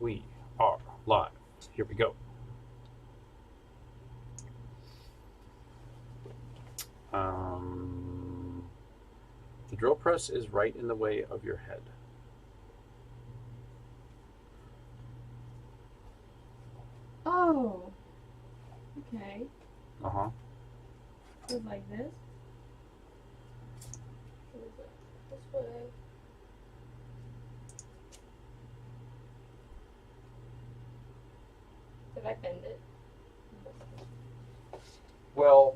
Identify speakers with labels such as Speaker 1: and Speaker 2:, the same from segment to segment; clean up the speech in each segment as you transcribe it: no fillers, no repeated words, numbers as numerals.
Speaker 1: We are live. Here we go. The drill press is right in the way of your head.
Speaker 2: Oh, okay.
Speaker 1: Uh-huh.
Speaker 2: Goes like this. What is it? This way. Did I bend it?
Speaker 1: Well,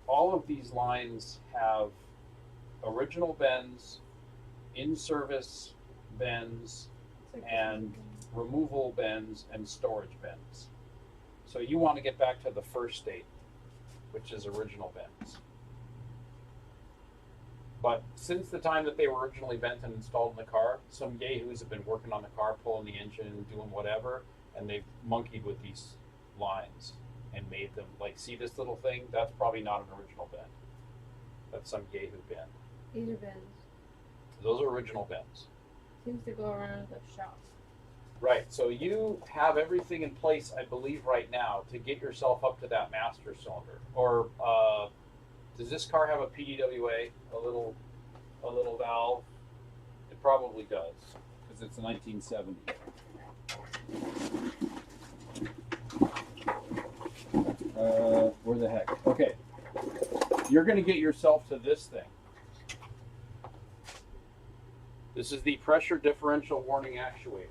Speaker 1: all of these lines have original bends, in-service bends,
Speaker 2: It's like
Speaker 1: and removal bends, and storage bends. So you want to get back to the first state, which is original bends. But since the time that they were originally bent and installed in the car, some yahoos have been working on the car, pulling the engine, doing whatever, and they've monkeyed with these lines and made them, like, see this little thing? That's probably not an original bend. That's some yahoo bend.
Speaker 2: These are bends.
Speaker 1: Those are original bends.
Speaker 2: Seems to go around the shop.
Speaker 1: Right, so you have everything in place, I believe, right now to get yourself up to that master cylinder. Or does this car have a PDWA, a little valve? It probably does, because it's a 1970. Where the heck? Okay, you're going to get yourself to this thing. This is the pressure differential warning actuator.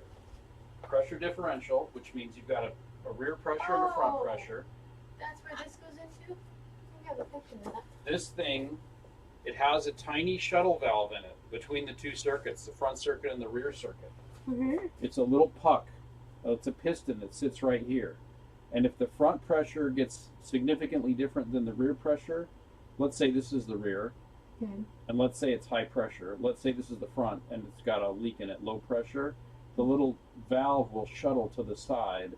Speaker 1: Pressure differential, which means you've got a rear pressure and a front pressure.
Speaker 2: That's where this goes into? We have a picture of that.
Speaker 1: This thing, it has a tiny shuttle valve in it between the two circuits, the front circuit and the rear circuit.
Speaker 2: Mm-hmm.
Speaker 1: It's a little puck. It's a piston that sits right here. And if the front pressure gets significantly different than the rear pressure, let's say this is the rear,
Speaker 2: Okay.
Speaker 1: and let's say it's high pressure. Let's say this is the front and it's got a leak in it, low pressure. The little valve will shuttle to the side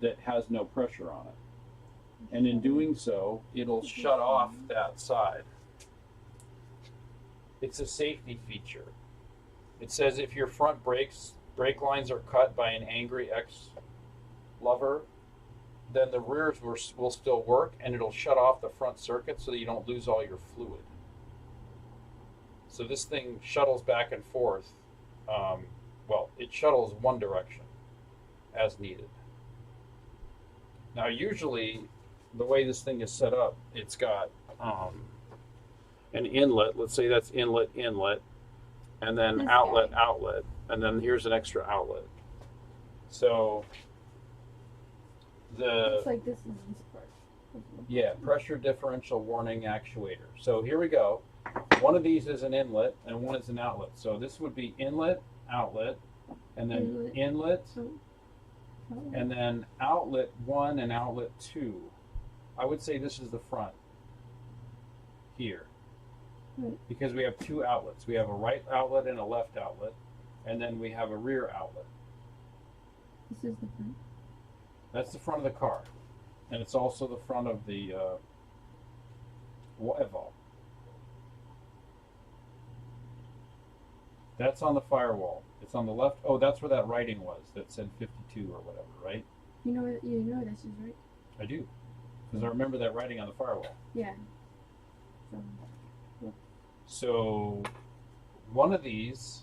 Speaker 1: that has no pressure on it. And in doing so, it'll shut off that side. It's a safety feature. It says if your front brake lines are cut by an angry ex-lover, then the rears will still work and it'll shut off the front circuit so that you don't lose all your fluid. So this thing shuttles back and forth. Well, it shuttles one direction as needed. Now, usually, the way this thing is set up, it's got an inlet. Let's say that's inlet, and then
Speaker 2: This
Speaker 1: outlet,
Speaker 2: guy.
Speaker 1: outlet, and then here's an extra outlet. So
Speaker 2: Looks like this is this part.
Speaker 1: yeah, pressure differential warning actuator. So here we go. One of these is an inlet and one is an outlet. So this would be inlet, outlet, and then inlet, and then outlet 1 and outlet 2. I would say this is the front here.
Speaker 2: Right.
Speaker 1: Because we have two outlets. We have a right outlet and a left outlet, and then we have a rear outlet.
Speaker 2: This is the front.
Speaker 1: That's the front of the car. And it's also the front of the Evo. That's on the firewall. It's on the left. Oh, that's where that writing was that said 52 or whatever, right?
Speaker 2: You know this is right?
Speaker 1: I do. Because I remember that writing on the firewall.
Speaker 2: Yeah.
Speaker 1: So one of these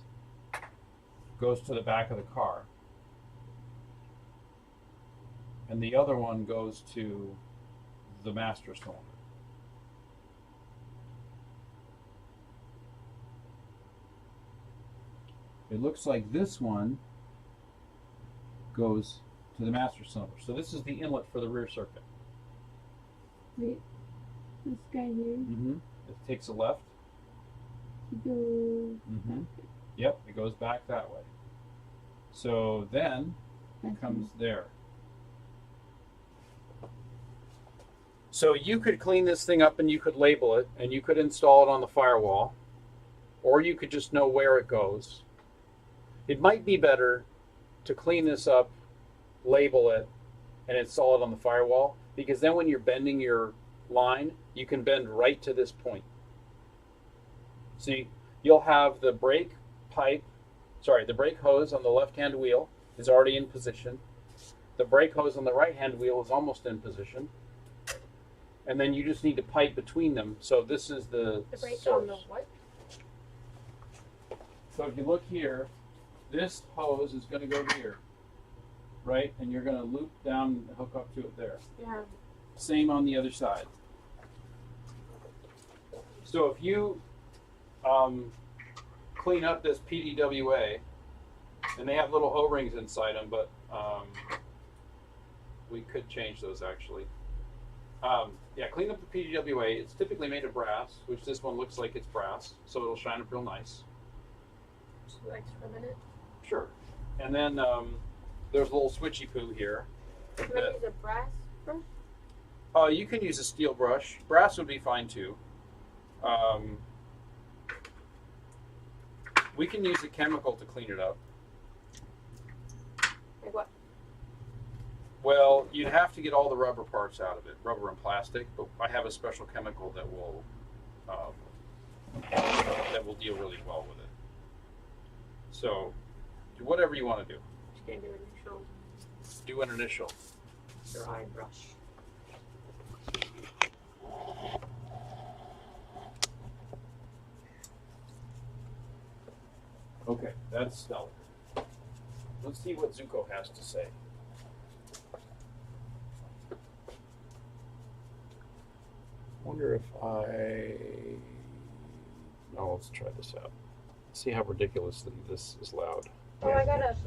Speaker 1: goes to the back of the car. And the other one goes to the master cylinder. It looks like this one goes to the master cylinder. So this is the inlet for the rear circuit.
Speaker 2: Wait. This guy here.
Speaker 1: Mm-hmm. It takes a left.
Speaker 2: He goes.
Speaker 1: Mm-hmm. Yep, it goes back that way. So then it comes there. So you could clean this thing up and you could label it and you could install it on the firewall, or you could just know where it goes. It might be better to clean this up, label it, and install it on the firewall, because then when you're bending your line, you can bend right to this point. See, you'll have the brake pipe sorry, the brake hose on the left-hand wheel is already in position. The brake hose on the right-hand wheel is almost in position. And then you just need to pipe between them. So this is the
Speaker 2: brake
Speaker 1: source.
Speaker 2: on the what?
Speaker 1: So if you look here, this hose is going to go here, right? And you're going to loop down and hook up to it there.
Speaker 2: Yeah.
Speaker 1: Same on the other side. So if you clean up this PDWA, and they have little O-rings inside them, but we could change those actually. Yeah, clean up the PDWA. It's typically made of brass, which this one looks like it's brass, so it'll shine up real nice.
Speaker 2: Like for a minute.
Speaker 1: Sure. And then there's a little switchy poo here.
Speaker 2: Can I use a brass brush?
Speaker 1: You can use a steel brush. Brass would be fine too. We can use a chemical to clean it up.
Speaker 2: Like what?
Speaker 1: Well, you'd have to get all the rubber parts out of it, rubber and plastic. But I have a special chemical that will deal really well with it. So, do whatever you want to do.
Speaker 2: Just gonna do an initial.
Speaker 1: Do an initial.
Speaker 2: Dry brush.
Speaker 1: Okay, that's stellar. Let's see what Zuko has to say. Wonder if no, let's try this out. See how ridiculously this is loud.
Speaker 2: Oh, I gotta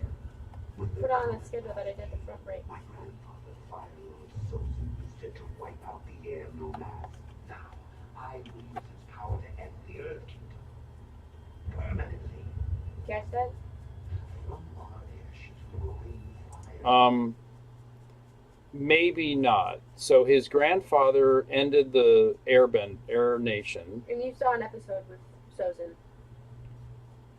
Speaker 2: put on the schedule that I did the front brake.
Speaker 3: My grandfather fired so used it to wipe out the air nomad. Now, I will use its power to end the Earth Kingdom. Permanently.
Speaker 2: Catch that?
Speaker 3: From our airships will rain fire.
Speaker 1: Maybe not. So his grandfather ended the Air Nation.
Speaker 2: And you saw an episode with Sozin.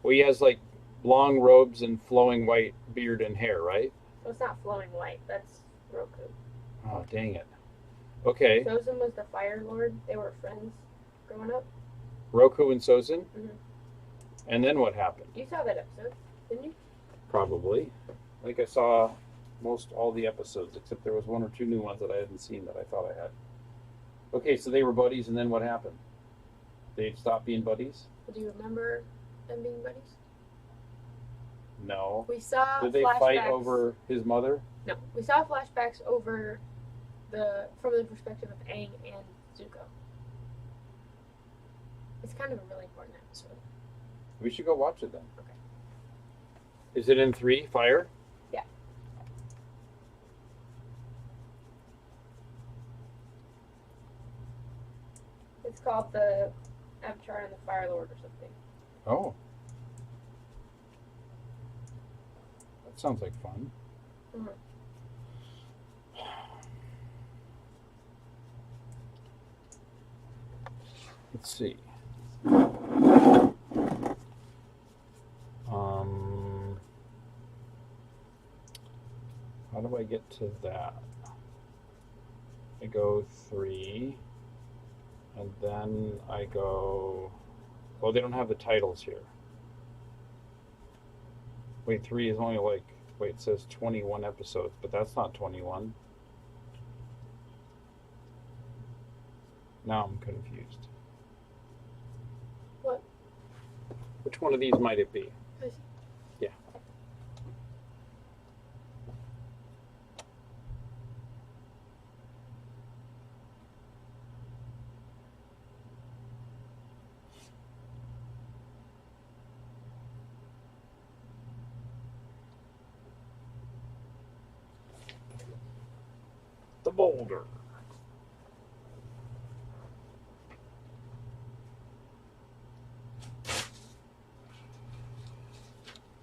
Speaker 1: Well, he has like long robes and flowing white beard and hair, right?
Speaker 2: Well, it's not flowing white. That's Roku.
Speaker 1: Oh, dang it. Okay.
Speaker 2: Sozin was the Fire Lord. They were friends growing up.
Speaker 1: Roku and Sozin?
Speaker 2: Mhm.
Speaker 1: And then what happened?
Speaker 2: You saw that episode, didn't you?
Speaker 1: Probably. I think I saw most all the episodes, except there was one or two new ones that I hadn't seen that I thought I had. Okay, so they were buddies, and then what happened? They stopped being buddies?
Speaker 2: Do you remember them being buddies?
Speaker 1: No.
Speaker 2: We saw
Speaker 1: Did they
Speaker 2: flashbacks.
Speaker 1: fight over his mother?
Speaker 2: No, we saw flashbacks over from the perspective of Aang and Zuko. It's kind of a really important episode.
Speaker 1: We should go watch it then.
Speaker 2: Okay.
Speaker 1: Is it in 3, Fire?
Speaker 2: Yeah. It's called the Avatar and the Fire Lord or something.
Speaker 1: Oh. That sounds like fun.
Speaker 2: Mm-hmm.
Speaker 1: Let's see. How do I get to that? I go 3, and then I go. Oh, they don't have the titles here. Wait, 3 is only like. Wait, it says 21 episodes, but that's not 21. Now I'm confused.
Speaker 2: What?
Speaker 1: Which one of these might it be? Yeah. The boulder.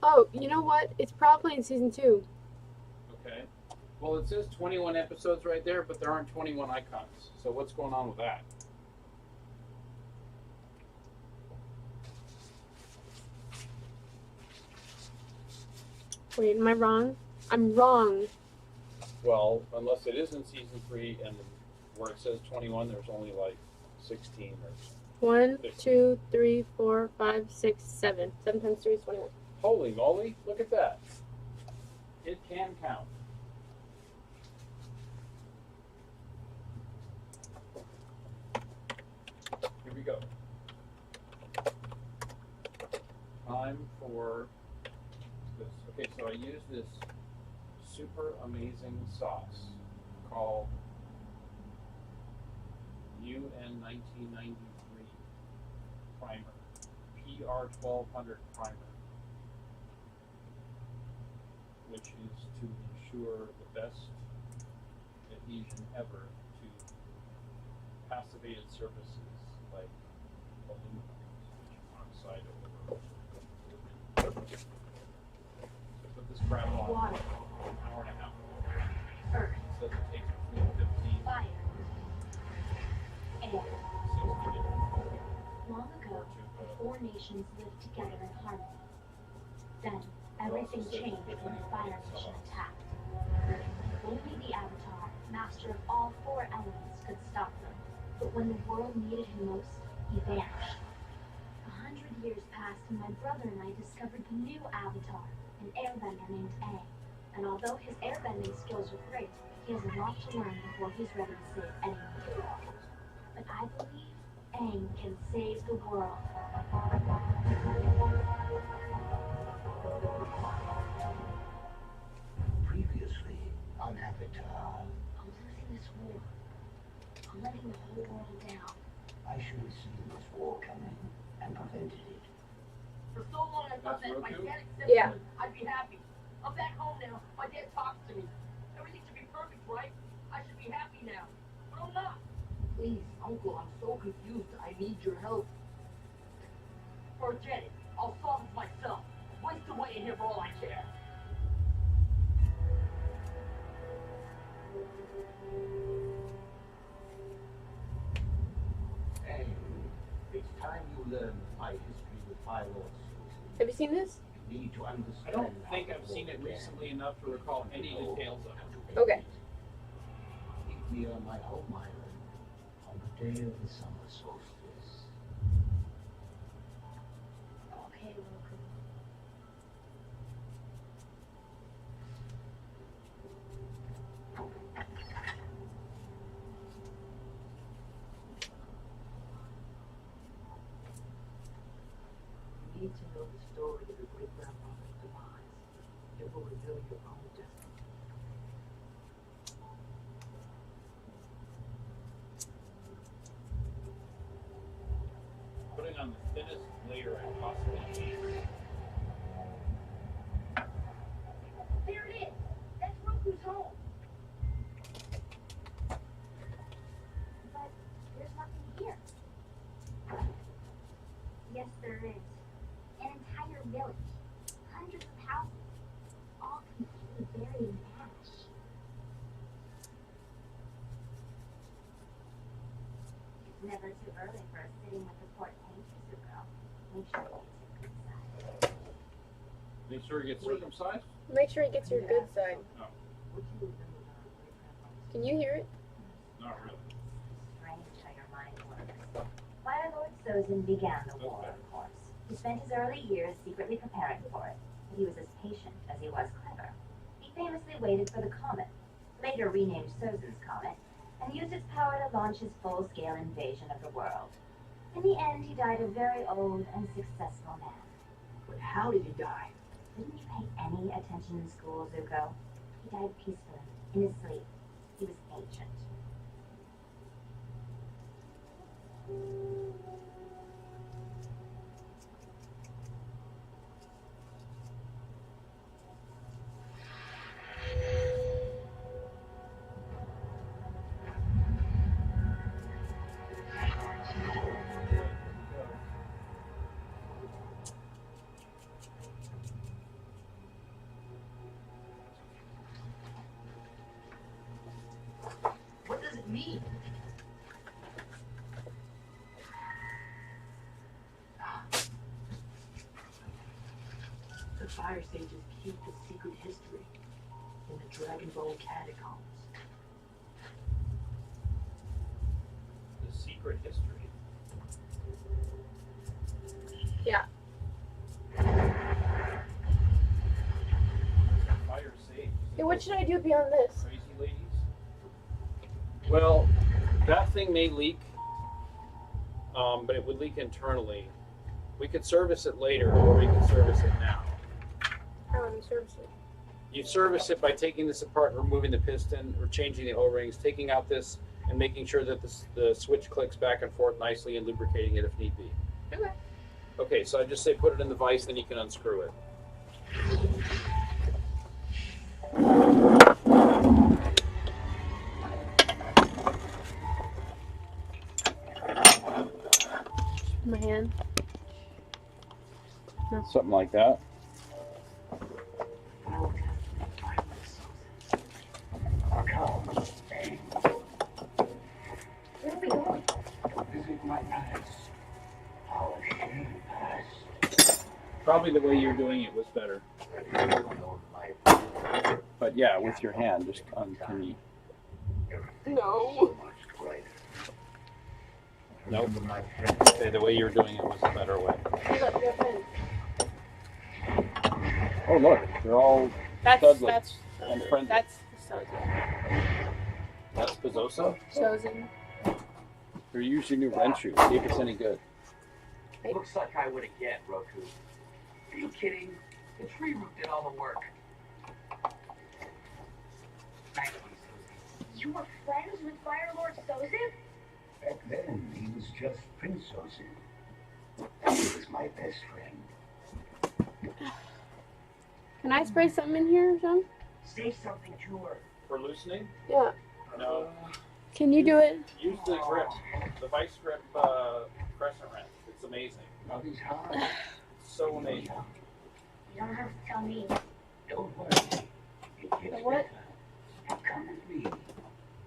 Speaker 2: Oh, you know what? It's probably in season 2.
Speaker 1: Okay. Well, it says 21 episodes right there, but there aren't 21 icons. So what's going on with that?
Speaker 2: Wait, am I wrong? I'm wrong.
Speaker 1: Well, unless it is in season 3 and where it says 21, there's only like 16 or
Speaker 2: 1, 2, 3, 4, 5, 6, 7. 7 times 3 is 21.
Speaker 1: Holy moly, look at that. It can count. Here we go. Time for this. Okay, so I use this super amazing sauce called UN 1993 primer, PR 1200 primer, which is to ensure the best adhesion ever to passivated surfaces like aluminum, which you want to side over. So put this crap on
Speaker 4: Water,
Speaker 1: for an hour and a half.
Speaker 4: earth,
Speaker 1: It says it takes between 15
Speaker 4: fire,
Speaker 1: and
Speaker 4: air.
Speaker 1: 60 minutes.
Speaker 4: Long ago, the four nations lived together in harmony. Then, everything changed when a fire nation attacked. Only the Avatar, master of all four elements, could stop them. But when the world needed him most, he vanished. 100 years passed and my brother and I discovered the new Avatar, an airbender named Aang. And although his airbending skills are great, he has a lot to learn before he's ready to save anyone. But I believe Aang can save the world.
Speaker 3: Previously on Avatar,
Speaker 4: I'm losing this war. I'm letting the whole world down.
Speaker 3: I should have seen this war coming and prevented it.
Speaker 5: For so long I thought
Speaker 1: That's
Speaker 5: that if my
Speaker 1: Roku?
Speaker 5: dad accepted
Speaker 2: Yeah.
Speaker 5: me, I'd be happy. I'm back home now. My dad talks to me. Everything should be perfect, right? I should be happy now. But I'm not. Please, Uncle, I'm so confused. I need your help. Forget it. I'll solve it myself. Waste away in here for all I care.
Speaker 3: Hey, it's time you learn my history with my Lord Susan.
Speaker 2: Have you seen this?
Speaker 3: You need to understand.
Speaker 1: I don't think
Speaker 3: how
Speaker 1: I've
Speaker 3: the
Speaker 1: seen it
Speaker 3: world began.
Speaker 1: recently enough to recall any details of it.
Speaker 2: Okay.
Speaker 3: Meet me on my home island on the day of the summer solstice.
Speaker 4: Okay, Roku.
Speaker 5: You need to know the story of your great-grandfather's demise. It will reveal your own destiny.
Speaker 1: Putting on the thinnest layer I possibly can.
Speaker 4: There it is! That's Roku's home! But there's nothing here. Yes, there is. An entire village. Hundreds of houses. All completely buried in ash. It's never too early for a sitting with the port paint, Zuko. Make sure he gets your good side.
Speaker 1: Make sure he gets circumcised?
Speaker 2: Make sure he gets your good side.
Speaker 1: No,
Speaker 5: What do you remember about our great-grandfather's
Speaker 2: Can you hear it?
Speaker 1: not really.
Speaker 4: Strange how your mind works. Fire Lord Sozin began the war, of course. He spent his early years secretly preparing for it, but he was as patient as he was clever. He famously waited for the comet, later renamed Sozin's Comet, and used its power to launch his full-scale invasion of the world. In the end, he died a very old and successful man.
Speaker 5: But how did he die?
Speaker 4: Didn't you pay any attention in school, Zuko? He died peacefully, in his sleep. He was ancient.
Speaker 5: What does it mean? The fire sages keep the secret history in the Dragon Ball catacombs.
Speaker 1: The secret history.
Speaker 2: Yeah. Hey, what should I do beyond this?
Speaker 1: Crazy ladies. Well, that thing may leak, but it would leak internally. We could service it later, or we could service it now.
Speaker 2: How do you service it?
Speaker 1: You service it by taking this apart, removing the piston, or changing the O-rings, taking out this, and making sure that the switch clicks back and forth nicely, and lubricating it if need be.
Speaker 2: Okay.
Speaker 1: Okay, so I just say put it in the vise, then you can unscrew it.
Speaker 2: My hand.
Speaker 1: Something like that.
Speaker 4: Where are we going?
Speaker 3: Visit my past. How she passed.
Speaker 1: Probably the way you're doing it was better. But yeah, with your hand, just underneath.
Speaker 2: No.
Speaker 1: Nope. Okay, the way you were doing it was a better way. Oh look, they're all studless and friendly.
Speaker 2: That's Sozen.
Speaker 1: That's Pizzosa?
Speaker 2: Sozen.
Speaker 1: Or use your new wrench shoe. See if it's any good.
Speaker 5: Looks like I win again, Roku. Are you kidding? The tree root did all the work. Thank you, Susie.
Speaker 4: You were friends with Fire Lord Sozen?
Speaker 3: Back then, he was just Prince Sosin. He was my best friend.
Speaker 2: Can I spray something in here or something?
Speaker 5: Say something to her.
Speaker 1: For loosening?
Speaker 2: Yeah.
Speaker 1: No.
Speaker 2: Can you do it?
Speaker 1: Use the grip. The vice grip crescent wrench. It's amazing.
Speaker 3: Not as hard.
Speaker 1: It's so amazing.
Speaker 4: You don't have to tell me.
Speaker 3: Don't worry. It gets
Speaker 2: what?
Speaker 3: better. Come with me.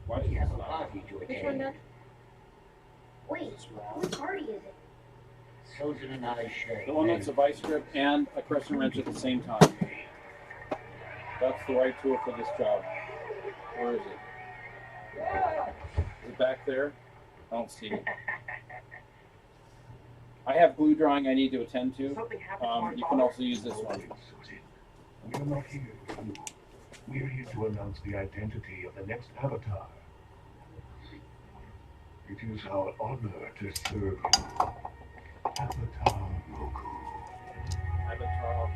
Speaker 1: Why is
Speaker 3: We have a
Speaker 1: this not?
Speaker 3: party to
Speaker 2: Which one, Dad?
Speaker 3: attend.
Speaker 4: Wait, whose party is it?
Speaker 3: Sosin and I share.
Speaker 1: The one that's a vice grip and a crescent wrench at the same time. That's the right tool for this job. Where is it? Is it back there? I don't see it. I have glue drawing I need to attend to.
Speaker 5: Something happened to my
Speaker 1: You can
Speaker 5: father?
Speaker 1: also use this one.
Speaker 3: Sosin, we're not here for you. We're here to announce the identity of the next avatar. It is our honor to serve you. Avatar Roku.
Speaker 1: Avatar.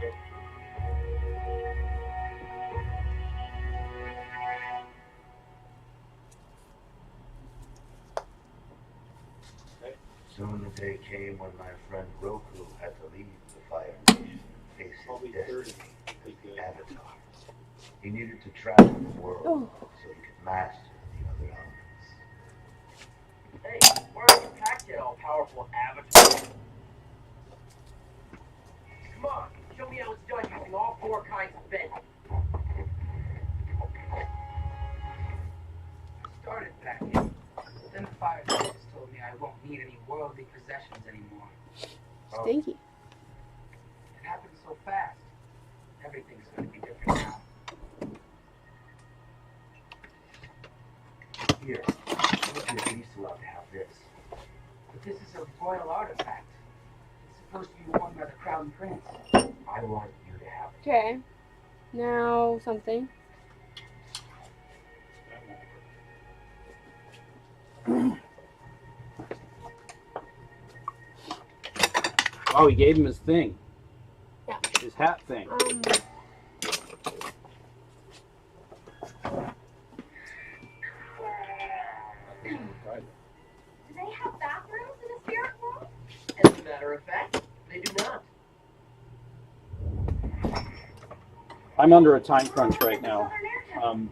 Speaker 3: Soon the day came when my friend Roku had to leave the Fire Nation and face
Speaker 1: Probably
Speaker 3: his
Speaker 1: 30.
Speaker 3: destiny as the Avatar. He needed to travel the world
Speaker 2: Oh.
Speaker 3: so he could master the other elements.
Speaker 5: Hey, why aren't you packed yet, all-powerful avatar? Come on, show me how it's done using all 4 kinds of bend.
Speaker 6: I started packing. Then the fire just told me I won't need any worldly possessions anymore.
Speaker 2: Stinky.
Speaker 6: It happened so fast. Everything's going to be different now.
Speaker 3: Here, I used to love to have this.
Speaker 6: But this is a royal artifact. It's supposed to be worn by the crown prince.
Speaker 3: I want you to have it.
Speaker 2: Okay. Now something.
Speaker 1: Oh, he gave him his thing.
Speaker 2: Yeah.
Speaker 1: His hat thing.
Speaker 4: Do they have bathrooms in the spirit world?
Speaker 5: As a matter of fact, they do not.
Speaker 1: I'm under a time crunch right now.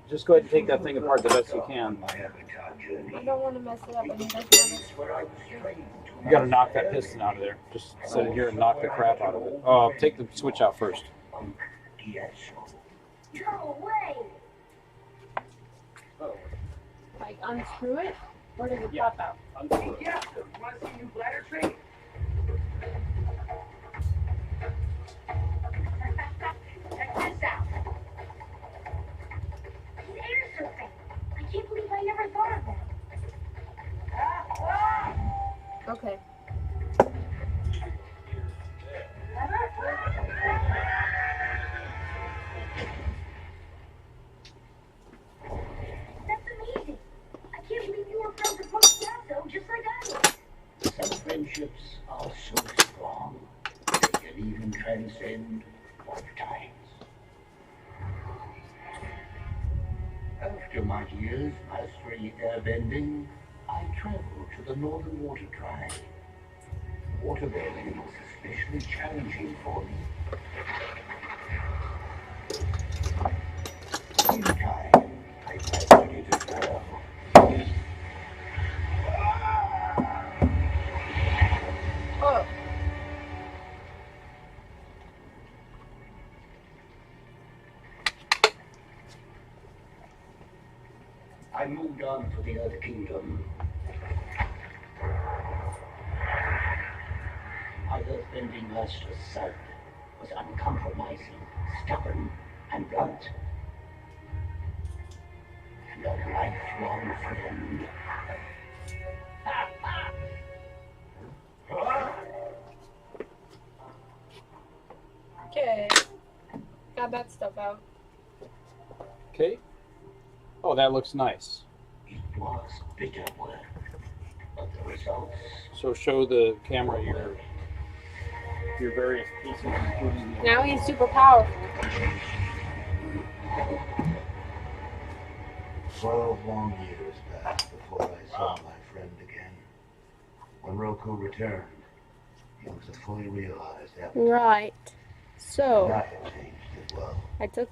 Speaker 1: Just go ahead and take that thing apart the best you can.
Speaker 3: My Avatar journey.
Speaker 2: I don't want to mess it up. I mean, that's
Speaker 3: Where I was trained to
Speaker 1: You gotta knock that piston out of there. Just sit in here and knock the crap out of it. Take the switch out first.
Speaker 4: No way!
Speaker 2: like unscrew it, or does it
Speaker 1: Yeah.
Speaker 2: pop out?
Speaker 5: Hey, yeah, you want to see a new bladder trade?
Speaker 4: Check this out. He's air surfing. I can't believe I never thought of that.
Speaker 2: Okay.
Speaker 3: After my years mastering airbending, I traveled to the Northern Water Tribe. Waterbending was especially challenging for me. In time, I mastered it as well.
Speaker 2: Oh.
Speaker 3: I moved on to the Earth Kingdom. My earthbending master, son, was uncompromising, stubborn, and blunt. And a lifelong friend.
Speaker 2: Okay. Got that stuff out.
Speaker 1: Okay. Oh, that looks nice.
Speaker 3: It was bitter work, but the results.
Speaker 1: So show the camera your various pieces, including the
Speaker 2: Now he's super powerful.
Speaker 3: 12 long years passed before I saw my friend again. When Roku returned, he was a fully realized avatar.
Speaker 2: Right.
Speaker 3: And
Speaker 2: So,
Speaker 3: I had changed as well.
Speaker 2: I took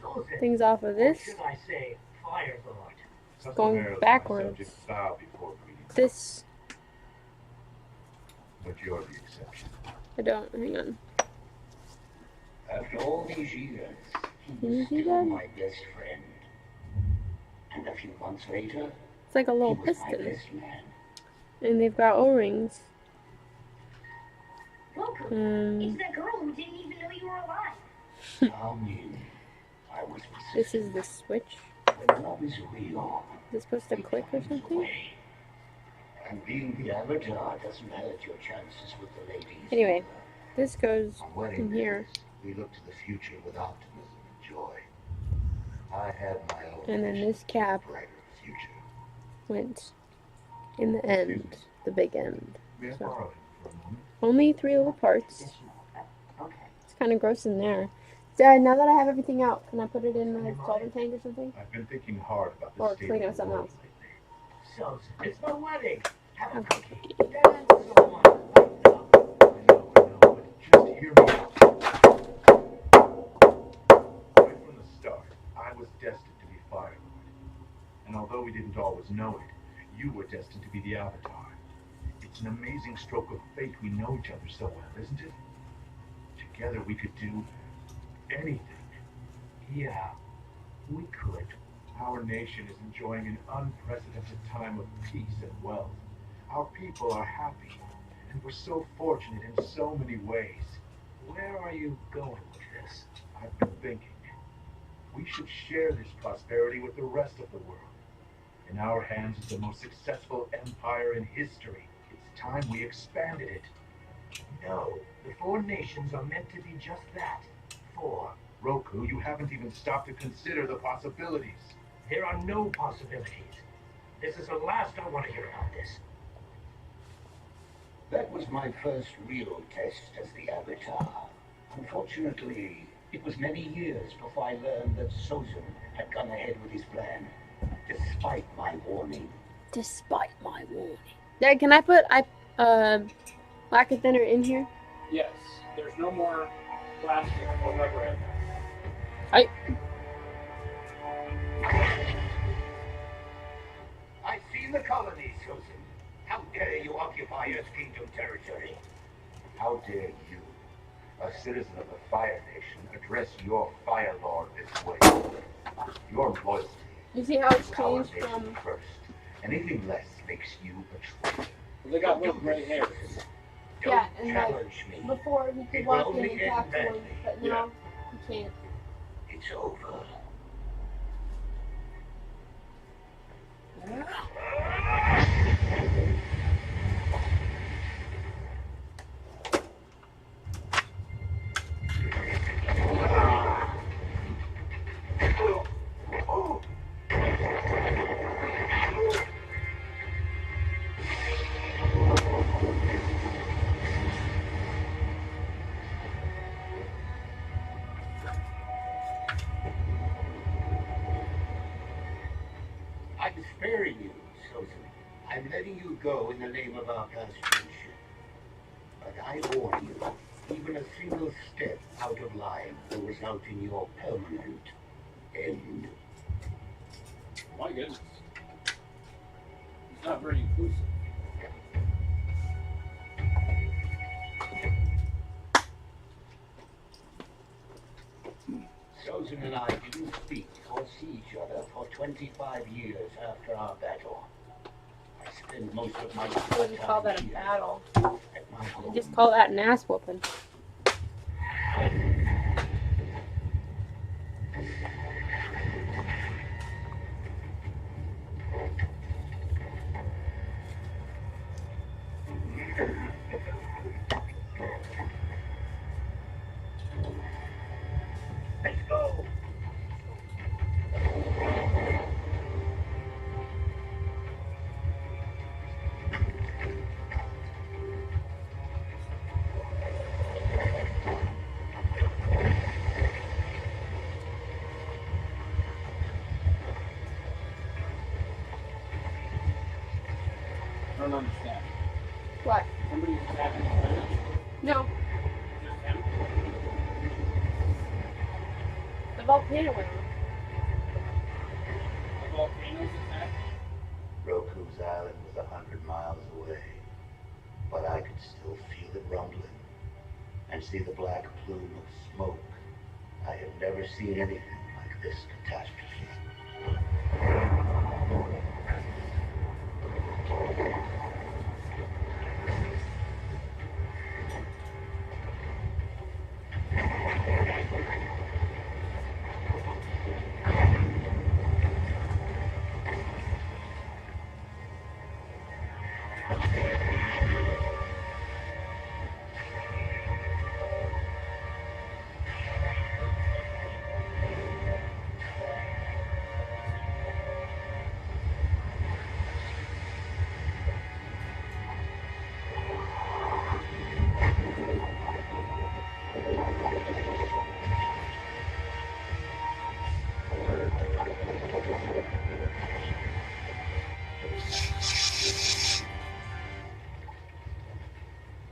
Speaker 5: Susan,
Speaker 2: things off of this.
Speaker 5: should I say, Fire Lord?
Speaker 2: Going backwards.
Speaker 3: Bow before greeting,
Speaker 2: This,
Speaker 3: but you're the exception.
Speaker 2: I don't, hang on.
Speaker 3: After all these years, he
Speaker 2: Can you
Speaker 3: was
Speaker 2: see
Speaker 3: still
Speaker 2: that?
Speaker 3: my best friend. And a few months later,
Speaker 2: It's like a
Speaker 3: he
Speaker 2: little
Speaker 3: was my
Speaker 2: piston.
Speaker 3: best man.
Speaker 2: And they've got O-rings.
Speaker 4: Roku,
Speaker 2: Um,
Speaker 4: it's that girl who didn't even know you were alive.
Speaker 3: Come in. I was
Speaker 2: this is the switch.
Speaker 3: when love is real.
Speaker 2: Is it supposed to
Speaker 3: it
Speaker 2: click or
Speaker 3: finds a
Speaker 2: something?
Speaker 3: way. And being the avatar doesn't hurt your chances with the ladies.
Speaker 2: Anyway, this goes
Speaker 3: On wedding
Speaker 2: in here.
Speaker 3: days, we look to the future with optimism and joy. I had my own
Speaker 2: And then
Speaker 3: vision
Speaker 2: this cap
Speaker 3: of a brighter future.
Speaker 2: went in the end. The big end.
Speaker 3: May I
Speaker 2: So.
Speaker 3: borrow him for a moment?
Speaker 2: Only 3 little parts.
Speaker 5: Okay.
Speaker 2: It's kind of gross in there. Dad, now that I have everything out, can I put it in the solvent tank or something?
Speaker 3: I've been thinking hard about
Speaker 2: Or
Speaker 3: this state
Speaker 2: clean
Speaker 3: of
Speaker 2: up
Speaker 3: the
Speaker 2: something
Speaker 3: world
Speaker 2: else.
Speaker 3: lately.
Speaker 5: Susan, it's my wedding. Have a
Speaker 2: Okay.
Speaker 5: cookie. Dance along. Lighten up.
Speaker 3: I know, but just hear me out. Right from the start, I was destined to be Fire Lord. And although we didn't always know it, you were destined to be the Avatar. It's an amazing stroke of fate we know each other so well, isn't it? Together we could do anything.
Speaker 5: Yeah, we could.
Speaker 3: Our nation is enjoying an unprecedented time of peace and wealth. Our people are happy, and we're so fortunate in so many ways.
Speaker 5: Where are you going with this?
Speaker 3: I've been thinking, we should share this prosperity with the rest of the world. In our hands is the most successful empire in history. It's time we expanded it.
Speaker 5: No, the 4 nations are meant to be just that. 4.
Speaker 3: Roku, you haven't even stopped to consider the possibilities.
Speaker 5: There are no possibilities. This is the last I want to hear about this.
Speaker 3: That was my first real test as the Avatar. Unfortunately, it was many years before I learned that Sozin had gone ahead with his plan, despite my warning.
Speaker 2: Despite my warning. Dad, can I put lacquer thinner in here?
Speaker 1: Yes, there's no more plastic or rubber in there.
Speaker 3: I've seen the colonies, Sozin. How dare you occupy Earth Kingdom territory? How dare you, a citizen of the Fire Nation, address your Fire Lord this way? Your loyalty
Speaker 2: You see how it's
Speaker 3: is our
Speaker 2: changed
Speaker 3: nation
Speaker 2: from...
Speaker 3: first. Anything less makes you a traitor.
Speaker 1: They got little gray hairs.
Speaker 3: Don't
Speaker 2: Yeah, and like,
Speaker 3: challenge me.
Speaker 2: before he
Speaker 3: It
Speaker 2: could
Speaker 3: will
Speaker 2: walk in
Speaker 3: only
Speaker 2: and
Speaker 3: end
Speaker 2: talk to him,
Speaker 3: badly.
Speaker 2: but now he can't.
Speaker 3: It's over.
Speaker 7: I'm sparing you, Susan. I'm letting you go in the name of our past friendship. But I warn you, even a single step out of line will result in your permanent end.
Speaker 1: My goodness. It's not very inclusive.
Speaker 7: Susan and I didn't speak or see each other for 25 years after our battle. I spend most of my
Speaker 2: I wouldn't call that a
Speaker 7: here
Speaker 2: battle.
Speaker 7: at my home.
Speaker 2: Just call that an ass whooping.
Speaker 7: Let's go!
Speaker 1: I don't understand.
Speaker 2: What?
Speaker 1: Somebody's attacking the planet?
Speaker 2: No,
Speaker 1: Just him?
Speaker 2: the volcano went off.
Speaker 1: The volcano's attacked?
Speaker 7: Roku's island was 100 miles away, but I could still feel it rumbling and see the black plume of smoke. I had never seen anything like this catastrophe.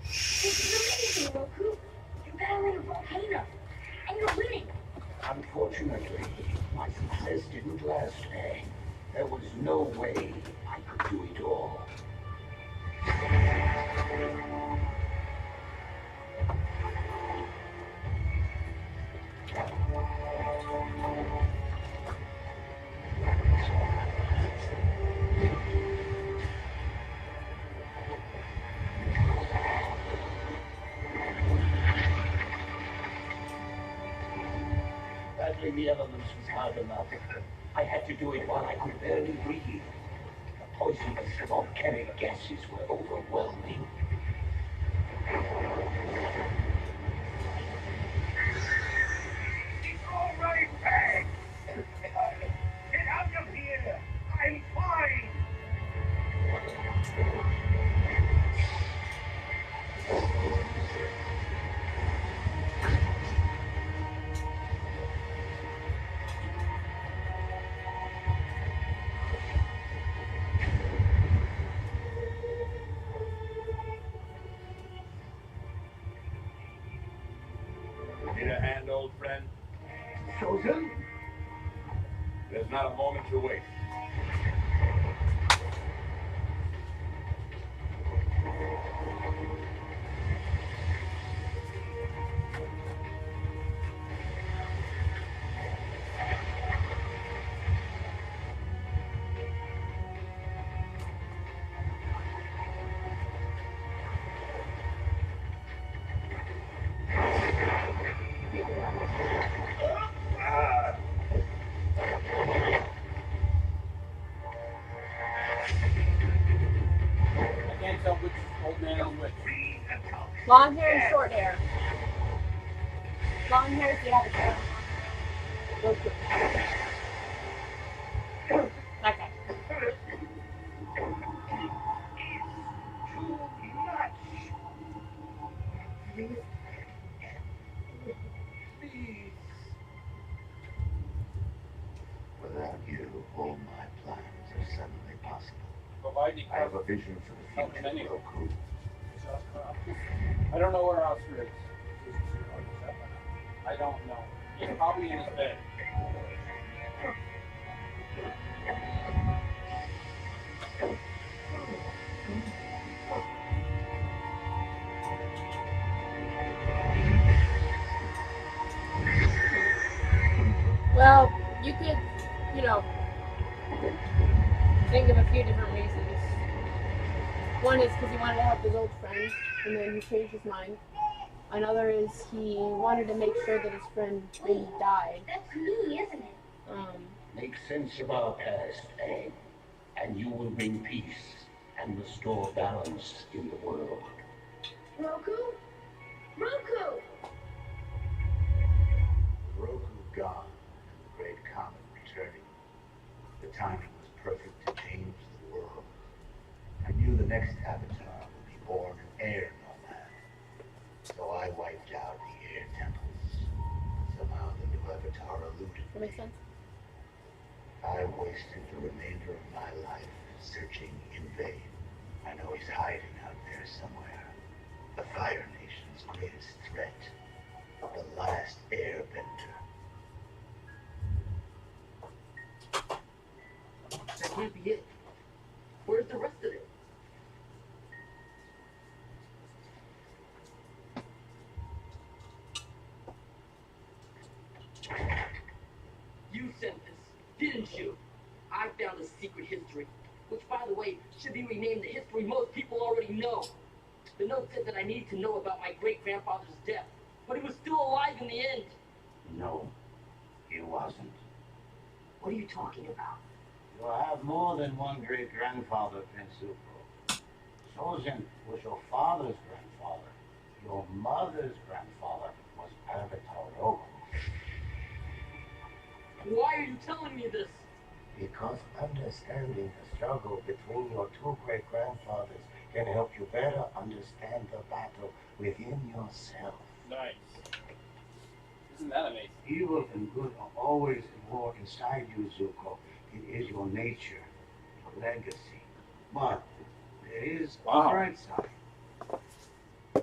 Speaker 4: It's amazing, Roku. You're battling a volcano, and you're winning.
Speaker 7: Unfortunately, my success didn't last long. There was no way I could do it all. Battling the elements was hard enough. I had to do it while I could barely breathe. The poisonous volcanic gases were overwhelming. It's all right, Peg. Get out of here. I'm fine.
Speaker 3: Need a hand, old friend?
Speaker 7: Susan?
Speaker 3: There's not a moment to waste.
Speaker 1: I can't tell which old man is which.
Speaker 2: Long hair and short hair. Long hair is the avatar. Roku. That guy.
Speaker 7: Without you, all my plans are suddenly possible.
Speaker 1: But why did
Speaker 7: I have a vision for the future, Roku.
Speaker 1: I don't know where Oscar is. I don't know. He's probably in his bed.
Speaker 2: Well, you could, think of a few different reasons. One is because he wanted to help his old friend, and then he changed his mind. Another is he wanted to make sure that his friend didn't die.
Speaker 4: That's me, isn't it?
Speaker 7: Make sense of our past, Aang, and you will bring peace and restore balance in the world.
Speaker 4: Roku? Roku!
Speaker 3: Roku gone, and the great comet returning. The timing was perfect to change the world. I knew the next avatar would be born an air nomad. So I wiped out the air temples. Somehow the new avatar eluded
Speaker 2: That
Speaker 3: me.
Speaker 2: makes sense.
Speaker 3: I wasted the remainder of my life searching in vain. I know he's hiding out there somewhere. The Fire Nation's greatest threat. The last airbender.
Speaker 5: That can't be it. Where's the rest of it? You sent this, didn't you? I found a secret history, which, by the way, should be renamed the history most people already know. The note said that I needed to know about my great-grandfather's death, but he was still alive in the end.
Speaker 7: No, he wasn't.
Speaker 5: What are you talking about?
Speaker 7: You have more than one great-grandfather, Prince Zuko. Sozin was your father's grandfather. Your mother's grandfather was Avatar Roku.
Speaker 5: Why are you telling me this?
Speaker 7: Because understanding the struggle between your two great-grandfathers can help you better understand the battle within yourself.
Speaker 1: Nice. Isn't that amazing?
Speaker 7: Evil and good are always at war inside you, Zuko. It is your nature, your legacy. But there is a bright side.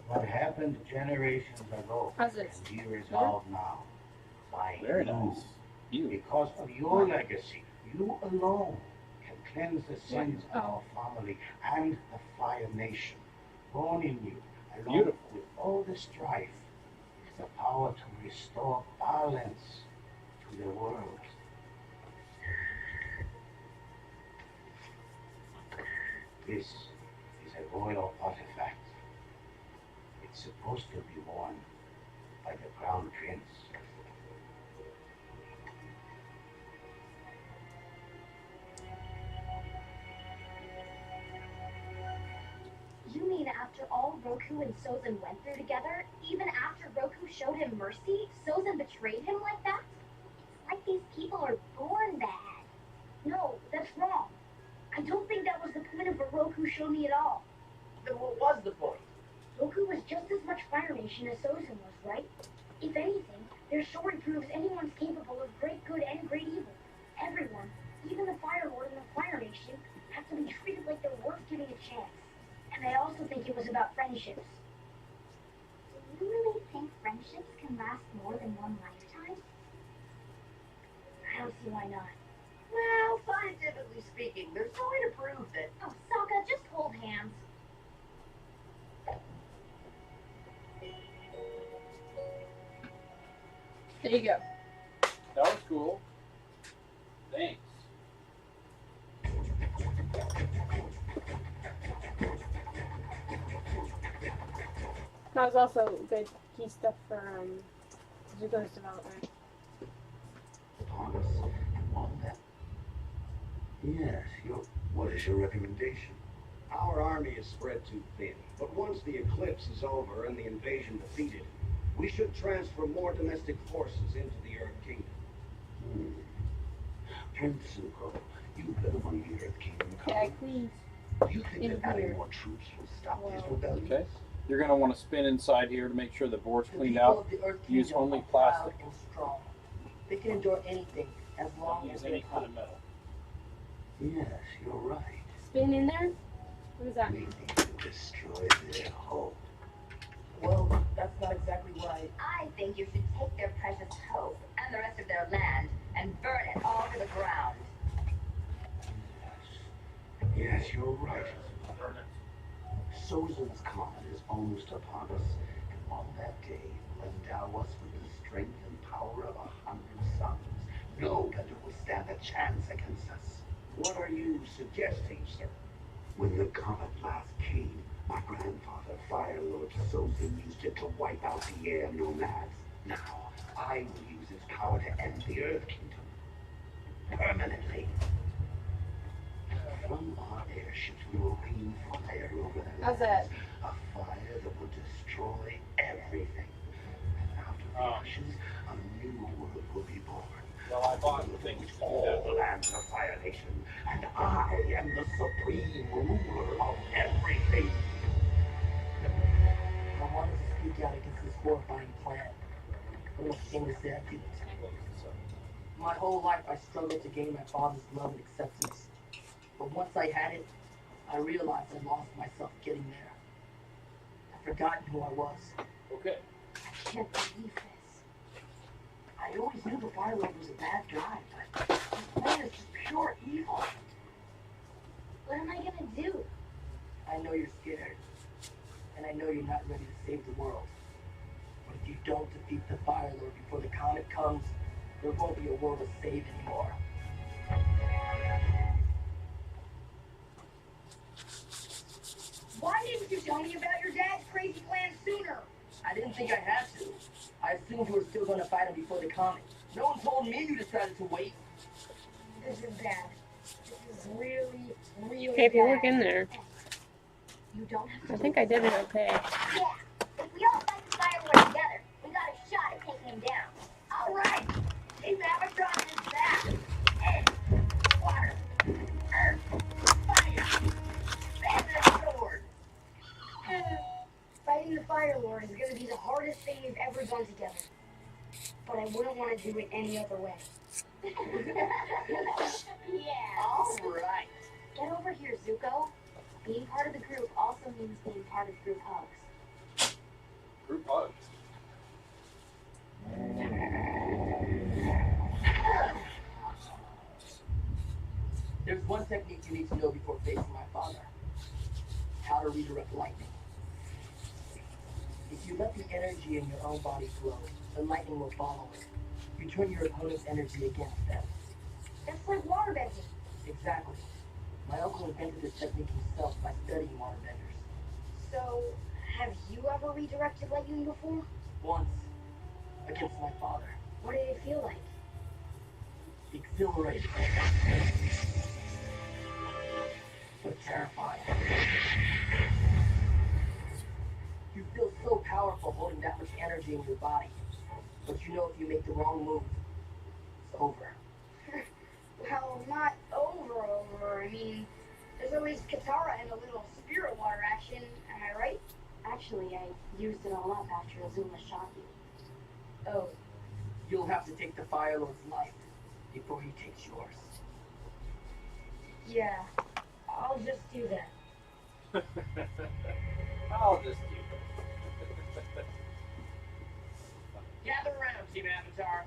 Speaker 7: What happened generations ago
Speaker 2: How's
Speaker 7: can
Speaker 2: this?
Speaker 7: be resolved now by
Speaker 1: Very
Speaker 7: you.
Speaker 1: nice. You.
Speaker 7: Because of your legacy, you alone can cleanse the sins of our family and the Fire Nation. Born in you, along
Speaker 1: Beautiful.
Speaker 7: with all the strife, is the power to restore balance to the world. This is a royal artifact. It's supposed to be worn by the Crown Prince.
Speaker 4: You mean after all Roku and Sozin went through together, even after Roku showed him mercy, Sozin betrayed him like that? It's like these people are born bad. No, that's wrong. I don't think that was the point of what Roku showed me at all.
Speaker 5: Then what was the point?
Speaker 4: Roku was just as much Fire Nation as Sozin was, right? If anything, their story proves anyone's capable of great good and great evil. Everyone, even the Fire Lord and the Fire Nation, have to be treated like they're worth giving a chance. And I also think it was about friendships. Do you really think friendships can last more than one lifetime? I don't see why not.
Speaker 5: Well, scientifically speaking, there's no way to prove that.
Speaker 4: Oh, Sokka, just hold hands.
Speaker 2: There you go.
Speaker 1: That was cool. Thanks.
Speaker 2: That was also good key stuff for Zuko's development.
Speaker 7: Upon us and all that. Yes,
Speaker 3: What is your recommendation?
Speaker 8: Our army is spread too thin, but once the eclipse is over and the invasion defeated, we should transfer more domestic forces into the Earth Kingdom.
Speaker 7: Prince Zuko, you've been among the Earth Kingdom
Speaker 2: Yeah,
Speaker 7: colonies.
Speaker 2: please.
Speaker 7: Do you think that adding more troops will stop these rebellions?
Speaker 1: Okay. You're going to want to spin inside here to make sure the board's
Speaker 5: The
Speaker 1: cleaned
Speaker 5: people
Speaker 1: out.
Speaker 5: of the Earth
Speaker 1: Use
Speaker 5: Kingdom
Speaker 1: only
Speaker 5: are proud
Speaker 1: plastic.
Speaker 5: and strong. They can endure anything as long
Speaker 1: Don't
Speaker 5: as
Speaker 1: use
Speaker 5: they're
Speaker 1: any kind
Speaker 5: hungry.
Speaker 1: of metal.
Speaker 7: Yes, you're right.
Speaker 2: Spin in there? What does that
Speaker 7: We
Speaker 2: mean?
Speaker 7: need to destroy their home.
Speaker 6: Well, that's not exactly right.
Speaker 9: I think you should take their precious hope and the rest of their land and burn it all to the ground.
Speaker 7: Yes, you're right. Sozin's comet is almost upon us, and on that day will endow us with the strength and power of 100 suns. No bender will stand a chance against us.
Speaker 8: What are you suggesting, sir?
Speaker 7: When the comet last came, my grandfather, Fire Lord Sozin, used it to wipe out the air nomads. Now, I will use its power to end the Earth Kingdom. Permanently. From our airships, we will rain fire over the
Speaker 2: How's that?
Speaker 7: A fire that will destroy everything. And after the ashes, a new world will be born.
Speaker 1: Well, I bought the thing.
Speaker 7: All the lands of Fire Nation, and I am the supreme ruler of everything.
Speaker 6: I wanted to speak out against this horrifying plan. But I'm ashamed to say I didn't. My whole life I struggled to gain my father's love and acceptance. But once I had it, I realized I lost myself getting there. I'd forgotten who I was.
Speaker 1: Okay.
Speaker 9: I can't believe this.
Speaker 6: I always knew the Fire Lord was a bad guy, but this man is just pure evil.
Speaker 9: What am I gonna do?
Speaker 6: I know you're scared, and I know you're not ready to save the world. But if you don't defeat the Fire Lord before the comet comes, there won't be a world to save anymore.
Speaker 9: Why didn't you tell me about your dad's crazy plan sooner?
Speaker 6: I didn't think I had to. I assumed you were still going to fight him before the comet. No one told me you decided to wait.
Speaker 9: This is bad. This is really, really
Speaker 2: Okay, if you
Speaker 9: bad.
Speaker 2: look in there.
Speaker 9: You don't have to
Speaker 2: I think I did it okay.
Speaker 9: Yeah, if we all fight the Fire Lord together, we got a shot at taking him down. All right, Team Avatar is back. Air, water, earth, fire, and the sword. Fighting the Fire Lord is going to be the hardest thing we've ever done together. But I wouldn't want to do it any other way. Yeah.
Speaker 6: All right.
Speaker 9: Get over here, Zuko. Being part of the group also means being part of group hugs.
Speaker 1: Group hugs.
Speaker 6: There's one technique you need to know before facing my father. How to redirect lightning. If you let the energy in your own body flow, the lightning will follow it. You turn your opponent's energy against them.
Speaker 9: That's like waterbending.
Speaker 6: Exactly. My uncle invented this technique himself by studying waterbenders.
Speaker 9: So, have you ever redirected lightning before?
Speaker 6: Once, against my father.
Speaker 9: What did it feel like?
Speaker 6: Exhilarating. But terrifying. You feel so powerful holding that much energy in your body. But you know if you make the wrong move, it's over.
Speaker 9: Well, not over. I mean, there's always Katara and a little spirit water action, am I right? Actually, I used it all up after Azula shot you. Oh.
Speaker 6: You'll have to take the Fire Lord's life before he takes yours.
Speaker 9: Yeah, I'll just do that.
Speaker 1: I'll just do
Speaker 5: Gather around, Team Avatar.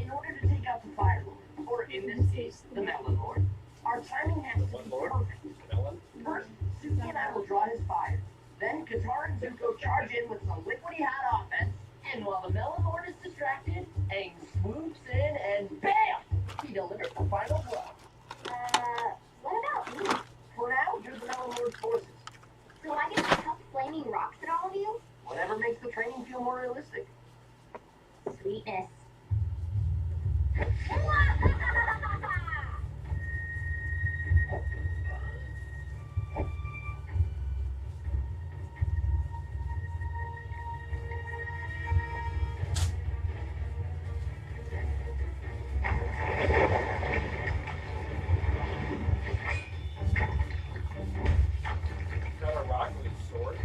Speaker 6: In order to take out the Fire Lord,
Speaker 5: Or in this case, the Melon Lord.
Speaker 6: our timing has to
Speaker 1: One
Speaker 6: be
Speaker 1: Lord?
Speaker 6: perfect.
Speaker 1: Melon?
Speaker 6: First, Suki and I will draw his fire. Then Katara and Zuko charge in with some liquidy hot offense. And while the Melon Lord is distracted, Aang swoops in and BAM! He delivers the final blow.
Speaker 9: What about me?
Speaker 6: For now, you're the Melon Lord's forces.
Speaker 9: So I get to chuck flaming rocks at all of you?
Speaker 6: Whatever makes the training feel more realistic.
Speaker 9: Sweetness.
Speaker 1: Got a rock with a sword.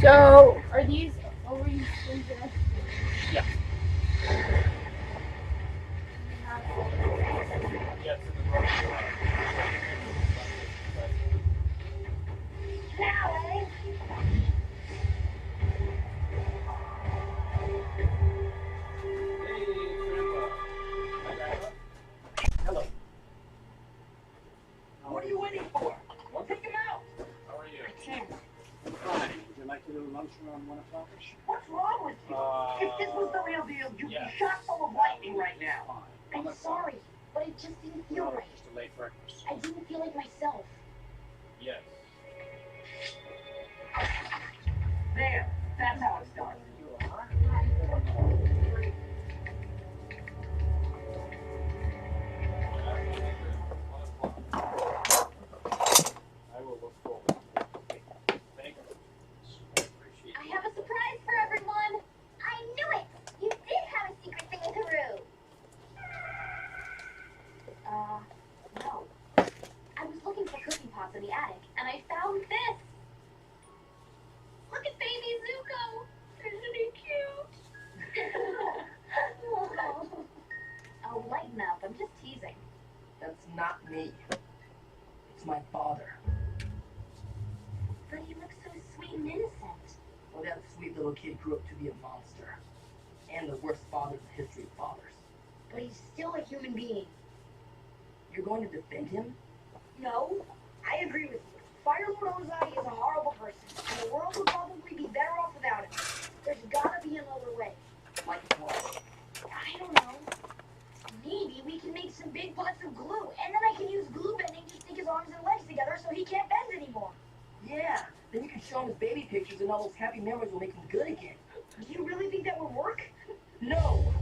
Speaker 2: So, are these O-rings things that I...
Speaker 1: Yeah. Yes, in the rubber.
Speaker 9: Now, eh?
Speaker 1: Hello.
Speaker 6: What are you waiting for? Take him out.
Speaker 1: How are you?
Speaker 9: I can't.
Speaker 10: Fine. Would you like to do lunch around 1 o'clock-ish?
Speaker 6: What's wrong with you? If this was the real deal, you'd
Speaker 1: yes.
Speaker 6: be shot full of lightning right now.
Speaker 10: Fine.
Speaker 9: I'm sorry, but it just didn't feel
Speaker 10: No,
Speaker 9: right.
Speaker 10: just a late breakfast.
Speaker 9: I didn't feel like myself.
Speaker 1: Yes.
Speaker 6: There. That's how it's done.
Speaker 1: I will look forward. Thank you. Appreciate
Speaker 9: I have a surprise for everyone. I knew it. You did have a secret thing in Peru. No. I was looking for cooking pots in the attic, and I found this. Look at baby Zuko. Isn't he cute? Oh, lighten up. I'm just teasing.
Speaker 6: That's not me. It's my father.
Speaker 9: But he looks so sweet and innocent.
Speaker 6: Well, that sweet little kid grew up to be a monster. And the worst father in the history of fathers.
Speaker 9: But he's still a human being.
Speaker 6: You're going to defend him?
Speaker 9: No, I agree with you. Fire Lord Ozai is a horrible person, and the world would probably be better off without him. There's gotta be another way.
Speaker 6: Like what?
Speaker 9: I don't know. Maybe we can make some big pots of glue, and then I can use glue bending to stick his arms and legs together so he can't bend anymore.
Speaker 6: Yeah, then you can show him his baby pictures and all those happy memories will make him good again.
Speaker 9: Do you really think that would work?
Speaker 6: No!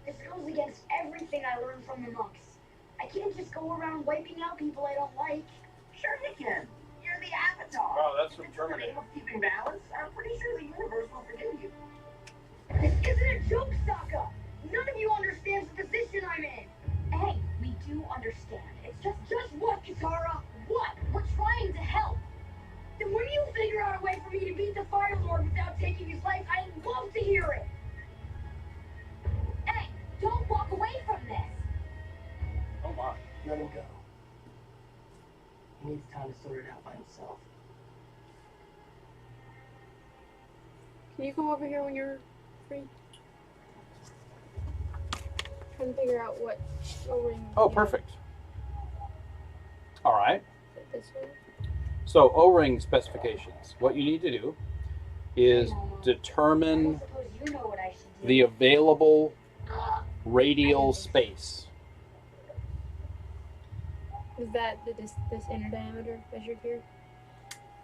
Speaker 9: This goes against everything I learned from the monks. I can't just go around wiping out people I don't like.
Speaker 6: Sure you can. You're the Avatar.
Speaker 1: Oh, that's from
Speaker 6: If it's in the
Speaker 1: Terminator.
Speaker 6: name of keeping balance, I'm pretty sure the universe will forgive you.
Speaker 9: This isn't a joke, Sokka. None of you understands the position I'm in. Hey, we do understand. It's just what, Katara? What? We're trying to help. Then when you figure out a way for me to beat the Fire Lord without taking his life, I'd love to hear it. Hey, don't walk away from this.
Speaker 1: Oh my.
Speaker 6: Let him go. He needs time to sort it out by himself.
Speaker 2: Can you come over here when you're free? Trying to figure out what O-ring.
Speaker 1: Oh,
Speaker 2: you have.
Speaker 1: perfect. All right.
Speaker 2: Is it this one?
Speaker 1: So O-ring specifications. What you need to do is
Speaker 9: I
Speaker 1: determine
Speaker 9: suppose you know what I should do.
Speaker 1: the available radial space.
Speaker 2: Is that this inner diameter measured here?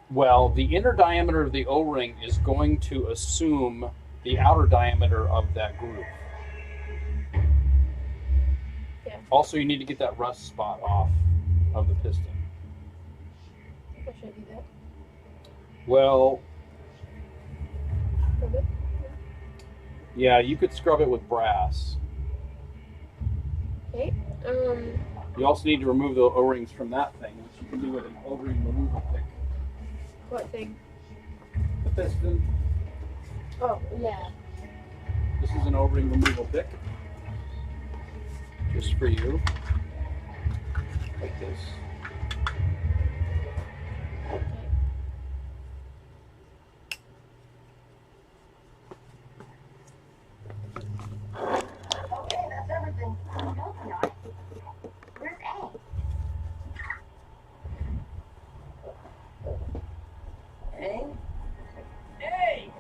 Speaker 1: Well, the inner diameter of the O-ring is going to assume the outer diameter of that groove.
Speaker 2: Yeah.
Speaker 1: Also, you need to get that rust spot off of the piston.
Speaker 2: How should I do that?
Speaker 1: Well,
Speaker 2: Rub it?
Speaker 1: yeah, you could scrub it with brass.
Speaker 2: Okay.
Speaker 1: You also need to remove the O-rings from that thing, which you can do with an O-ring removal pick.
Speaker 2: What thing?
Speaker 1: The piston.
Speaker 2: Oh, yeah.
Speaker 1: This is an O-ring removal pick. Just for you. Like this.
Speaker 2: Okay.
Speaker 9: Okay, that's everything. No, it's not. Where's A?
Speaker 6: Hey? Hey!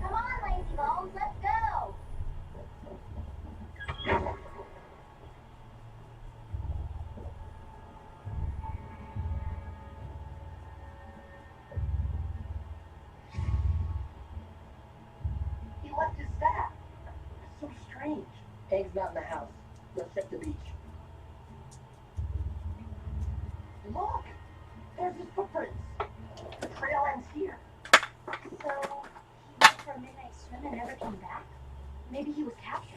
Speaker 9: Come on, lazy bones, let's go.
Speaker 6: He left his staff. So strange. Hank's not in the house. Let's check the beach. Look! There's his footprints. The trail ends here.
Speaker 9: So, he went for a midnight swim and never came back? Maybe he was captured.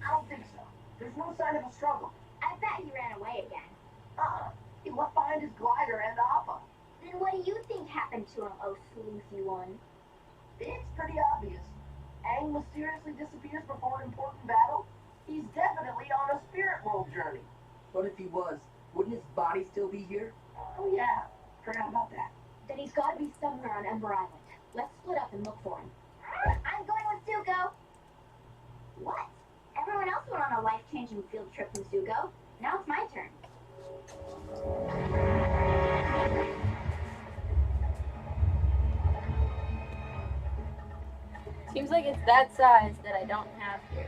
Speaker 6: I don't think so. There's no sign of a struggle.
Speaker 9: I bet he ran away again.
Speaker 6: He left behind his glider and Appa.
Speaker 9: Then And what do you think happened to him, oh Sleazy one?
Speaker 6: It's pretty obvious. Aang mysteriously disappears before an important battle. He's definitely on a spirit world journey. But if he was, wouldn't his body still be here? Oh yeah, forgot about that.
Speaker 9: Then he's got to be somewhere on Ember Island. Let's split up and look for him. I'm going with Zuko. What? Everyone else went on a life-changing field trip from Zuko. Now it's my turn.
Speaker 2: Seems like it's that size that I don't have here.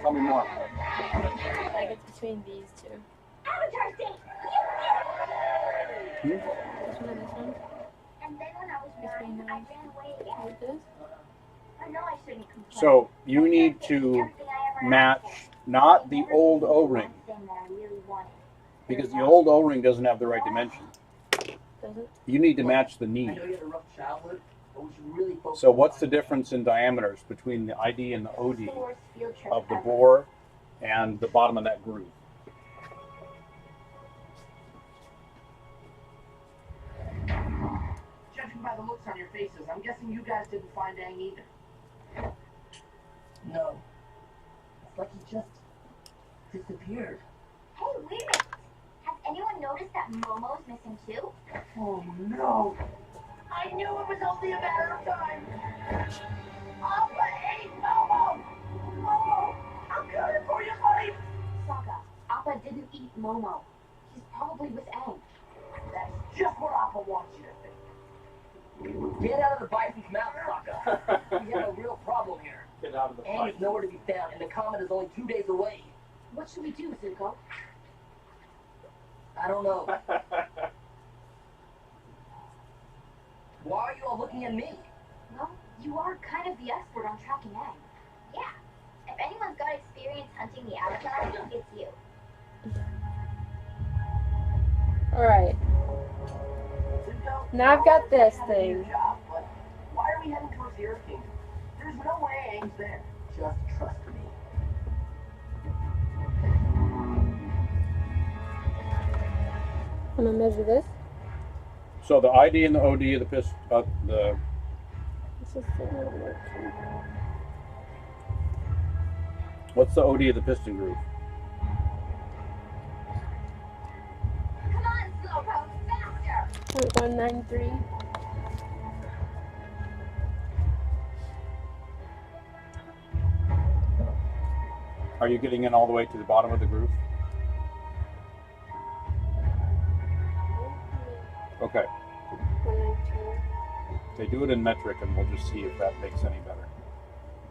Speaker 1: Tell me more.
Speaker 2: Like it's between these two.
Speaker 9: Avatar State!
Speaker 2: This one and this one.
Speaker 9: And then when I was
Speaker 2: Between
Speaker 9: 9, I ran away again.
Speaker 2: Like this.
Speaker 9: I know I shouldn't complain.
Speaker 1: So you need to match not the old O-ring, because the old O-ring doesn't have the right dimension.
Speaker 2: Doesn't?
Speaker 1: You need to match the
Speaker 6: I
Speaker 1: knee.
Speaker 6: know you had a rough childhood, but we should really focus.
Speaker 1: So what's the difference in diameters between the ID and the OD
Speaker 9: Worst field trip
Speaker 1: of the
Speaker 9: ever.
Speaker 1: bore and the bottom of that groove?
Speaker 6: Judging by the looks on your faces, I'm guessing you guys didn't find Aang either. No. It's like he just disappeared.
Speaker 9: Hey, wait a minute. Has anyone noticed that Momo's missing too?
Speaker 6: Oh no! I knew it was only a matter of time! Appa ate Momo! Momo! I'm coming for you, buddy!
Speaker 9: Sokka, Appa didn't eat Momo. He's probably with Aang.
Speaker 6: That's just what Appa wants you to think. Get out of the bison's mouth, Sokka. We have a real problem here.
Speaker 1: Get out of the
Speaker 6: Aang is nowhere to be found, and the comet is only 2 days away.
Speaker 9: What should we do, Zuko?
Speaker 6: I don't know. Why are you all looking at me?
Speaker 9: Well, you are kind of the expert on tracking Aang. Yeah. If anyone's got experience hunting the Avatar, it's you.
Speaker 2: Alright. Now I've got this thing.
Speaker 6: Why are we heading towards the Earth Kingdom? There's no way Aang's there. Just trust me.
Speaker 2: I'm gonna measure this.
Speaker 1: So the ID and the OD of the piston,
Speaker 2: This is the
Speaker 1: what's the OD of the piston groove?
Speaker 9: Come on, Slowpoke, faster!
Speaker 2: 0.193.
Speaker 1: Are you getting in all the way to the bottom of the groove? Okay.
Speaker 2: 192.
Speaker 1: They do it in metric, and we'll just see if that makes any better.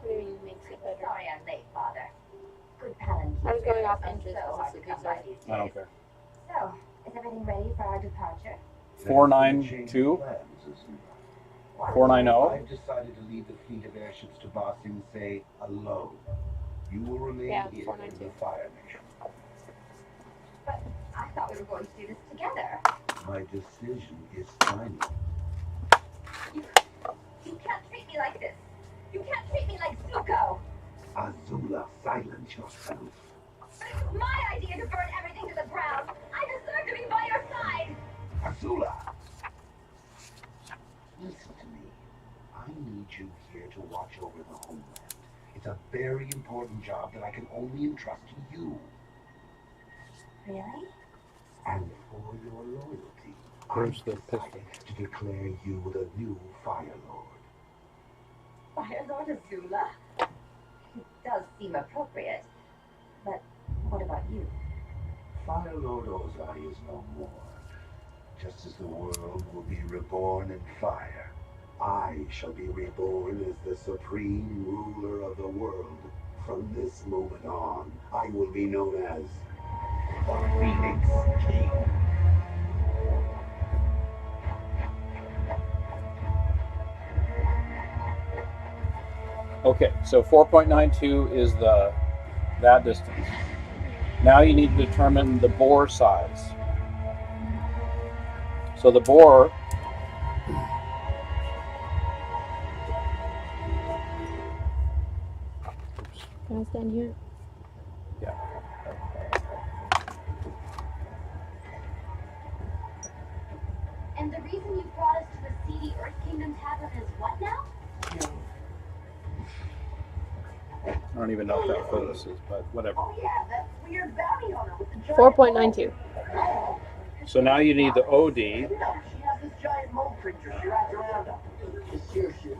Speaker 2: What do you mean makes it better?
Speaker 9: Sorry I'm late, Father. Good Palan.
Speaker 2: I was going off
Speaker 9: I'm
Speaker 2: inches.
Speaker 9: so hard to come by these
Speaker 1: I don't
Speaker 9: days.
Speaker 1: care.
Speaker 9: So, is everything ready for our departure?
Speaker 1: 492, 490.
Speaker 7: I've decided to lead the fleet of airships to Ba Sing Se alone. You will remain
Speaker 2: Yeah,
Speaker 7: here in
Speaker 2: 492.
Speaker 7: the Fire Nation.
Speaker 9: But I thought we were going to do this together.
Speaker 7: My decision is final.
Speaker 9: You can't treat me like this. You can't treat me like Zuko.
Speaker 7: Azula, silence yourself.
Speaker 9: But it was my idea to burn everything to the ground. I deserve to be by your side.
Speaker 7: Azula! Listen to me. I need you here to watch over the homeland. It's a very important job that I can only entrust to you.
Speaker 9: Really?
Speaker 7: And for your loyalty,
Speaker 1: Where's
Speaker 7: I've
Speaker 1: the
Speaker 7: decided
Speaker 1: piston?
Speaker 7: to declare you the new Fire Lord.
Speaker 9: Fire Lord Azula? It does seem appropriate. But what about you?
Speaker 7: Fire Lord Ozai is no more. Just as the world will be reborn in fire, I shall be reborn as the supreme ruler of the world. From this moment on, I will be known as the Phoenix King.
Speaker 1: Okay, so 4.92 is that distance. Now you need to determine the bore size. So the bore
Speaker 2: Can I stand here?
Speaker 1: Yeah.
Speaker 4: saying you brought us to the seedy Earth Kingdom Tavern as what now?
Speaker 1: I don't even know if that focus is, but whatever.
Speaker 6: Oh yeah, that weird bounty hunter with the giant
Speaker 2: 4.92.
Speaker 6: mole.
Speaker 1: So now you need the OD.
Speaker 6: You know, she has this giant mole creature she rides around on. The Shirshu.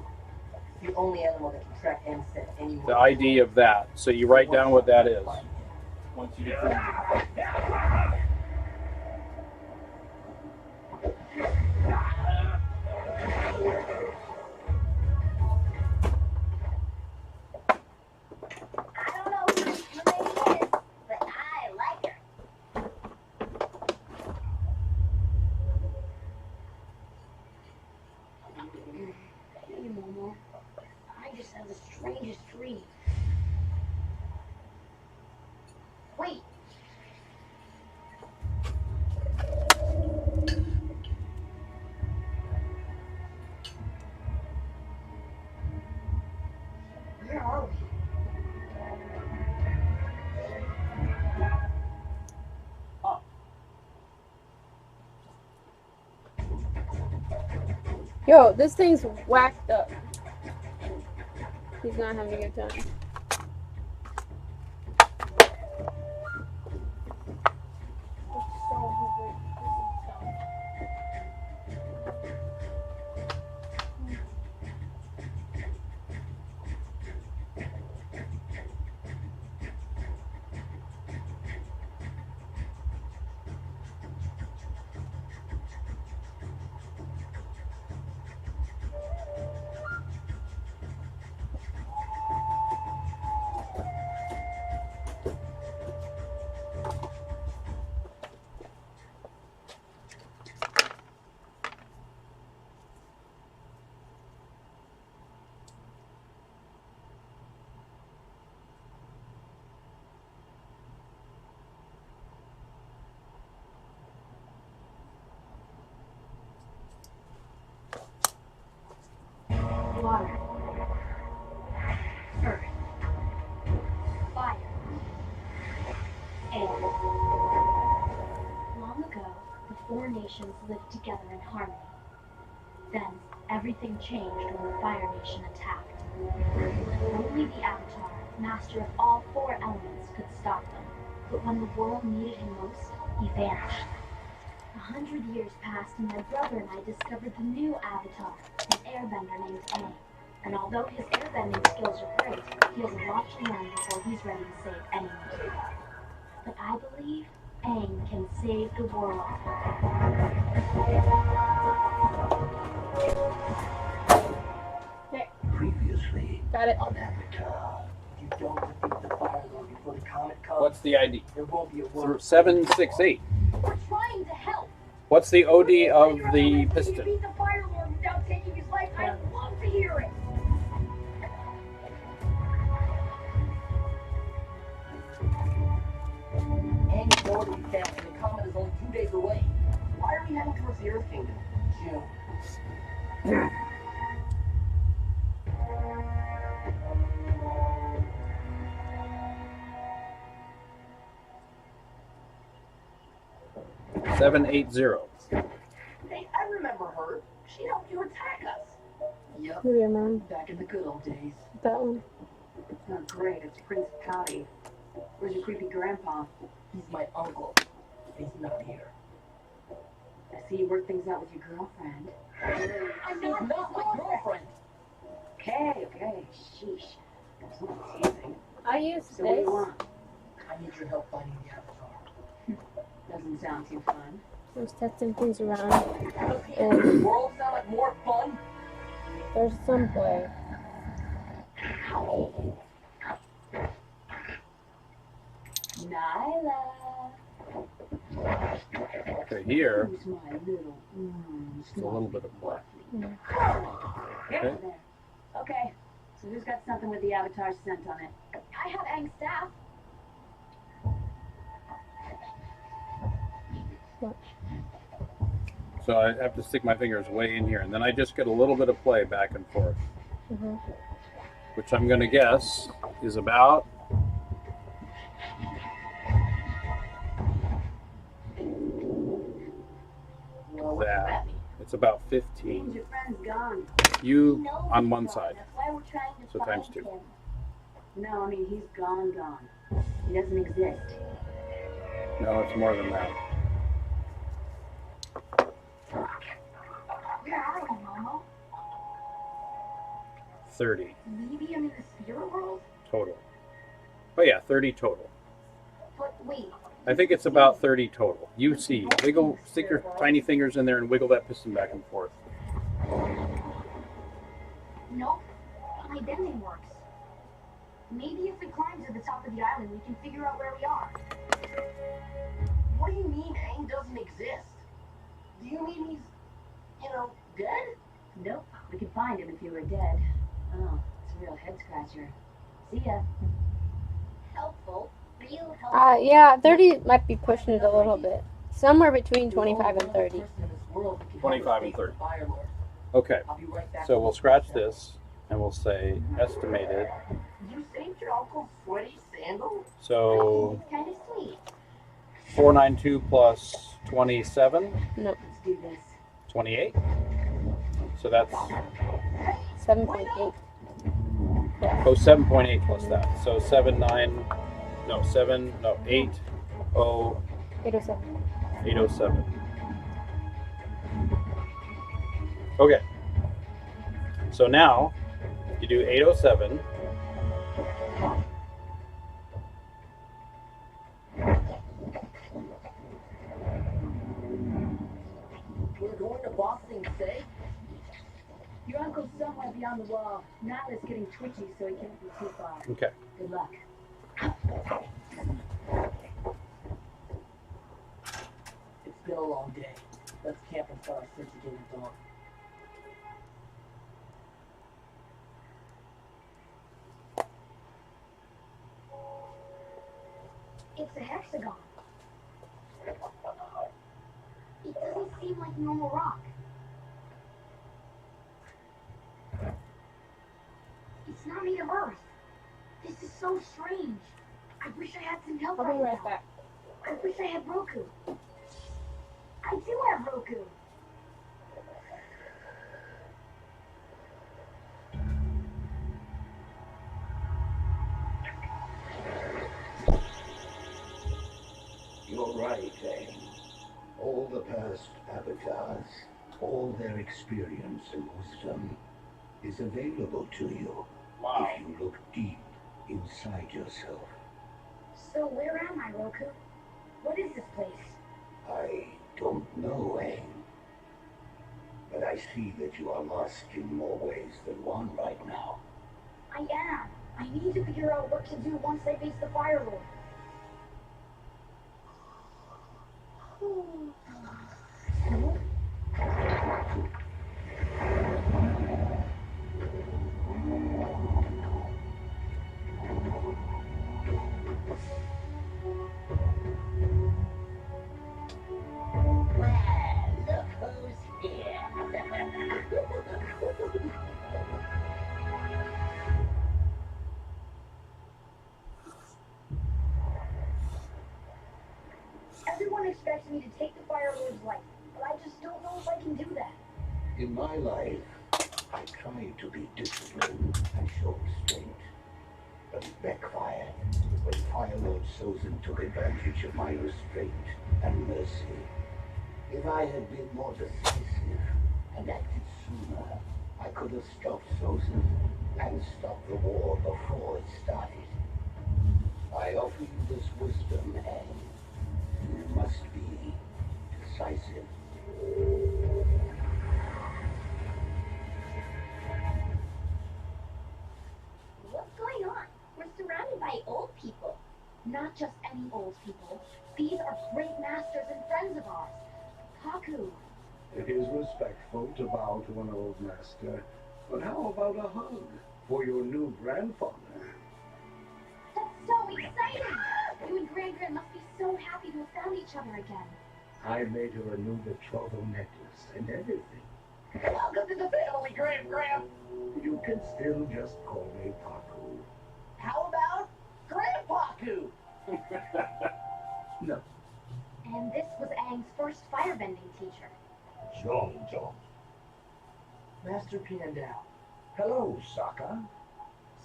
Speaker 6: The only animal that can track and set anyone.
Speaker 1: The ID of that. So you write down what that is. Once you get
Speaker 9: I don't know who this lady is, but I like her.
Speaker 4: Hey, Momo. I just had the strangest dream.
Speaker 9: Wait, where are we?
Speaker 2: Yo, this thing's whacked up. He's not having a good time.
Speaker 4: Water. Earth. Fire. Air. Long ago, the four nations lived together in harmony. Then, everything changed when the Fire Nation attacked. Only the Avatar, master of all four elements, could stop them. But when the world needed him most, he vanished. 100 years passed and my brother and I discovered the new Avatar, an airbender named Aang. And although his airbending skills are great, he has a lot to learn before he's ready to save anyone. But I believe Aang can save the world.
Speaker 7: Previously
Speaker 2: Got it.
Speaker 7: on Avatar.
Speaker 6: You don't defeat the Fire Lord before the comet comes.
Speaker 1: What's the ID?
Speaker 6: There won't be a word.
Speaker 1: 768.
Speaker 9: We're trying to help.
Speaker 1: What's the OD of
Speaker 9: Figure out
Speaker 1: the
Speaker 9: how to
Speaker 1: piston?
Speaker 9: beat the Fire Lord without taking his life. I'd love to hear it.
Speaker 6: And you know to be fast, and the comet is only 2 days away. Why are we heading towards the Earth Kingdom? June.
Speaker 1: 780.
Speaker 6: Hey, I remember her. She helped you attack us. Yep,
Speaker 2: Maybe I'm wrong.
Speaker 6: back in the good old days.
Speaker 2: That one.
Speaker 11: Oh, great, it's Prince Pouty. Where's your creepy grandpa?
Speaker 6: He's my uncle. He's not here.
Speaker 11: I see you work things out with your girlfriend.
Speaker 6: I'm not my girlfriend.
Speaker 11: Okay, sheesh. That's not teasing.
Speaker 2: I use
Speaker 11: So what do
Speaker 2: this.
Speaker 11: you want?
Speaker 6: I need your help finding the Avatar.
Speaker 11: Doesn't sound too fun.
Speaker 2: I was testing things around.
Speaker 6: Does the
Speaker 2: And
Speaker 6: world sound like more fun?
Speaker 2: there's some way.
Speaker 11: Nyla.
Speaker 1: Okay, here,
Speaker 11: Who's my little,
Speaker 1: it's a little bit of black.
Speaker 11: Here,
Speaker 1: Okay.
Speaker 11: there. Okay, so who's got something with the Avatar scent on it?
Speaker 9: I have Aang's staff.
Speaker 1: So I have to stick my fingers way in here, and then I just get a little bit of play back and forth,
Speaker 2: Mm-hmm.
Speaker 1: which I'm going to guess is about
Speaker 6: Well, what does
Speaker 1: that.
Speaker 6: that mean?
Speaker 1: It's it's about
Speaker 11: Means
Speaker 1: 15.
Speaker 11: your friend's gone.
Speaker 1: You on one side.
Speaker 9: That's why we're trying to
Speaker 1: So
Speaker 9: find
Speaker 1: times 2.
Speaker 9: him.
Speaker 11: No, I mean, he's gone. He doesn't exist.
Speaker 1: No, it's more than that.
Speaker 9: Where are we, Momo?
Speaker 1: 30
Speaker 9: Maybe I'm in the spirit world?
Speaker 1: total. Oh yeah, 30 total.
Speaker 9: But wait.
Speaker 1: I think it's about 30 total. You see, wiggle, stick your tiny fingers in there and wiggle that piston back and forth.
Speaker 9: Nope. My bending works. Maybe if we climb to the top of the island, we can figure out where we are.
Speaker 6: What do you mean Aang doesn't exist? Do you mean he's, dead?
Speaker 11: Nope. We could find him if he were dead. Oh, it's a real head scratcher. See ya.
Speaker 9: Helpful. Real helpful.
Speaker 2: Yeah, 30 might be pushing it a little bit. Somewhere between 25 and 30.
Speaker 1: 25 and 30. Okay, so we'll scratch this and we'll say estimated.
Speaker 6: You saved your uncle's sweaty sandal?
Speaker 1: So
Speaker 9: It's kind of sweet.
Speaker 1: 492 plus 27,
Speaker 2: Nope.
Speaker 11: Let's do this.
Speaker 1: 28. So that's
Speaker 2: 7.8. Yeah.
Speaker 1: 7.8 plus that. So 8
Speaker 2: 807.
Speaker 1: 807. Okay. So now you do 807.
Speaker 6: We're going to Boston, say?
Speaker 11: Your uncle's somewhere beyond the wall. Nyla's getting twitchy, so he can't be too far.
Speaker 1: Okay.
Speaker 11: Good luck.
Speaker 6: It's been a long day. Let's camp and start our search again at dawn.
Speaker 9: It's a hexagon. It doesn't seem like normal rock. It's not made of earth. This is so strange. I wish I had some help
Speaker 2: I'll be right
Speaker 9: now.
Speaker 2: back.
Speaker 9: I wish I had Roku. I do have Roku.
Speaker 7: You're right, Aang. All the past avatars, all their experience and wisdom is available to you if you look deep inside yourself.
Speaker 9: So where am I, Roku? What is this place?
Speaker 7: I don't know, Aang. But I see that you are lost in more ways than one right now.
Speaker 9: I am. I need to figure out what to do once I face the Fire Lord.
Speaker 7: Look who's here.
Speaker 9: Everyone expects me to take the Fire Lord's life, but I just don't know if I can do that.
Speaker 7: In my life, I tried to be disciplined and show restraint. But it backfired when Fire Lord Sozin took advantage of my restraint and mercy. If I had been more decisive and acted sooner, I could have stopped Sozin and stopped the war before it started. I offer you this wisdom, and you must be decisive.
Speaker 9: What's going on? We're surrounded by old people. Not just any old people. These are great masters and friends of ours. Haku.
Speaker 8: It is respectful to bow to an old master, but how about a hug for your new grandfather?
Speaker 9: That's so exciting! You and Gran must be so happy to have found each other again.
Speaker 8: I made her a new betrothal necklace and everything.
Speaker 6: Welcome to the family, Gram.
Speaker 8: You can still just call me Paku.
Speaker 6: How about Grandpaku?
Speaker 8: No.
Speaker 9: And this was Aang's first firebending teacher.
Speaker 7: John.
Speaker 6: Master Piandao.
Speaker 7: Hello, Sokka.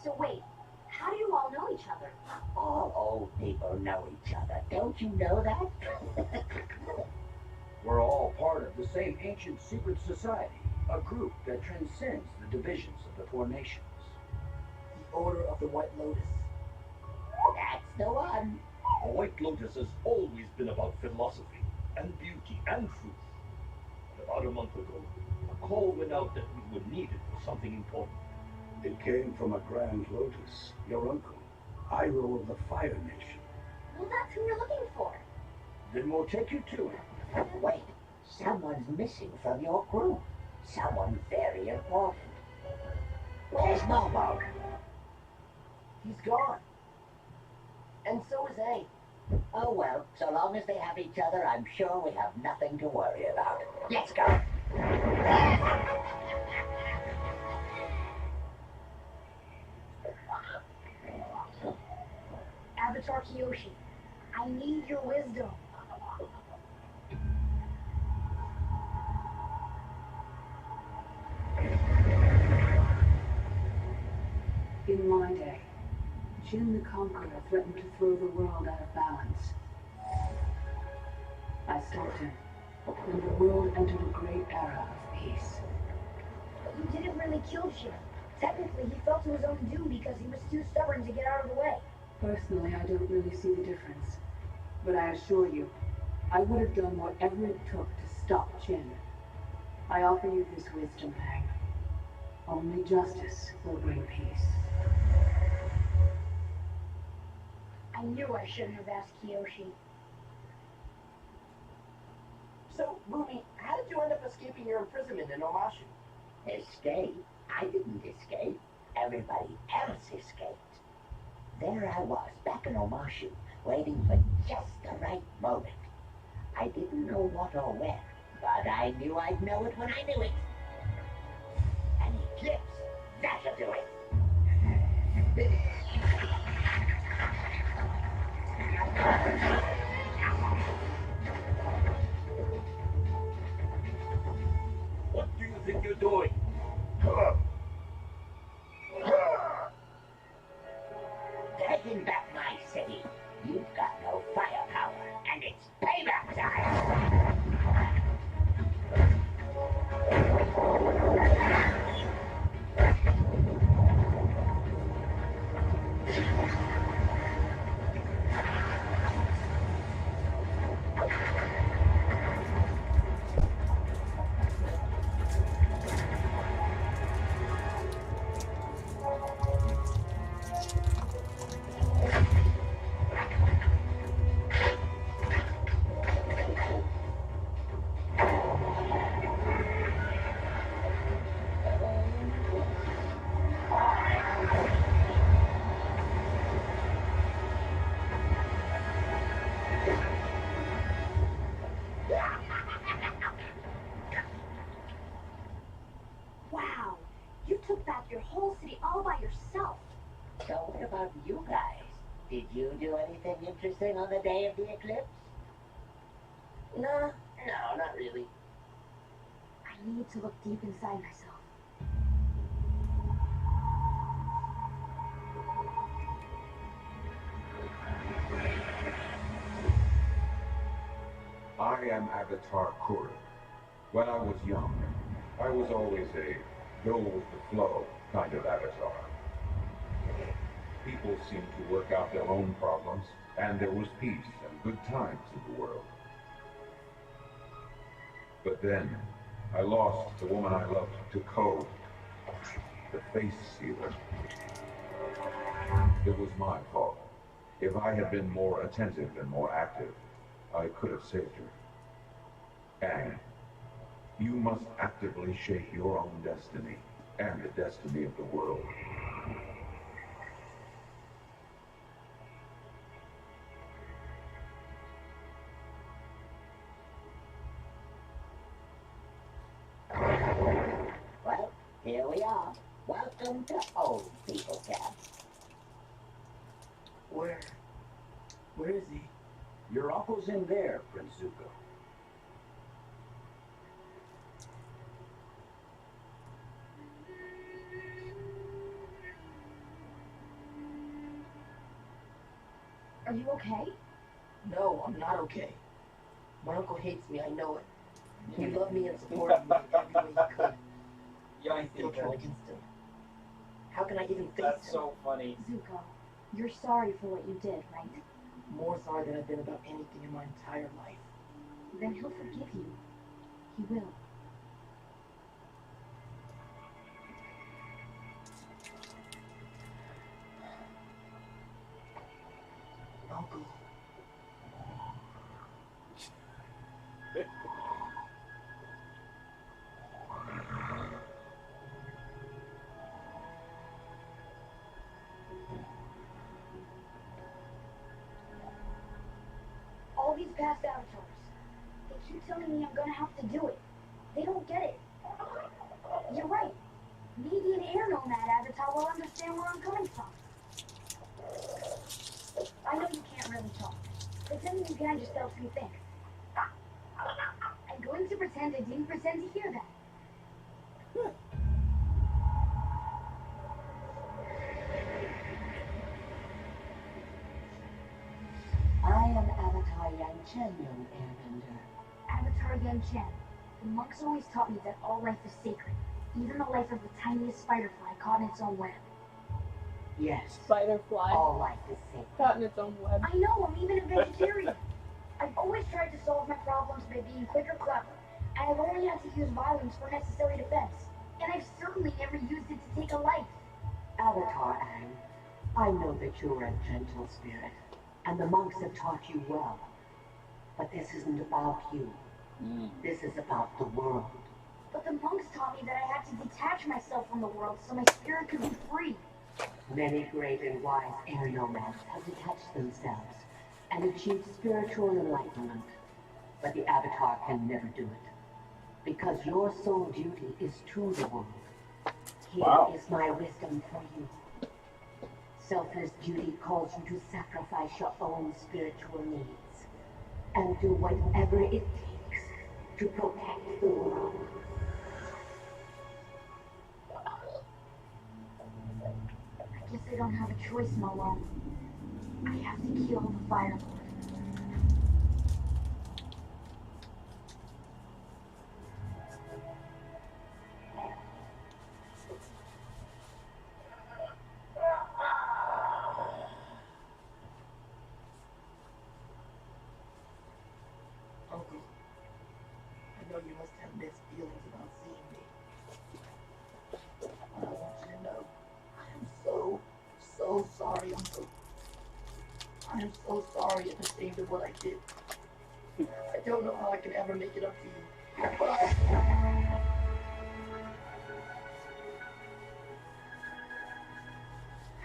Speaker 9: So wait, how do you all know each other?
Speaker 7: All old people know each other. Don't you know that?
Speaker 12: We're all part of the same ancient secret society, a group that transcends the divisions of the four nations.
Speaker 6: The Order of the White Lotus.
Speaker 7: That's the one.
Speaker 13: The White Lotus has always been about philosophy and beauty and truth. But about a month ago, a call went out that we were needed for something important.
Speaker 12: It came from a Grand Lotus, your uncle, Iroh of the Fire Nation.
Speaker 9: Well, that's who you're looking for.
Speaker 12: Then we'll take you to him.
Speaker 7: Wait, someone's missing from your group. Someone very important. Where's Momo?
Speaker 6: He's gone. And so is A.
Speaker 7: Oh well, so long as they have each other, I'm sure we have nothing to worry about. Let's go.
Speaker 9: Avatar Kyoshi, I need your wisdom.
Speaker 11: In my day, Jin the Conqueror threatened to throw the world out of balance. I stopped him, and the world entered a great era of peace.
Speaker 9: But you didn't really kill Jin. Technically, he fell to his own doom because he was too stubborn to get out of the way.
Speaker 11: Personally, I don't really see the difference. But I assure you, I would have done whatever it took to stop Jin. I offer you this wisdom, Aang. Only justice will bring peace.
Speaker 9: I knew I shouldn't have asked Kyoshi.
Speaker 6: So, Boomy, how did you end up escaping your imprisonment in Omashu?
Speaker 7: Escape? I didn't escape. Everybody else escaped. There I was, back in Omashu, waiting for just the right moment. I didn't know what or when, but I knew I'd know it when I knew it. An eclipse, that'll do it.
Speaker 13: What do you think you're doing?
Speaker 7: Taking back my city. You've got no firepower, and it's payback time!
Speaker 9: Wow, you took back your whole city all by yourself.
Speaker 7: So what about you guys? Did you do anything interesting on the day of the eclipse?
Speaker 6: No, not really.
Speaker 9: I need to look deep inside myself.
Speaker 14: I am Avatar Kuruk. When I was young, I was always a go with the flow kind of avatar. People seemed to work out their own problems, and there was peace and good times in the world. But then, I lost the woman I loved to Code, the face sealer. It was my fault. If I had been more attentive and more active, I could have saved her. And you must actively shape your own destiny and the destiny of the world.
Speaker 7: Well, here we are. Welcome to Old People Camp.
Speaker 6: Where is he?
Speaker 12: Your uncle's in there, Prince Zuko.
Speaker 9: Are you okay?
Speaker 6: No, I'm not okay. My uncle hates me, I know it. He loved me and supported me in every way he could.
Speaker 1: Yeah,
Speaker 6: I still turn against him. How can I even face
Speaker 1: That's
Speaker 6: him?
Speaker 1: so funny.
Speaker 9: Zuko, you're sorry for what you did, right?
Speaker 6: More sorry than I've been about anything in my entire life.
Speaker 9: Then he'll forgive you. He will.
Speaker 6: Uncle.
Speaker 9: All these past avatars, they keep telling me I'm gonna have to do it. They don't get it. You're right. Maybe an air nomad avatar will understand where I'm coming from. I know you can't really talk. Pretend you can just helps me think. I'm going to pretend I didn't pretend to hear that.
Speaker 11: I am Avatar Yang Chen, young airbender.
Speaker 9: Avatar Yan Chen. The monks always taught me that all life is sacred. Even the life of the tiniest spider fly caught in its own web.
Speaker 11: Yes,
Speaker 2: Spider fly.
Speaker 11: all life is sacred.
Speaker 2: Caught in its own web.
Speaker 9: I know, I'm even a vegetarian. I've always tried to solve my problems by being quick or clever, and I've only had to use violence for necessary defense. And I've certainly never used it to take a life.
Speaker 11: Avatar Aang, I know that you're a gentle spirit, and the monks have taught you well. But this isn't about you. This is about the world.
Speaker 9: But the monks taught me that I had to detach myself from the world so my spirit could be free.
Speaker 11: Many great and wise air nomads have detached themselves and achieved spiritual enlightenment. But the Avatar can never do it. Because your sole duty is to the world. Here is my wisdom for you. Selfless duty calls you to sacrifice your own spiritual needs and do whatever it takes to protect the world.
Speaker 9: I guess I don't have a choice, Molo. I have to kill the Fire Lord.
Speaker 6: Uncle, I know you must have mixed feelings about seeing me. But I want you to know, I am so sorry, Uncle. I am so sorry and ashamed of what I did. I don't know how I can ever make it up to you, but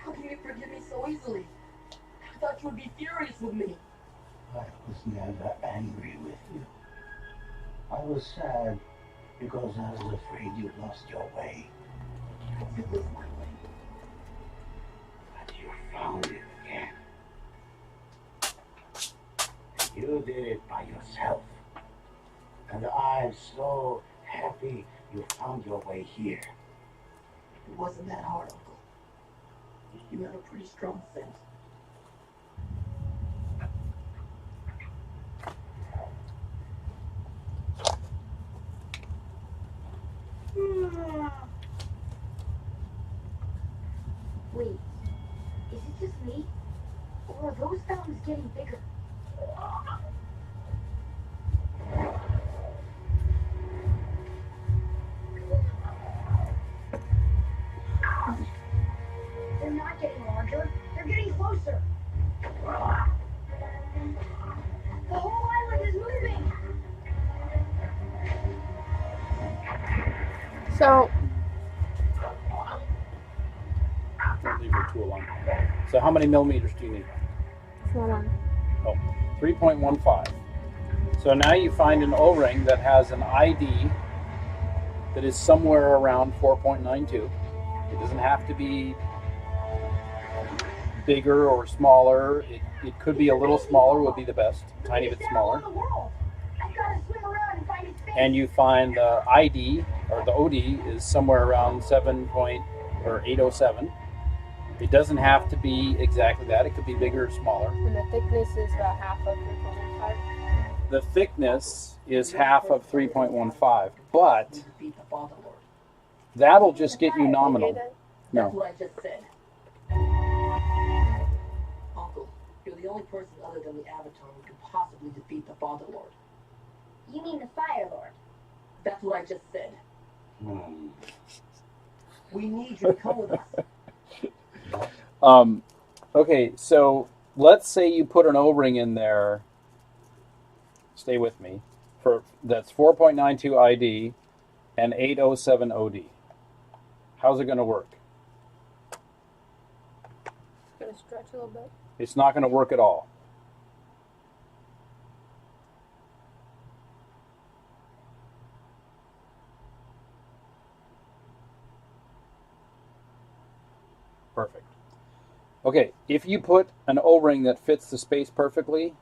Speaker 6: how can you forgive me so easily? I thought you would be furious with me.
Speaker 7: I was never angry with you. I was sad because I was afraid you lost your way.
Speaker 6: I did lose my way.
Speaker 7: But you found it again. You did it by yourself. And I'm so happy you found your way here.
Speaker 6: It wasn't that hard, Uncle. You have a pretty strong sense.
Speaker 9: Wait, is it just me? Or are those fountains getting bigger? They're not getting larger, they're getting closer. The whole island is moving!
Speaker 2: So,
Speaker 1: Don't leave her too long. So how many millimeters do you need?
Speaker 2: hold on.
Speaker 1: Oh, 3.15. So now you find an O-ring that has an ID that is somewhere around 4.92. It doesn't have to be bigger or smaller. It could be a little smaller would be the best, a tiny bit smaller.
Speaker 9: I've got to swim around and find its face.
Speaker 1: And you find the ID, or the OD, is somewhere around 807. It doesn't have to be exactly that. It could be bigger or smaller.
Speaker 2: And the thickness is about half of 3.15.
Speaker 1: The thickness is half of 3.15, but
Speaker 6: Defeat the Father Lord.
Speaker 1: that'll just get you
Speaker 2: Did you hear
Speaker 1: nominal.
Speaker 2: that?
Speaker 6: That's
Speaker 1: No.
Speaker 6: what I just said. Uncle, you're the only person other than the Avatar who could possibly defeat the Father Lord.
Speaker 9: You mean the Fire Lord?
Speaker 6: That's what I just said. We need you to come with us.
Speaker 1: Okay, so let's say you put an O-ring in there. Stay with me. That's 4.92 ID and 807 OD. How's it going to work?
Speaker 2: It's going to stretch a little bit.
Speaker 1: It's not going to work at all. Perfect. Okay, if you put an O-ring that fits the space perfectly,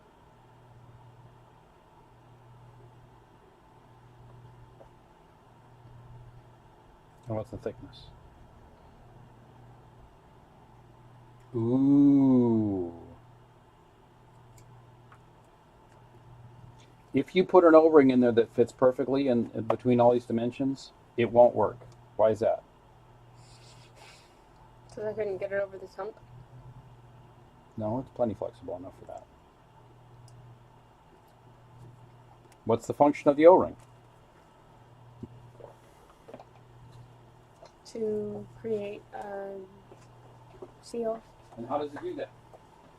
Speaker 1: and what's the thickness? Ooh. If you put an O-ring in there that fits perfectly in between all these dimensions, it won't work. Why is that?
Speaker 2: So I couldn't get it over this hump.
Speaker 1: No, it's plenty flexible enough for that. What's the function of the O-ring?
Speaker 2: To create a seal
Speaker 1: And how does it do that?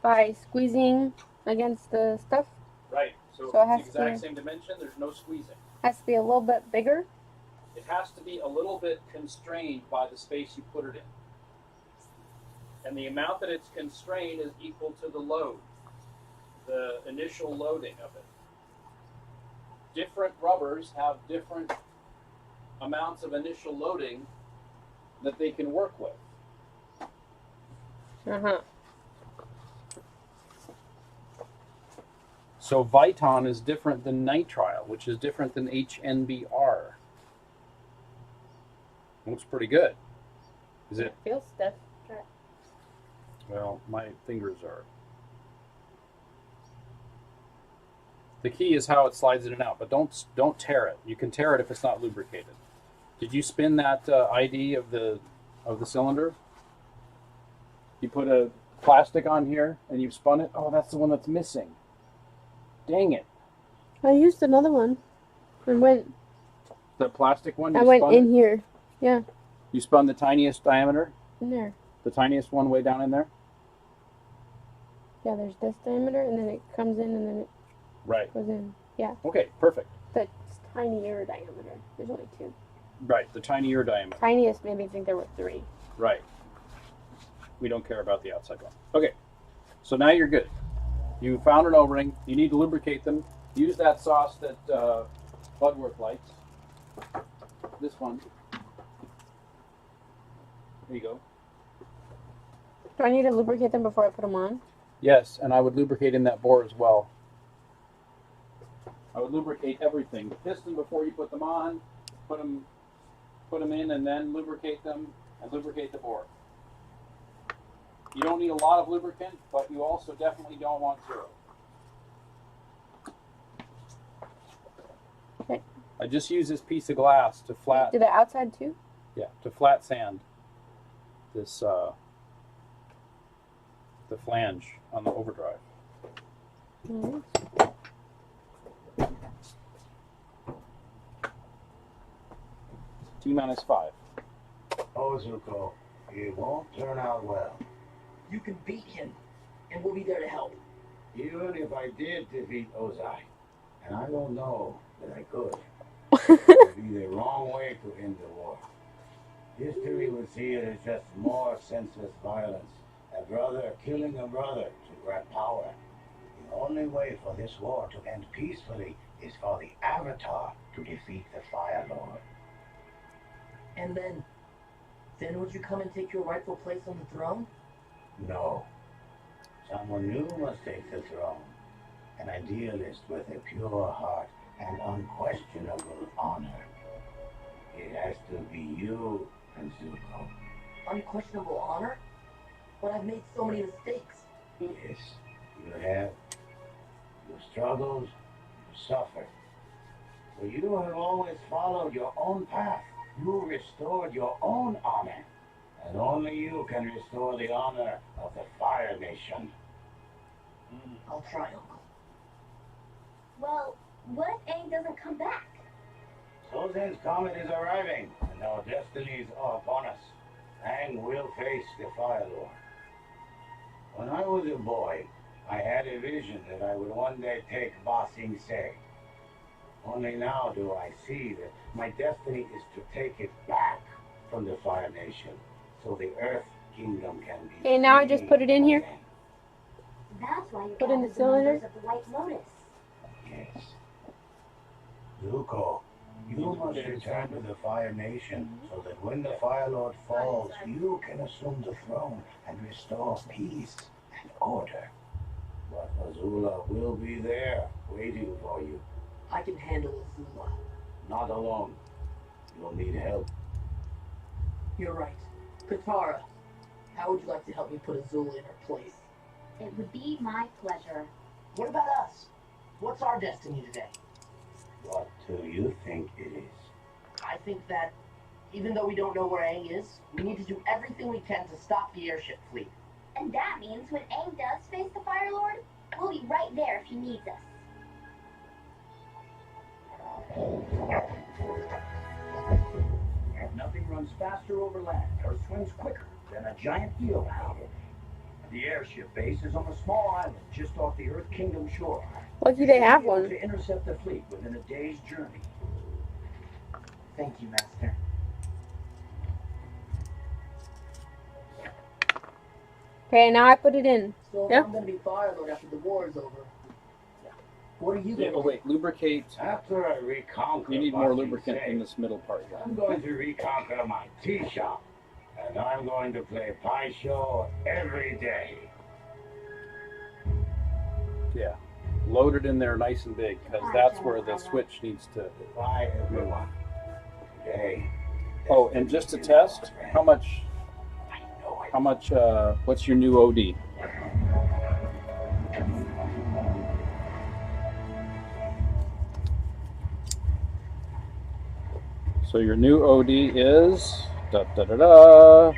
Speaker 2: by squeezing against the stuff.
Speaker 1: Right. So,
Speaker 2: So it
Speaker 1: if
Speaker 2: has
Speaker 1: it's the exact
Speaker 2: to-
Speaker 1: same dimension, there's no squeezing.
Speaker 2: Has to be a little bit bigger.
Speaker 1: It has to be a little bit constrained by the space you put it in. And the amount that it's constrained is equal to the load, the initial loading of it. Different rubbers have different amounts of initial loading that they can work with.
Speaker 2: Uh-huh.
Speaker 1: So Viton is different than nitrile, which is different than HNBR. Looks pretty good. Is it?
Speaker 2: Feels stiff.
Speaker 1: Well, my fingers are. The key is how it slides in and out, but don't tear it. You can tear it if it's not lubricated. Did you spin that ID of the cylinder? You put a plastic on here and you spun it. Oh, that's the one that's missing. Dang it!
Speaker 2: I used another one. And went.
Speaker 1: The plastic one.
Speaker 2: I
Speaker 1: You
Speaker 2: went
Speaker 1: spun
Speaker 2: in
Speaker 1: it?
Speaker 2: here. Yeah.
Speaker 1: You spun the tiniest diameter.
Speaker 2: In there.
Speaker 1: The tiniest one way down in there.
Speaker 2: Yeah. There's this diameter, and then it comes in, and then it
Speaker 1: Right.
Speaker 2: goes in. Yeah.
Speaker 1: Okay. Perfect.
Speaker 2: The tinier diameter. There's only two.
Speaker 1: Right. The tinier diameter.
Speaker 2: Tiniest made me think there were three.
Speaker 1: Right. We don't care about the outside one. Okay. So now you're good. You found an O-ring. You need to lubricate them. Use that sauce that Budworth likes. This one. There you go.
Speaker 2: Do I need to lubricate them before I put them on?
Speaker 1: Yes, and I would lubricate in that bore as well. I would lubricate everything. The piston before you put them on, put them in, and then lubricate them and lubricate the bore. You don't need a lot of lubricant, but you also definitely don't want zero.
Speaker 2: Okay.
Speaker 1: I just use this piece of glass to flat.
Speaker 2: Do the outside too?
Speaker 1: Yeah, to flat sand this the flange on the overdrive.
Speaker 2: Mm-hmm.
Speaker 1: T-5.
Speaker 7: Oh, Zuko, it won't turn out well.
Speaker 6: You can beat him, and we'll be there to help.
Speaker 7: Even if I did defeat Ozai, and I don't know that I could, it would be the wrong way to end the war. History would see it as just more senseless violence, a brother killing a brother to grab power. The only way for this war to end peacefully is for the Avatar to defeat the Fire Lord.
Speaker 6: And then would you come and take your rightful place on the throne?
Speaker 7: No. Someone new must take the throne. An idealist with a pure heart and unquestionable honor. It has to be you, Zuko.
Speaker 6: Unquestionable honor? but I've made so many mistakes.
Speaker 7: Yes, you have. You struggled, you suffered. But you have always followed your own path. You restored your own honor. And only you can restore the honor of the Fire Nation.
Speaker 6: I'll try, Uncle.
Speaker 9: Well, what if Aang doesn't come back?
Speaker 7: Sozin's comet is arriving, and our destinies are upon us. Aang will face the Fire Lord. When I was a boy, I had a vision that I would one day take Ba Sing Se. Only now do I see that my destiny is to take it back from the Fire Nation, so the Earth Kingdom can be.
Speaker 2: Okay, now I just put it in here.
Speaker 9: That's why you
Speaker 2: Put in the
Speaker 9: gathered
Speaker 2: cylinder.
Speaker 9: members of the White Lotus.
Speaker 7: Yes. Zuko, you must return to the Fire Nation, so that when the Fire Lord falls, you can assume the throne and restore peace and order. But Azula will be there, waiting for you.
Speaker 6: I can handle Azula.
Speaker 7: Not alone. You'll need help.
Speaker 6: You're right. Katara, how would you like to help me put Azula in her place?
Speaker 9: It would be my pleasure.
Speaker 6: What about us? What's our destiny today?
Speaker 7: What do you think it is?
Speaker 6: I think that, even though we don't know where Aang is, we need to do everything we can to stop the airship fleet.
Speaker 9: And that means when Aang does face the Fire Lord, we'll be right there if he needs us.
Speaker 12: Nothing runs faster over land or swims quicker than a giant eel hound. The airship base is on a small island just off the Earth Kingdom shore.
Speaker 2: Lucky they have
Speaker 12: You'll be able
Speaker 2: one.
Speaker 12: to intercept the fleet within a day's journey.
Speaker 6: Thank you, Master.
Speaker 2: Okay, now I put it in.
Speaker 6: So if
Speaker 2: Yeah.
Speaker 6: I'm going to be Fire Lord after the war is over, what are you
Speaker 1: Yeah,
Speaker 6: going to
Speaker 1: oh
Speaker 6: do?
Speaker 1: wait, lubricate.
Speaker 7: After I reconquer
Speaker 1: You need
Speaker 7: Ba
Speaker 1: more
Speaker 7: Sing
Speaker 1: lubricant
Speaker 7: Se,
Speaker 1: in this middle part.
Speaker 7: I'm going to reconquer my tea shop, and I'm going to play Pai Show every day.
Speaker 1: Yeah, load it in there nice and big, because that's where the switch needs to.
Speaker 7: Bye, everyone. Today.
Speaker 1: Oh, and just to test, how much? What's your new OD? So your new OD is da da da da.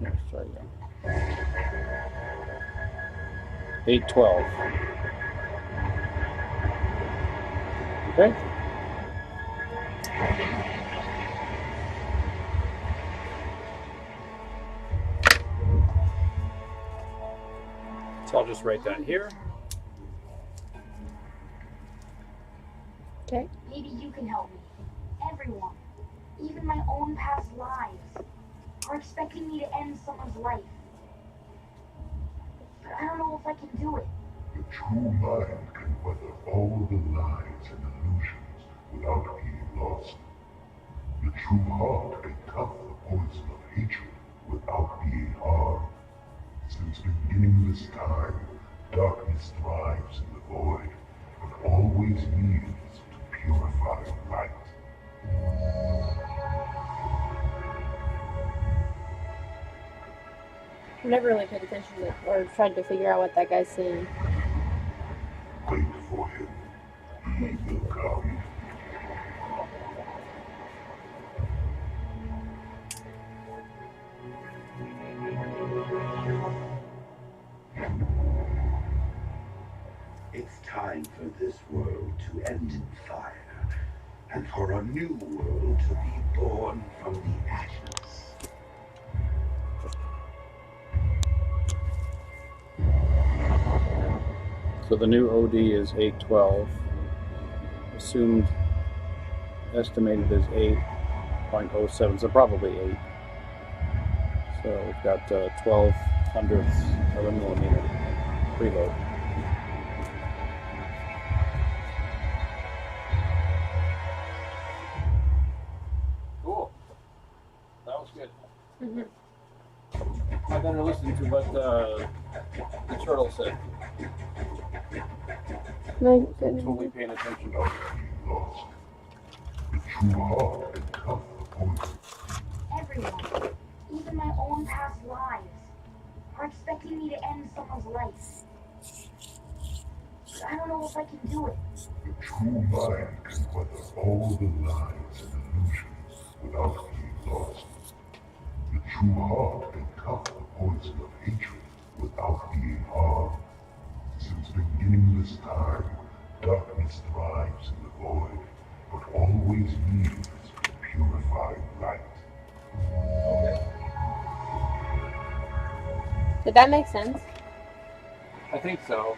Speaker 1: Let's try again. 812. Okay. So I'll just write that here.
Speaker 2: Okay.
Speaker 4: Maybe you can help me. Everyone, even my own past lives, are expecting me to end someone's life. But I don't know if I can do it.
Speaker 3: The true mind can weather all the lies and illusions without being lost. The true heart can tough the poison of hatred without being harmed. Since beginningless time, darkness thrives in the void, but always yields to purifying light.
Speaker 2: I never really paid attention to or tried to figure out what that guy's saying.
Speaker 3: Wait for him. He will come.
Speaker 7: It's time for this world to end in fire, and for a new world to be born from the ashes.
Speaker 1: So the new OD is 812. Assumed estimated is 8.07, so probably 8. So we've got 12 hundredths of a millimeter preload. Cool. That was good. I better listen to what the turtle said.
Speaker 2: My goodness.
Speaker 1: Totally paying attention to it.
Speaker 9: Everyone, even my own past lives, are expecting me to end someone's life. But I don't know if I can do it.
Speaker 15: The true mind can weather all the lies and illusions without being lost. The true heart can cut the poison of hatred without being harmed. Since beginningless time, darkness thrives in the void, but always leaves the purified light.
Speaker 2: Did that make sense?
Speaker 1: I think so.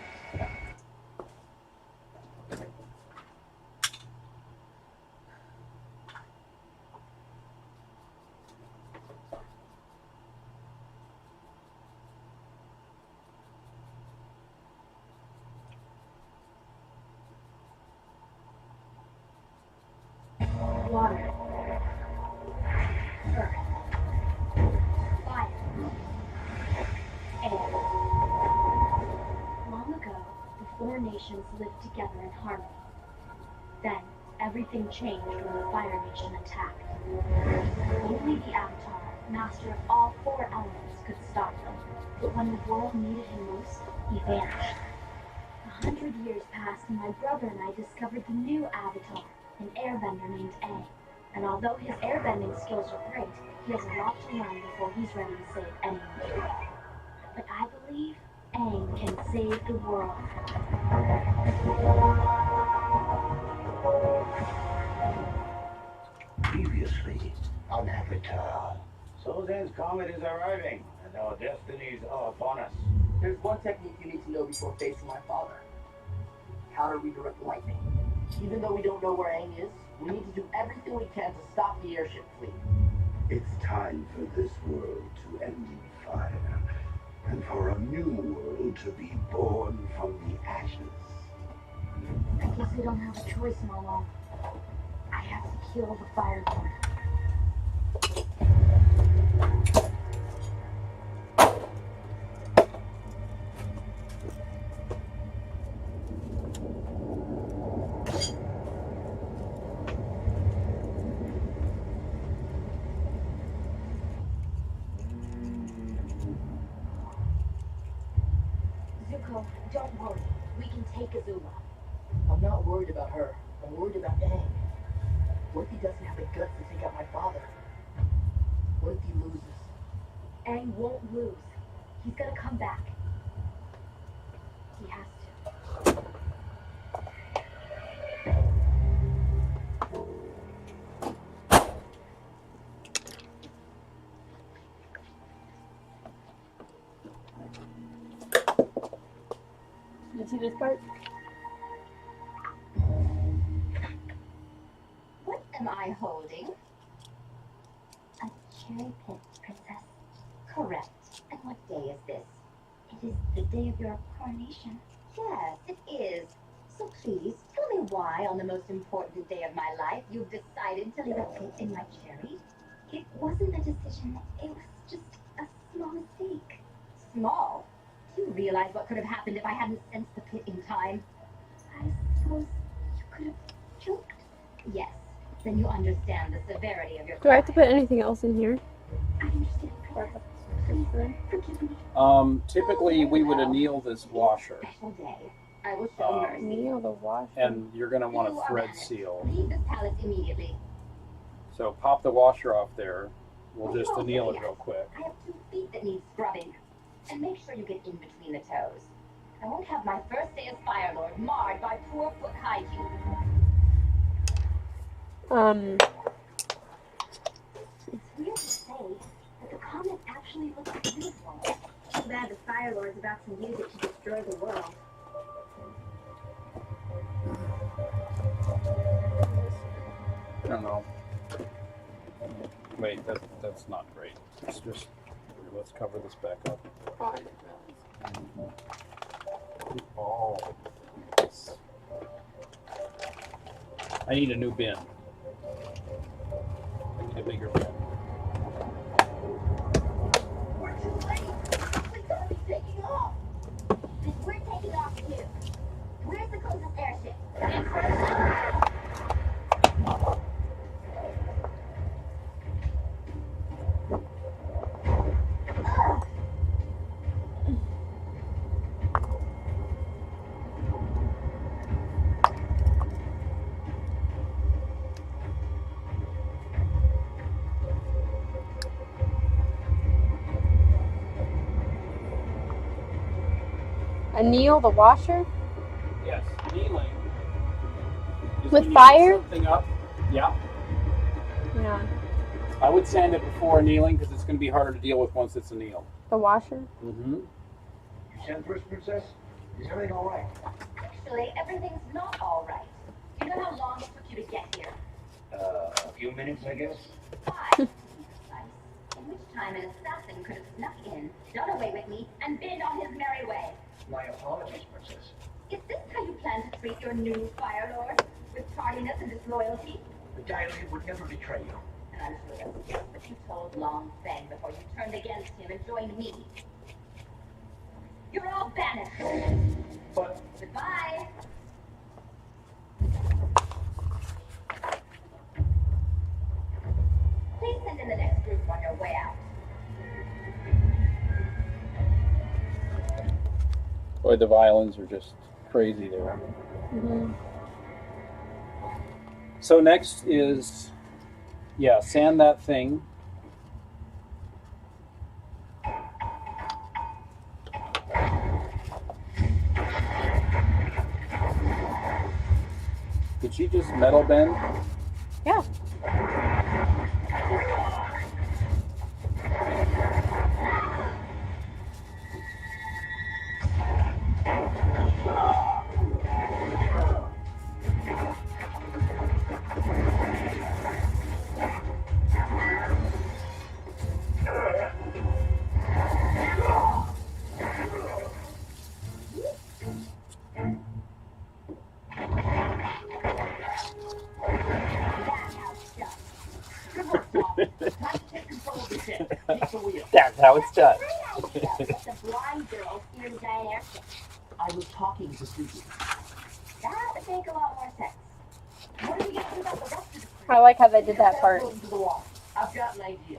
Speaker 9: Water. Earth. Fire. Air. Long ago, the four nations lived together in harmony. Then, everything changed when the Fire Nation attacked. Only the Avatar, master of all four elements, could stop them. But when the world needed him most, he vanished. 100 years passed, and my brother and I discovered the new Avatar, an airbender named Aang. And although his airbending skills are great, he has a lot to learn before he's ready to save anyone. But I believe Aang can save the world.
Speaker 7: Previously on Avatar.
Speaker 12: Sozan's comet is arriving, and our destinies are upon us.
Speaker 6: There's one technique you need to know before facing my father. How to redirect lightning. Even though we don't know where Aang is, we need to do everything we can to stop the airship fleet.
Speaker 7: It's time for this world to end in fire, and for a new world to be born from the ashes.
Speaker 9: I guess I don't have a choice, Mama. I have to kill the Fire Lord. Zuko, don't worry. We can take Azula.
Speaker 6: I'm not worried about her. I'm worried about Aang. What if he doesn't have the guts to take out my father? What if he loses?
Speaker 9: Aang won't lose. He's gonna come back. He has to.
Speaker 2: You see this part?
Speaker 9: What am I holding? A cherry pit, princess. Correct. And what day is this? It is the day of your coronation. Yes, it is. So please, tell me why on the most important day of my life you've decided to leave a pit in my cherry. It wasn't a decision. It was just a small mistake. Small? Do you realize what could have happened if I hadn't sensed the pit in time? I suppose you could have choked. Yes. Then you understand the severity of your
Speaker 2: Do I have to put anything else in here?
Speaker 9: I understand. Please, forgive me.
Speaker 1: Typically we would anneal this washer.
Speaker 9: Special day. I will show mercy.
Speaker 2: Anneal the washer.
Speaker 1: And you're going to want a thread seal.
Speaker 9: Leave this palace immediately.
Speaker 1: So pop the washer off there. We'll just anneal it real quick.
Speaker 9: I have 2 feet that need scrubbing. And make sure you get in between the toes. I won't have my first day as Fire Lord marred by poor foot hygiene. It's weird to say, but the comet actually looks beautiful. Too bad the Fire Lord's about to use it to destroy the world.
Speaker 1: I don't know. Wait, that's not great. It's just, let's cover this back up. Oh, yes. I need a new bin. I need a bigger bin.
Speaker 9: We're too late. We're taking off. We're taking off too. Where's the closest
Speaker 2: Anneal the washer?
Speaker 1: Yes, annealing. Is
Speaker 2: With
Speaker 1: when you
Speaker 2: fire?
Speaker 1: heat something up. Yeah.
Speaker 2: Yeah.
Speaker 1: I would sand it before annealing because it's going to be harder to deal with once it's annealed.
Speaker 2: The washer?
Speaker 1: Mm-hmm.
Speaker 12: You sent for us, Princess? Is everything all right?
Speaker 9: Actually, everything's not all right. Do you know how long it took you to get here?
Speaker 12: A few minutes, I guess.
Speaker 9: 5 to be precise. In which time an assassin could have snuck in, done away with me, and been on his merry way.
Speaker 12: My apologies, Princess.
Speaker 9: Is this how you plan to treat your new Fire Lord? With tardiness and disloyalty?
Speaker 12: The diary would never betray you.
Speaker 9: And I'm sure that's just what you told Long Feng before you turned against him and joined me. You're all banished.
Speaker 12: But...
Speaker 9: Goodbye. Please send in the next group on your way out.
Speaker 1: Boy, the violins are just crazy there.
Speaker 2: Mm-hmm.
Speaker 1: So next is, yeah, sand that thing. Did she just metal bend?
Speaker 2: Yeah.
Speaker 1: That's how it's done.
Speaker 9: The blind girl steering giant airship.
Speaker 6: I was talking to Susie.
Speaker 9: That would make a lot more sense. What are we going to do about the rest of the crew?
Speaker 2: I like how they did that part.
Speaker 6: To the wall. I've got an idea.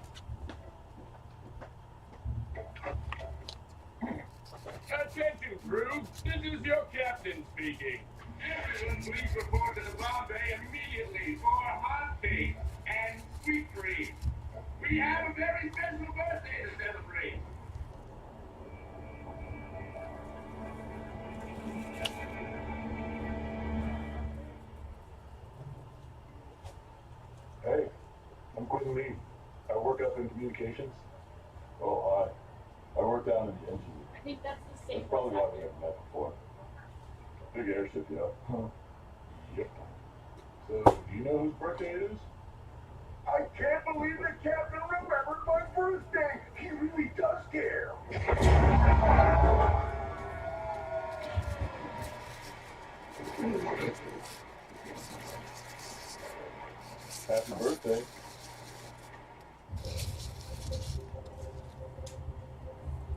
Speaker 16: Attention, crew. This is your captain speaking. Everyone, please report to the bomb bay immediately for hot tea and sweet cream. We have a very special birthday to celebrate.
Speaker 15: Hey, I'm Quentin Lee. I work up in communications. Oh, hi. I work down in the MGB.
Speaker 2: I think that's the same.
Speaker 15: That's probably why we haven't met before. Big airship, yeah. Huh. Yep. So, do you know whose birthday it is?
Speaker 7: I can't believe the captain remembered my birthday. He really does care.
Speaker 15: Happy birthday.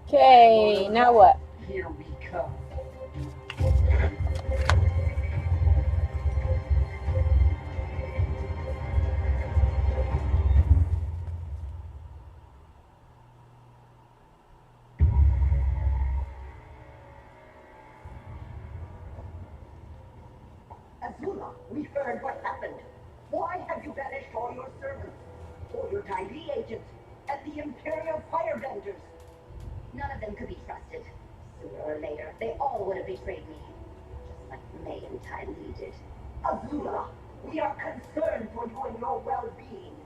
Speaker 2: Okay, now what?
Speaker 6: Here we come.
Speaker 7: Azula, we heard what happened. Why have you banished all your servants, all your Daily agents, and the Imperial Firebenders?
Speaker 9: None of them could be trusted. Sooner or later, they all would have betrayed me. Just like May and Ty Lee did.
Speaker 7: Azula, we are concerned for you and your well-being.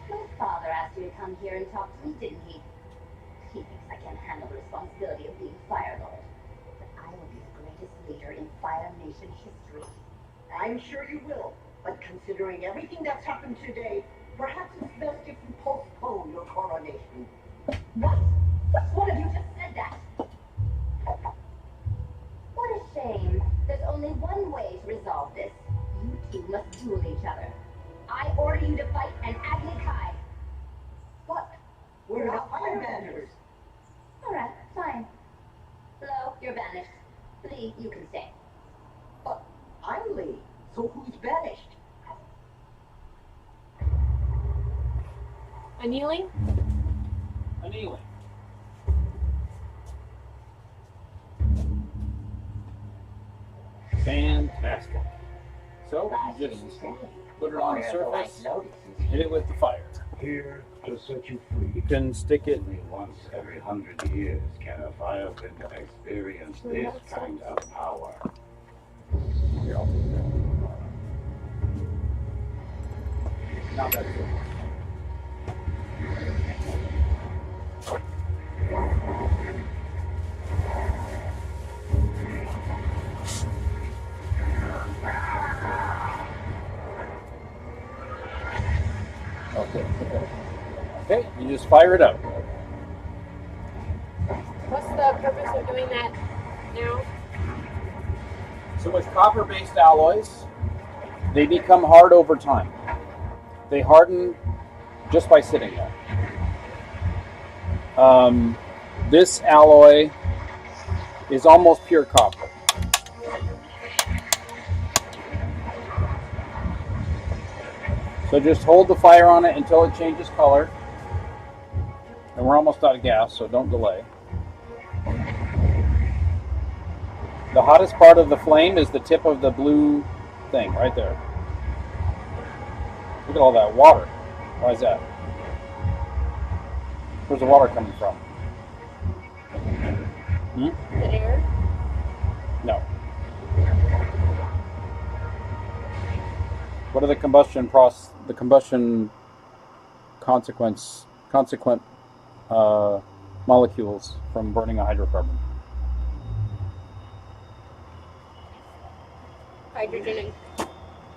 Speaker 9: My father asked you to come here and talk to me, didn't he? He thinks I can't handle the responsibility of being Fire Lord. But I will be the greatest leader in Fire Nation history.
Speaker 7: I'm sure you will, but considering everything that's happened today, perhaps it's best if you postpone your coronation.
Speaker 9: What? Which one of you just said that? What a shame. There's only one way to resolve this. You two must duel each other. I order you to fight an Agni Kai.
Speaker 7: But we're not Firebenders.
Speaker 9: Alright, fine. Hello, you're banished. Lee, you can stay.
Speaker 7: But
Speaker 2: Annealing?
Speaker 1: Annealing. Fantastic. So you just put it on the surface, hit it with the fire.
Speaker 12: Here to set you free.
Speaker 1: You can stick it.
Speaker 12: Only once every 100 years can a firebender experience this kind of power.
Speaker 1: Here, I'll take that. Not that good. Okay. Okay, you just fire it up.
Speaker 2: What's the purpose of doing that now?
Speaker 1: So with copper-based alloys, they become hard over time. They harden just by sitting there. This alloy is almost pure copper. So just hold the fire on it until it changes color. And we're almost out of gas, so don't delay. The hottest part of the flame is the tip of the blue thing right there. Look at all that water. Why is that? Where's the water coming from?
Speaker 2: The air?
Speaker 1: No. What are the consequent molecules from burning a hydrocarbon?
Speaker 2: Hydrogen and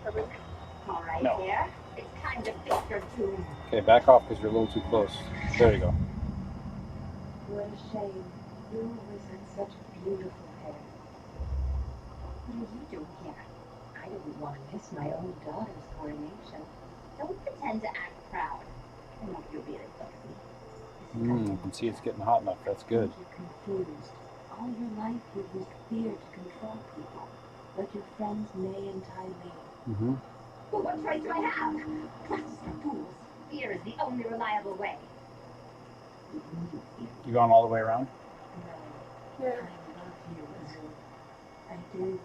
Speaker 2: carbon.
Speaker 9: All right,
Speaker 1: No.
Speaker 9: there. It's time to fix your tune.
Speaker 1: Okay, back off because you're a little too close. There you go.
Speaker 11: What a shame. You always had such beautiful hair.
Speaker 9: What are you doing here?
Speaker 11: I didn't want to miss my own daughter's coronation.
Speaker 9: Don't pretend to act proud. I know you're really sorry.
Speaker 1: You can see it's getting hot enough. That's good.
Speaker 11: You're confused. All your life you've used fear to control people. But your friends May and Ty Lee.
Speaker 1: Mm-hmm.
Speaker 9: Well, what choice do I have? Trust the fools. Fear is the only reliable way.
Speaker 1: You going all the way around?
Speaker 11: No. I love you, Azul. I do.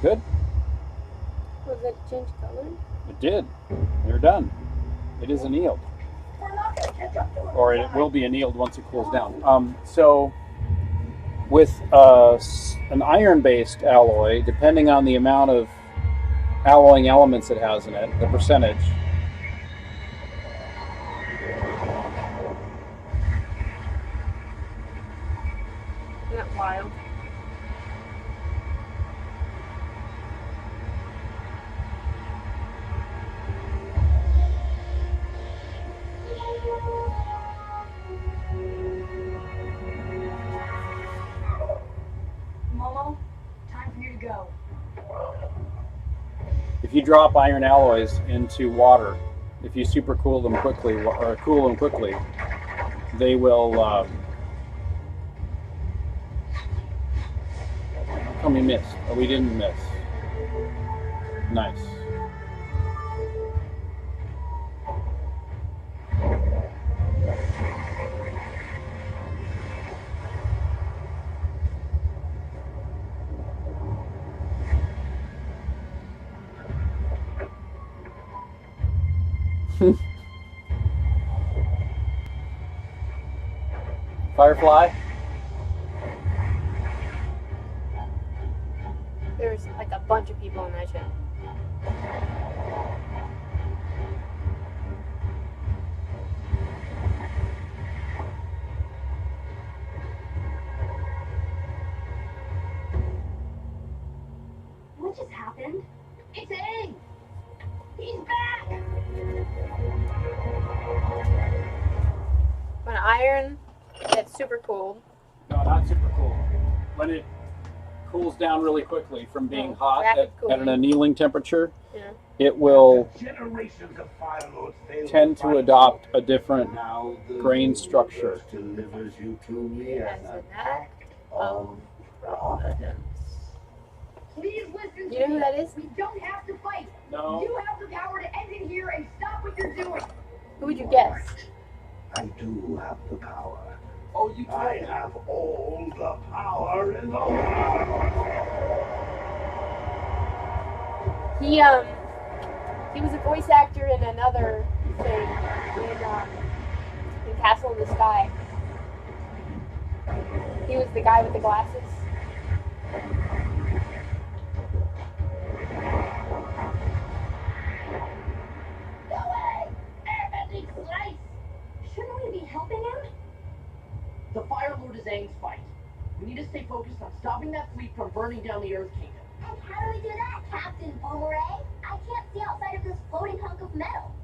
Speaker 1: Good?
Speaker 2: Was it change color?
Speaker 1: It did. You're done. It is annealed. Or it will be annealed once it cools down. So with an iron-based alloy, depending on the amount of alloying elements it has in it, the percentage,
Speaker 2: Isn't that wild?
Speaker 6: Momo, time for you to go.
Speaker 1: if you drop iron alloys into water, if you super cool them quickly, or cool them quickly, they will. How come we missed? Oh, we didn't miss. Nice. Firefly?
Speaker 2: There's like a bunch of people in that ship.
Speaker 9: What just happened? It's Aang! He's back!
Speaker 2: When iron gets super cold.
Speaker 1: No, not super cool. When it cools down really quickly from being
Speaker 2: Oh,
Speaker 1: hot
Speaker 2: rapid
Speaker 1: at an
Speaker 2: cooling.
Speaker 1: annealing temperature,
Speaker 2: Yeah.
Speaker 1: it will
Speaker 12: Generations of fire lords failed
Speaker 1: tend to adopt a different
Speaker 7: Now the
Speaker 1: grain structure.
Speaker 7: universe delivers you to me as
Speaker 2: As
Speaker 7: an
Speaker 2: an act of
Speaker 9: Providence. Please listen to
Speaker 2: You know who
Speaker 9: me.
Speaker 2: that is?
Speaker 9: We don't have to fight.
Speaker 1: No.
Speaker 9: You have the power to end it here and stop what you're doing.
Speaker 2: Who would you guess?
Speaker 7: I do have the power.
Speaker 12: Oh, you
Speaker 7: I have all the power in the world.
Speaker 2: He was a voice actor in another thing in Castle in the Sky. He was the guy with the glasses.
Speaker 9: Go away! Everything slice!
Speaker 6: Shouldn't we be helping him? The Fire Lord is Aang's fight. We need to stay focused on stopping that fleet from burning down the Earth Kingdom.
Speaker 9: And how do we do that, Captain Boomerang? I can't see outside of this floating hunk of metal.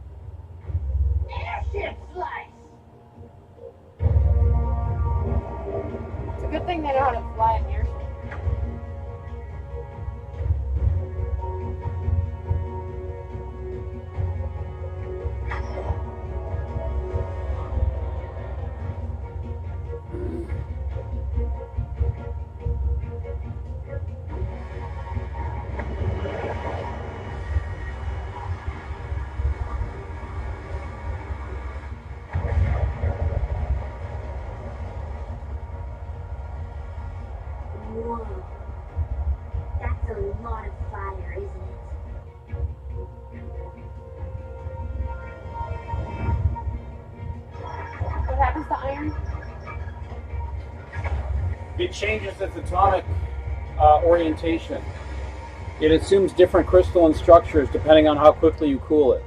Speaker 9: Airship slice!
Speaker 2: It's a good thing they know how to fly an airship.
Speaker 9: Whoa. That's a lot of fire, isn't it?
Speaker 2: What happens to iron?
Speaker 1: It changes its atomic orientation. It assumes different crystalline structures depending on how quickly you cool it.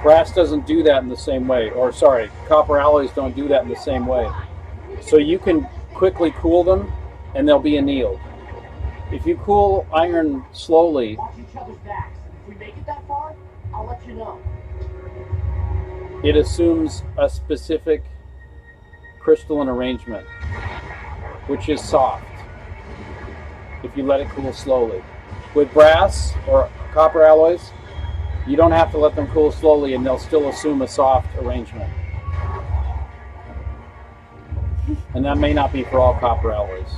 Speaker 1: Brass doesn't do that in the same way, or sorry, copper alloys don't do that in the same way. So you can quickly cool them and they'll be annealed. If you cool iron slowly,
Speaker 6: Watch each other's backs, and if we make it that far, I'll let you know.
Speaker 1: it assumes a specific crystalline arrangement, which is soft, if you let it cool slowly. With brass or copper alloys, you don't have to let them cool slowly and they'll still assume a soft arrangement. And that may not be for all copper alloys.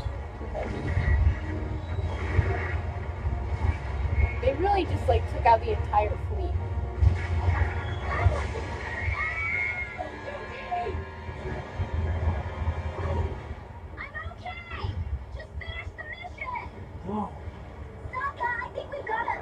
Speaker 2: They really just took out the entire fleet.
Speaker 9: I'm okay! Just finish the mission!
Speaker 6: No.
Speaker 9: Sokka, I think we've got to...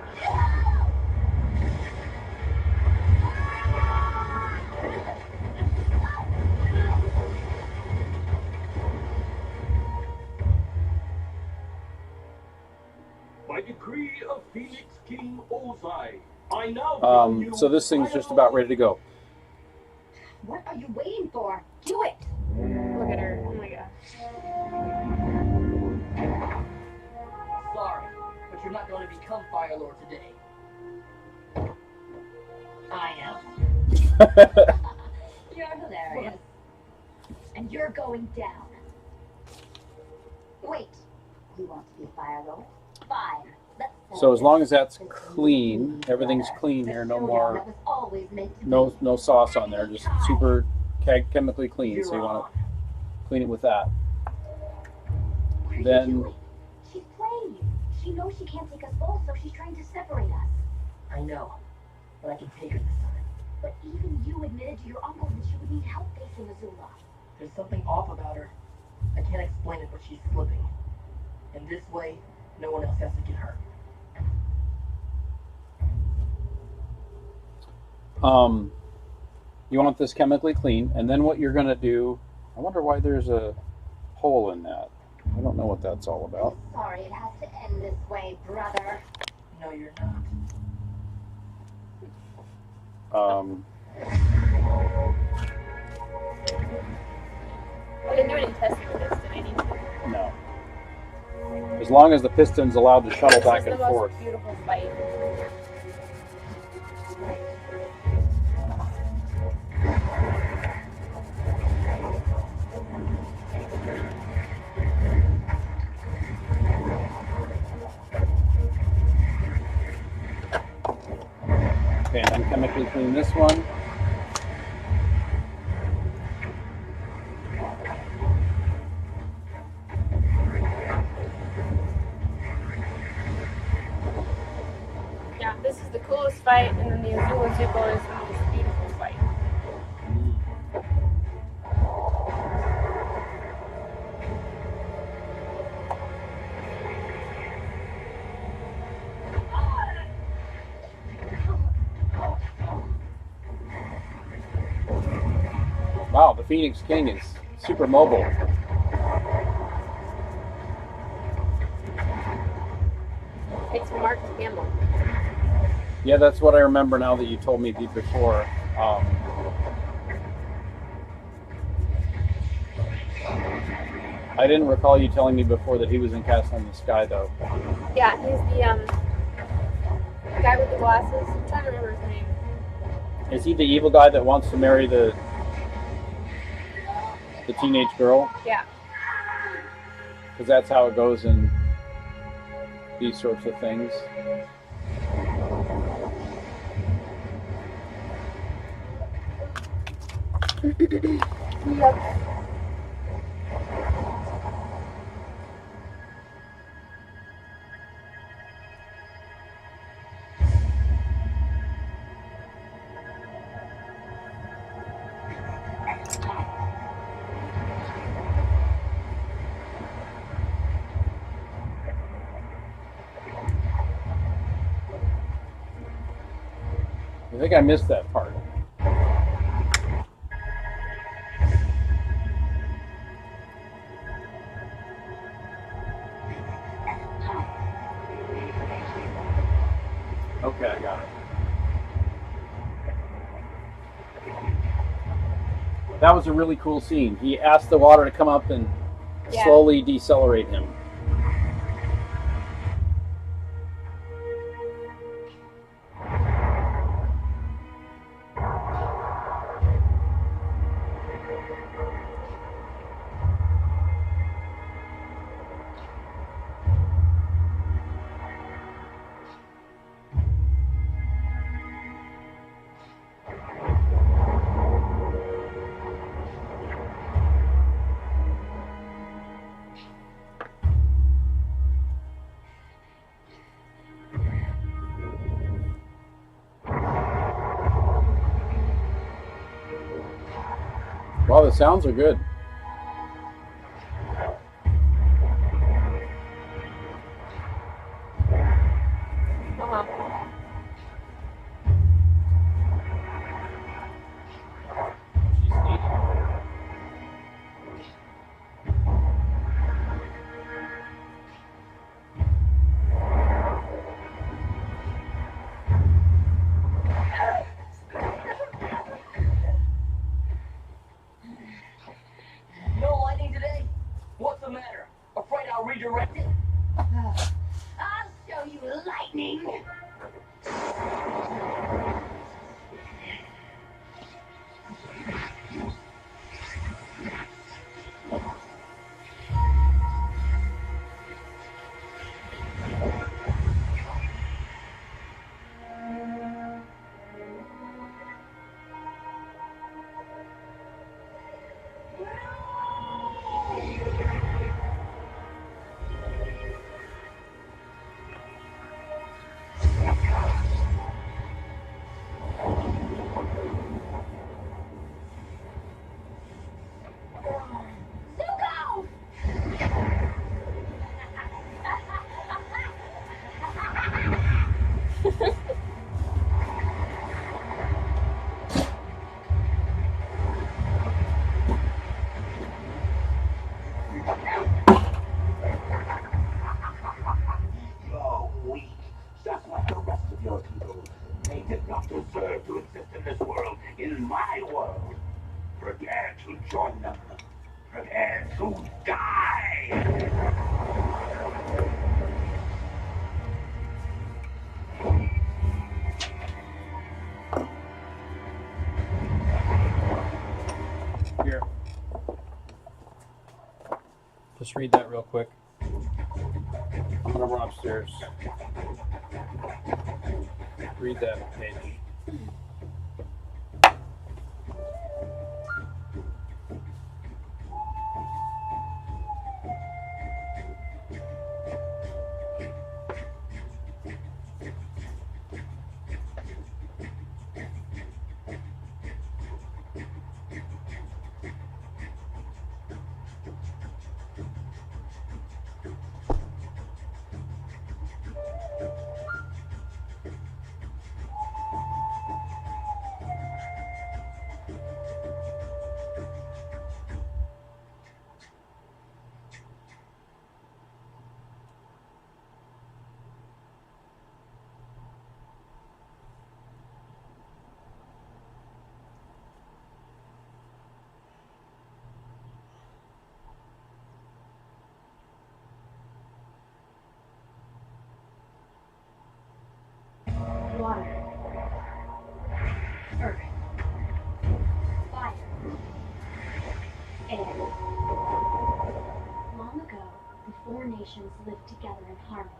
Speaker 13: By decree of Phoenix King Ozai, I now
Speaker 1: So this thing's just about ready to go.
Speaker 9: What are you waiting for? Do it!
Speaker 2: Look at her. Oh my gosh.
Speaker 6: Sorry, but you're not going to become Fire Lord today. I am.
Speaker 9: You're hilarious. And you're going down. Wait. You want to be Fire Lord? Fine. Let's
Speaker 1: So as long as that's clean, everything's clean here, no more,
Speaker 9: That was always meant to be.
Speaker 1: no sauce on there, just super chemically clean. So you want to clean it with that. Then
Speaker 9: She's playing you. She knows she can't take us both, so she's trying to separate us.
Speaker 6: I know, but I can take her this time.
Speaker 9: But even you admitted to your uncle that she would need help facing Azula.
Speaker 6: There's something off about her. I can't explain it, but she's slipping. And this way, no one else has to get hurt.
Speaker 1: you want this chemically clean, and then what you're going to do, I wonder why there's a hole in that. I don't know what that's all about.
Speaker 9: Sorry, it has to end this way, brother.
Speaker 6: No, you're not.
Speaker 2: I didn't do any testing with this, did I need to?
Speaker 1: No. As long as the piston's allowed to shuttle back
Speaker 2: This
Speaker 1: and
Speaker 2: is the
Speaker 1: forth.
Speaker 2: most beautiful fight.
Speaker 1: chemically clean this one.
Speaker 2: Yeah, this is the coolest fight, and then the Azul Zuko is the most beautiful fight.
Speaker 1: Wow, the Phoenix King is super mobile.
Speaker 2: It's Mark Hamill.
Speaker 1: Yeah, that's what I remember now that you told me before. I didn't recall you telling me before that he was in Castle in the Sky, though.
Speaker 2: Yeah, he's the guy with the glasses. I'm trying to remember his name.
Speaker 1: Is he the evil guy that wants to marry the teenage girl?
Speaker 2: Yeah.
Speaker 1: Because that's how it goes in these sorts of things.
Speaker 2: Yep.
Speaker 1: I think I missed that part. Okay, I got it. That was a really cool scene. He asked the water to come up and slowly decelerate him. Wow, the sounds are good.
Speaker 5: No lightning today? What's the matter? Afraid I'll redirect it?
Speaker 9: I'll show you lightning.
Speaker 7: You're weak, just like the rest of your people. They did not deserve to exist in this world, in my world. Prepare to join them. Prepare to die.
Speaker 1: Here. Just read that real quick. I'm gonna run upstairs. Read that page.
Speaker 4: nations lived together in harmony.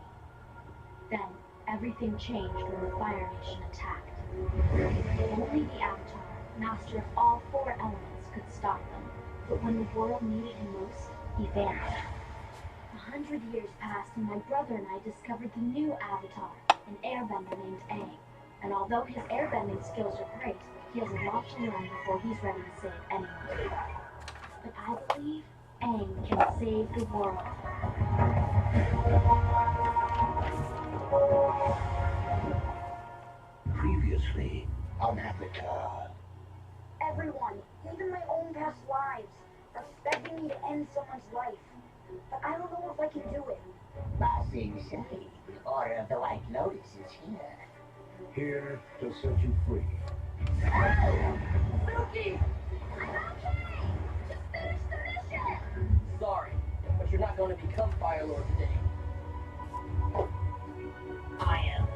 Speaker 4: Then, everything changed when the Fire Nation attacked. Only the Avatar, master of all four elements, could stop them. But when the world needed him most, he vanished. 100 years passed and my brother and I discovered the new Avatar, an airbender named Aang. And although his airbending skills are great, he has a lot to learn before he's ready to save anyone. But I believe Aang can save the world.
Speaker 7: Previously on Avatar.
Speaker 9: Everyone, even my own past lives, are expecting me to end someone's life. But I don't know if I can do it.
Speaker 7: I see you say, the Order of the White Lotus is here.
Speaker 12: Here to set you free.
Speaker 5: Suki!
Speaker 9: I'm okay! Just finish the mission!
Speaker 5: Sorry, but you're not going to become Fire Lord today. I am.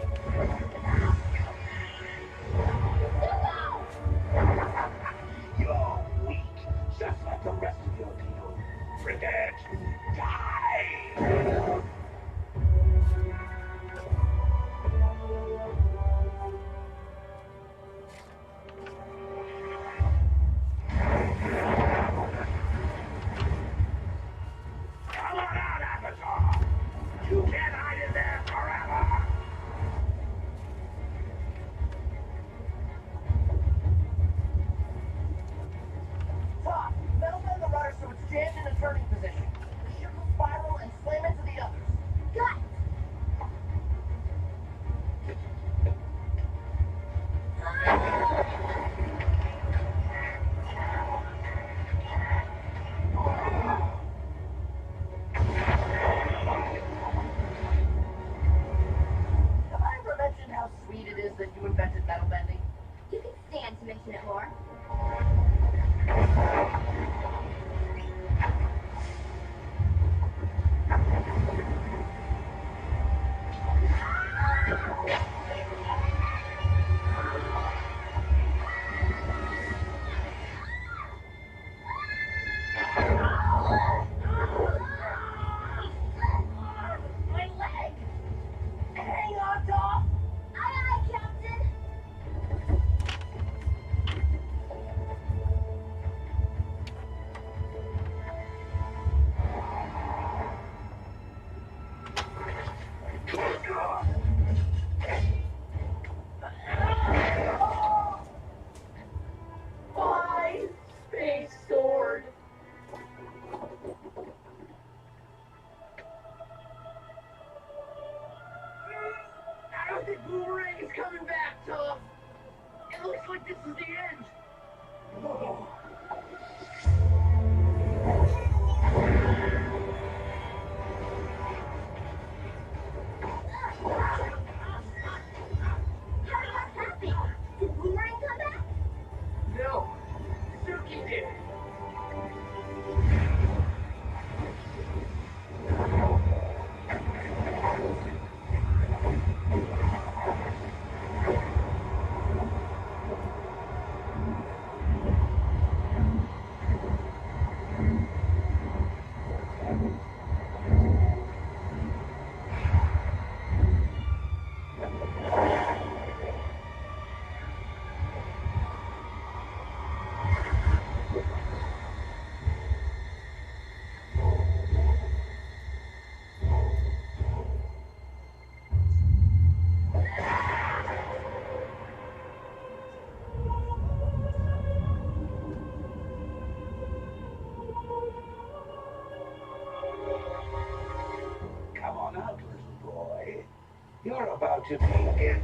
Speaker 7: You're weak, just like the rest of your people. Forget, die! Come on out, Avatar! You can't hide in there forever!
Speaker 6: Top, metal bend the rudder so it's jammed in a turning position. The ship will spiral and slam into the others.
Speaker 9: Got it!
Speaker 6: Have I ever mentioned how sweet it is that you invented metal bending?
Speaker 9: You can stand to mention it more.
Speaker 6: My leg! Hang on, Top!
Speaker 9: Aye, aye, Captain!
Speaker 6: My space sword! I don't think Boomerang is coming back, Tom. It looks like this is the end. Oh.
Speaker 9: What's happening? Did Boomerang come back?
Speaker 6: No, Suki did.
Speaker 7: Come on out, little boy. You're about to begin.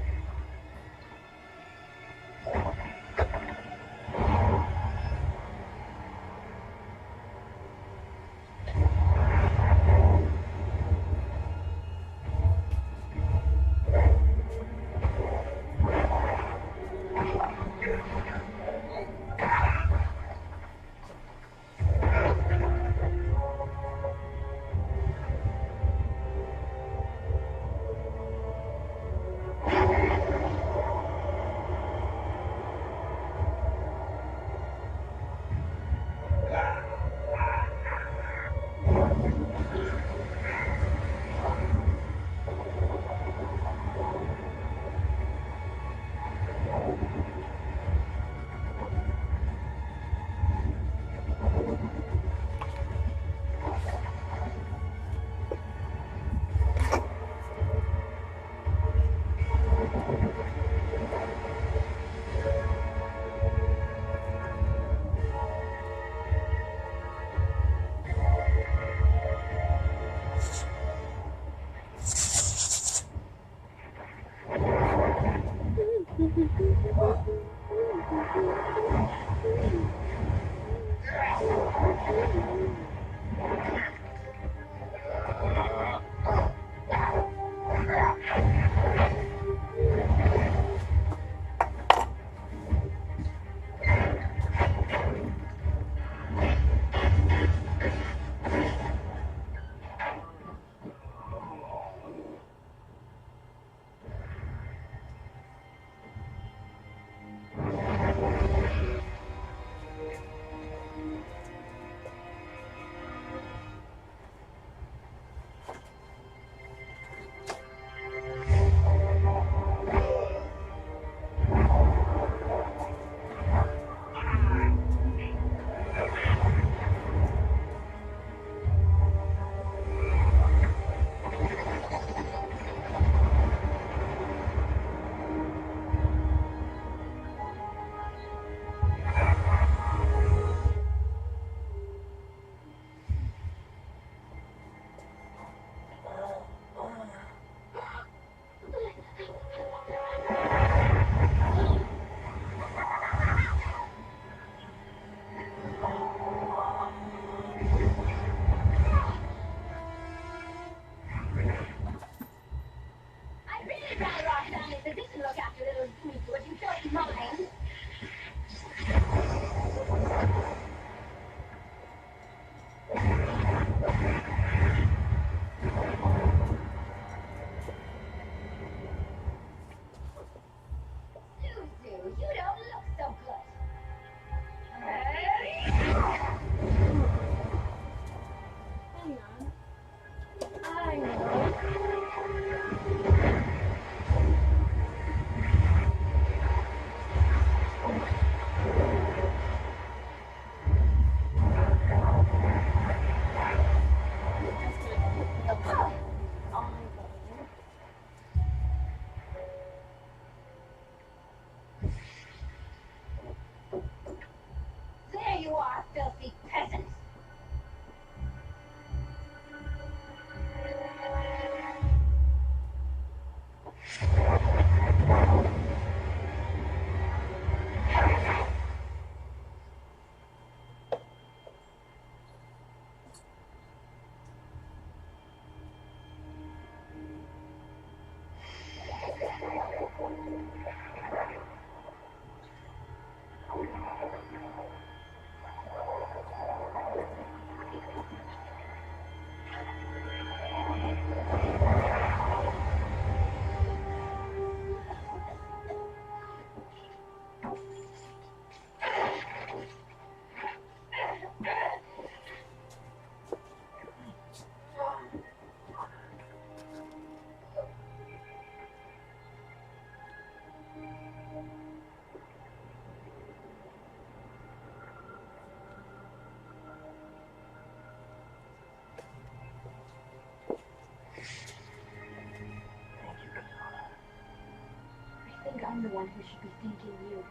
Speaker 4: one who should be thanking you.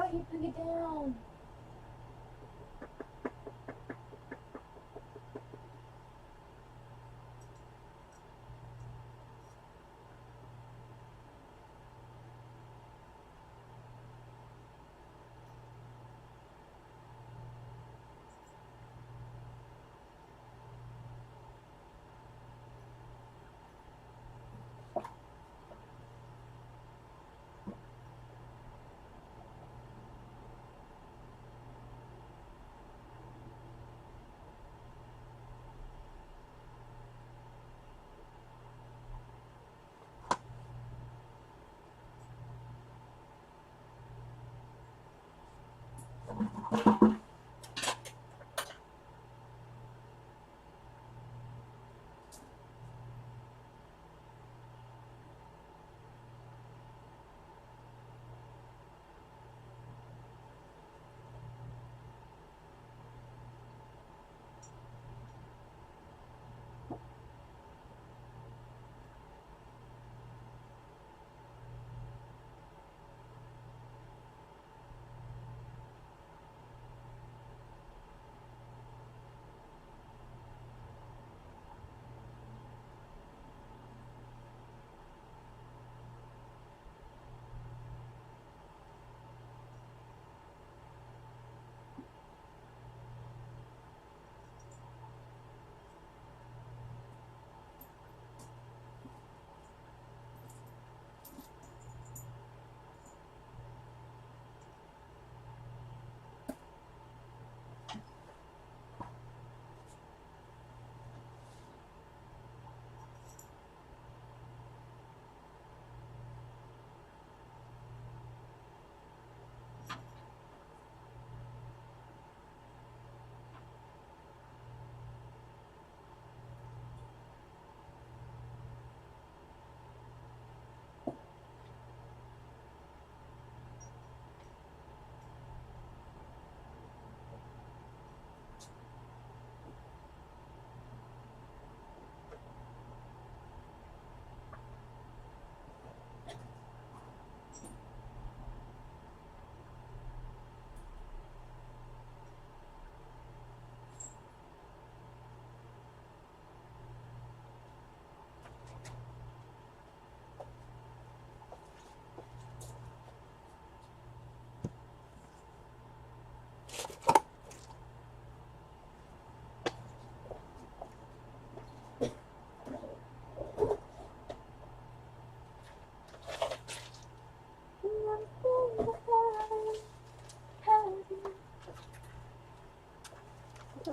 Speaker 2: Oh, you took it down.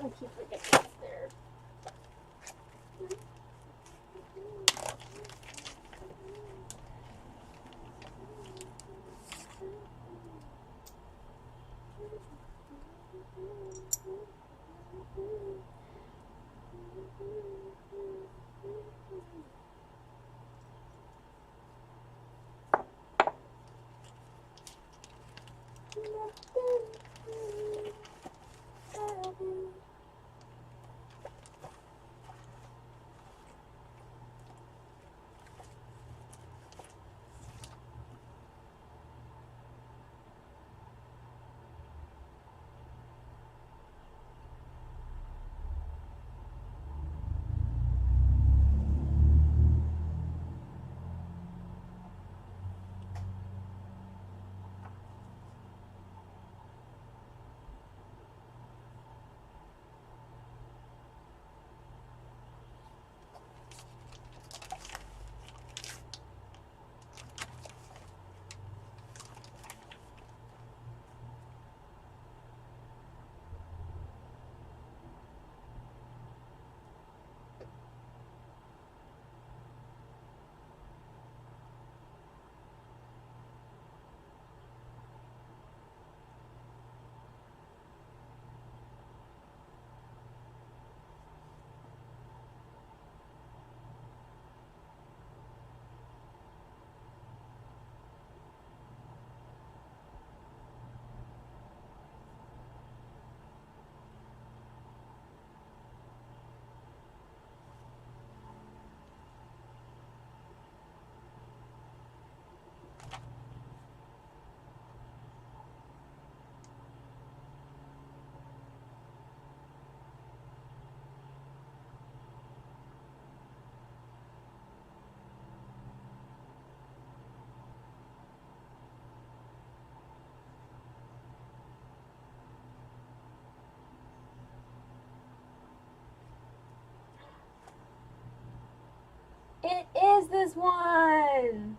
Speaker 2: I keep forgetting it's there. is this one?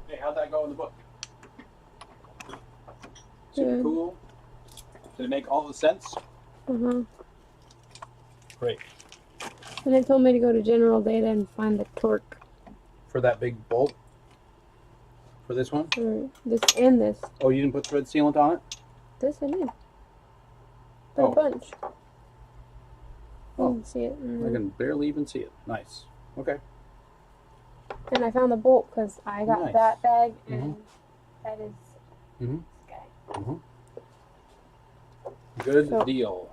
Speaker 1: Hey, how'd that go in the book? Super cool. Did it make all the sense? Great.
Speaker 2: And it told me to go to general data and find the torque.
Speaker 1: For that big bolt? For this one?
Speaker 2: For this and this.
Speaker 1: Oh, you didn't put thread sealant on it?
Speaker 2: This I did. For a bunch. You can see it.
Speaker 1: I can barely even see it. Nice. Okay.
Speaker 2: And I found the bolt because I got
Speaker 1: Nice.
Speaker 2: that bag and that is
Speaker 1: Mm-hmm.
Speaker 2: this guy.
Speaker 1: Mm-hmm. Good
Speaker 2: So-
Speaker 1: deal.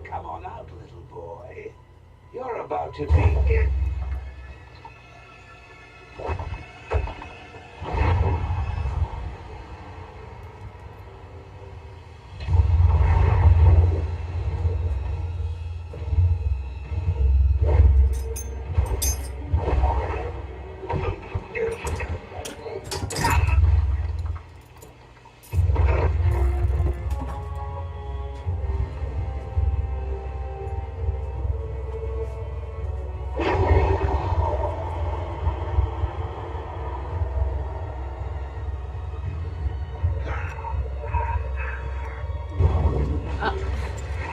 Speaker 12: Come on out, little boy. You're about to be...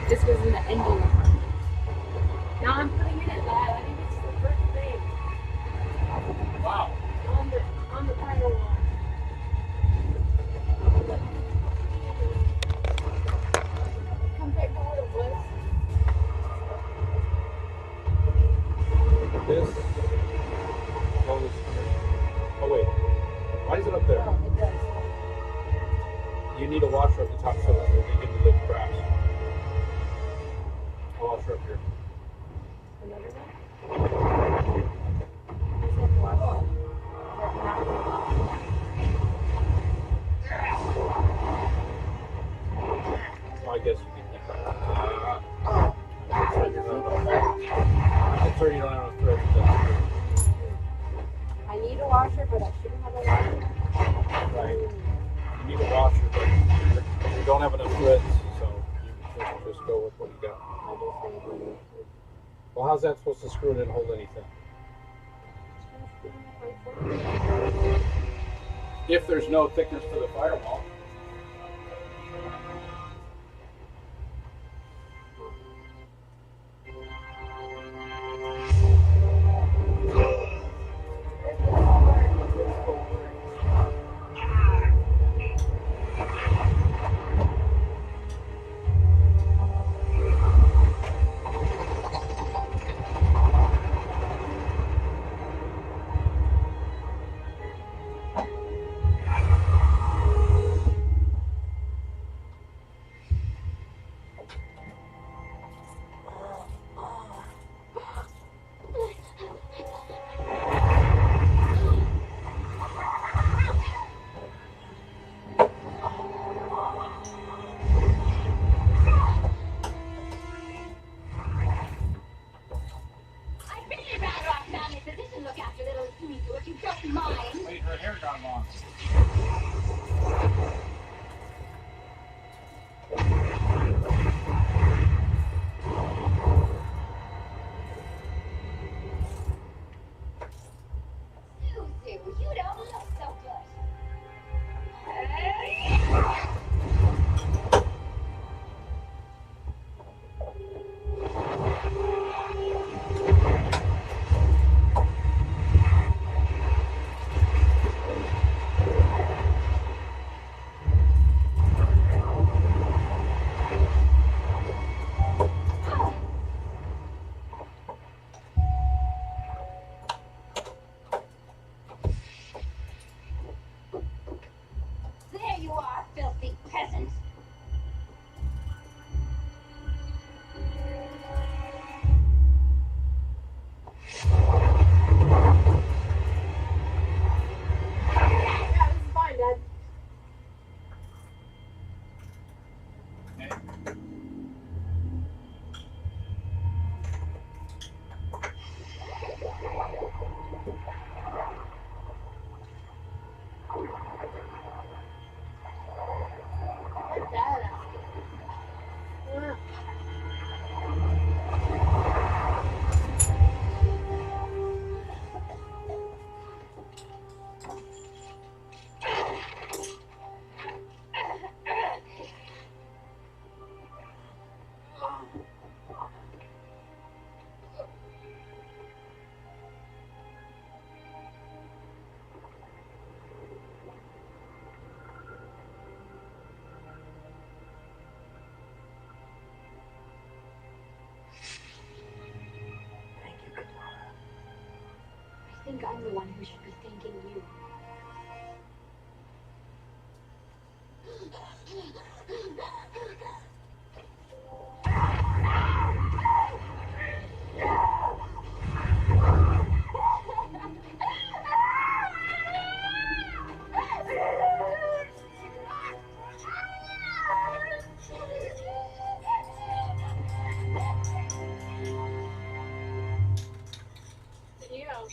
Speaker 2: This was in the engine department. Now I'm putting in it, lad. I think this is the first thing.
Speaker 1: Wow.
Speaker 2: On the title wall. Compared to what it was.
Speaker 1: This goes. Oh wait, why is it up there?
Speaker 2: Oh, it does.
Speaker 1: You need a washer at the top so that you dig into the cracks. A washer up here.
Speaker 2: Another one? washer, but I shouldn't have a washer.
Speaker 1: Right. You need a washer, but you don't have enough threads, so you just go with what you got. Well, how's that supposed to screw it in and hold anything? If there's no thickness to the firewall. Wait, her hair got long.
Speaker 9: You don't look so good. There you are, filthy peasant.
Speaker 2: Yeah, this is fine, Dad. Get that out. Yeah.
Speaker 4: I think I'm the one who should be thanking you.
Speaker 2: Yeah.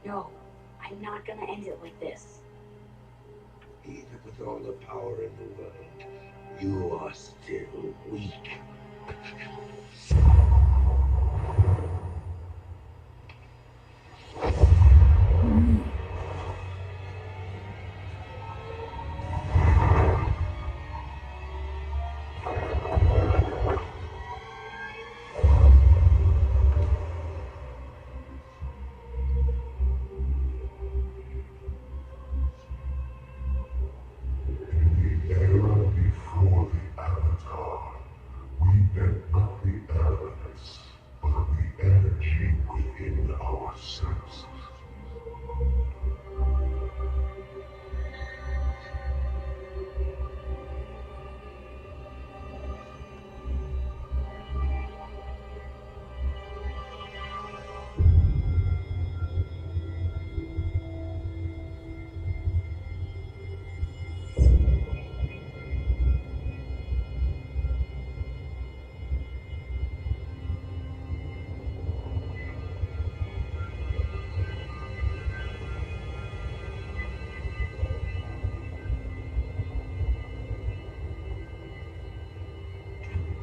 Speaker 4: No, I'm not gonna end it like this.
Speaker 7: Even with all the power in the world, you are still weak.
Speaker 15: In the era before the Avatar, we met not the elements, but the energy within ourselves.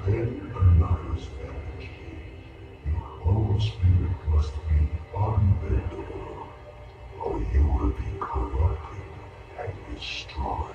Speaker 15: Bend another's energy. Your own spirit must be unbendable, or you will be corrupted and destroyed.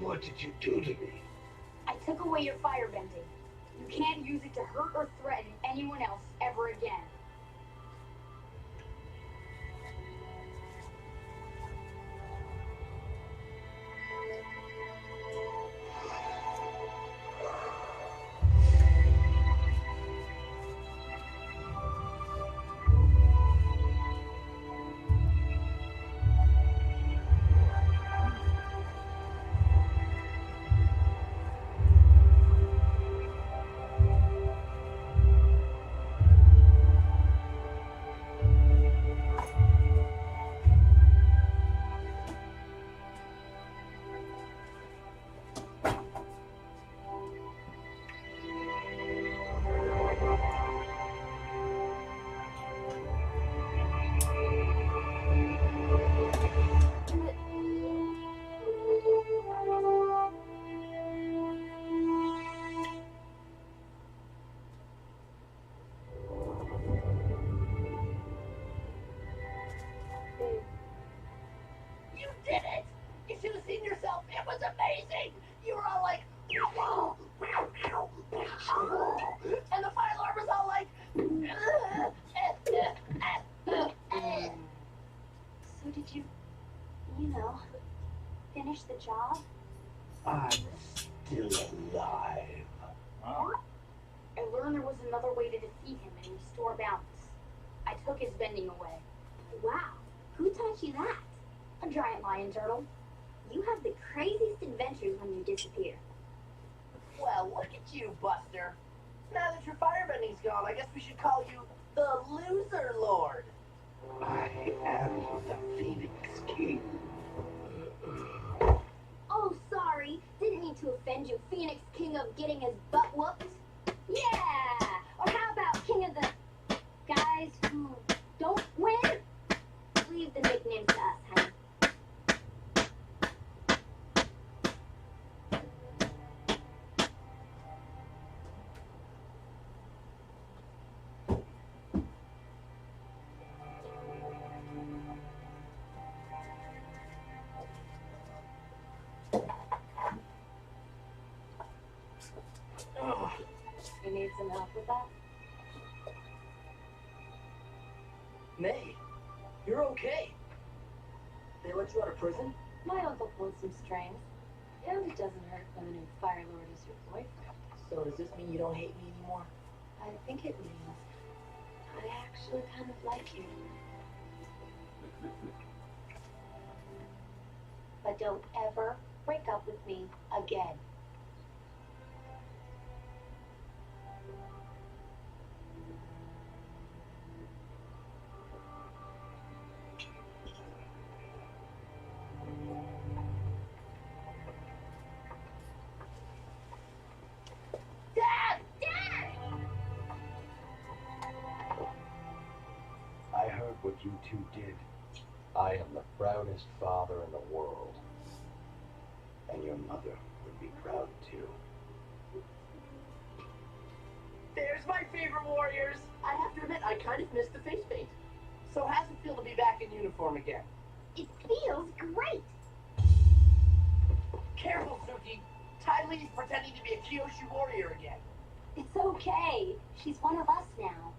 Speaker 7: What did you do to me?
Speaker 4: I took away your firebending. You can't use it to hurt or threaten anyone else ever again.
Speaker 6: You did it! You should have seen yourself. It was amazing. You were all like, "Whoa, meow, meow, meow," and the fire alarm was all like,
Speaker 4: So did you finish the job?
Speaker 7: I'm still alive.
Speaker 4: I learned there was another way to defeat him and restore balance. I took his bending away. Wow, who taught you that? A giant lion turtle. You have the craziest adventures when you disappear.
Speaker 6: well, look at you, Buster. Now that your firebending's gone, I guess we should call you the Loser Lord.
Speaker 7: I am the Phoenix King.
Speaker 4: Oh, sorry. Didn't mean to offend you, Phoenix King of getting his butt whooped. Yeah! Or how about King of the guys who don't win? Leave the nicknames to us, honey. You need some help with that?
Speaker 6: May, you're okay. They let you out of prison?
Speaker 4: My uncle pulled some strings.
Speaker 17: And it doesn't hurt when the new Fire Lord is your boyfriend.
Speaker 6: So does this mean you don't hate me anymore?
Speaker 17: I think it means I actually kind of like you.
Speaker 9: But don't ever break up with me again. Dad! Dad!
Speaker 18: I heard what you two did. I am the proudest father in the world. And your mother would be proud too.
Speaker 6: There's my favorite warriors. I have to admit, I kind of missed the face paint. So how's it feel to be back in uniform again?
Speaker 9: It feels great.
Speaker 6: Careful, Suki. Ty Lee's pretending to be a Kyoshu warrior again.
Speaker 9: It's okay. She's one of us now.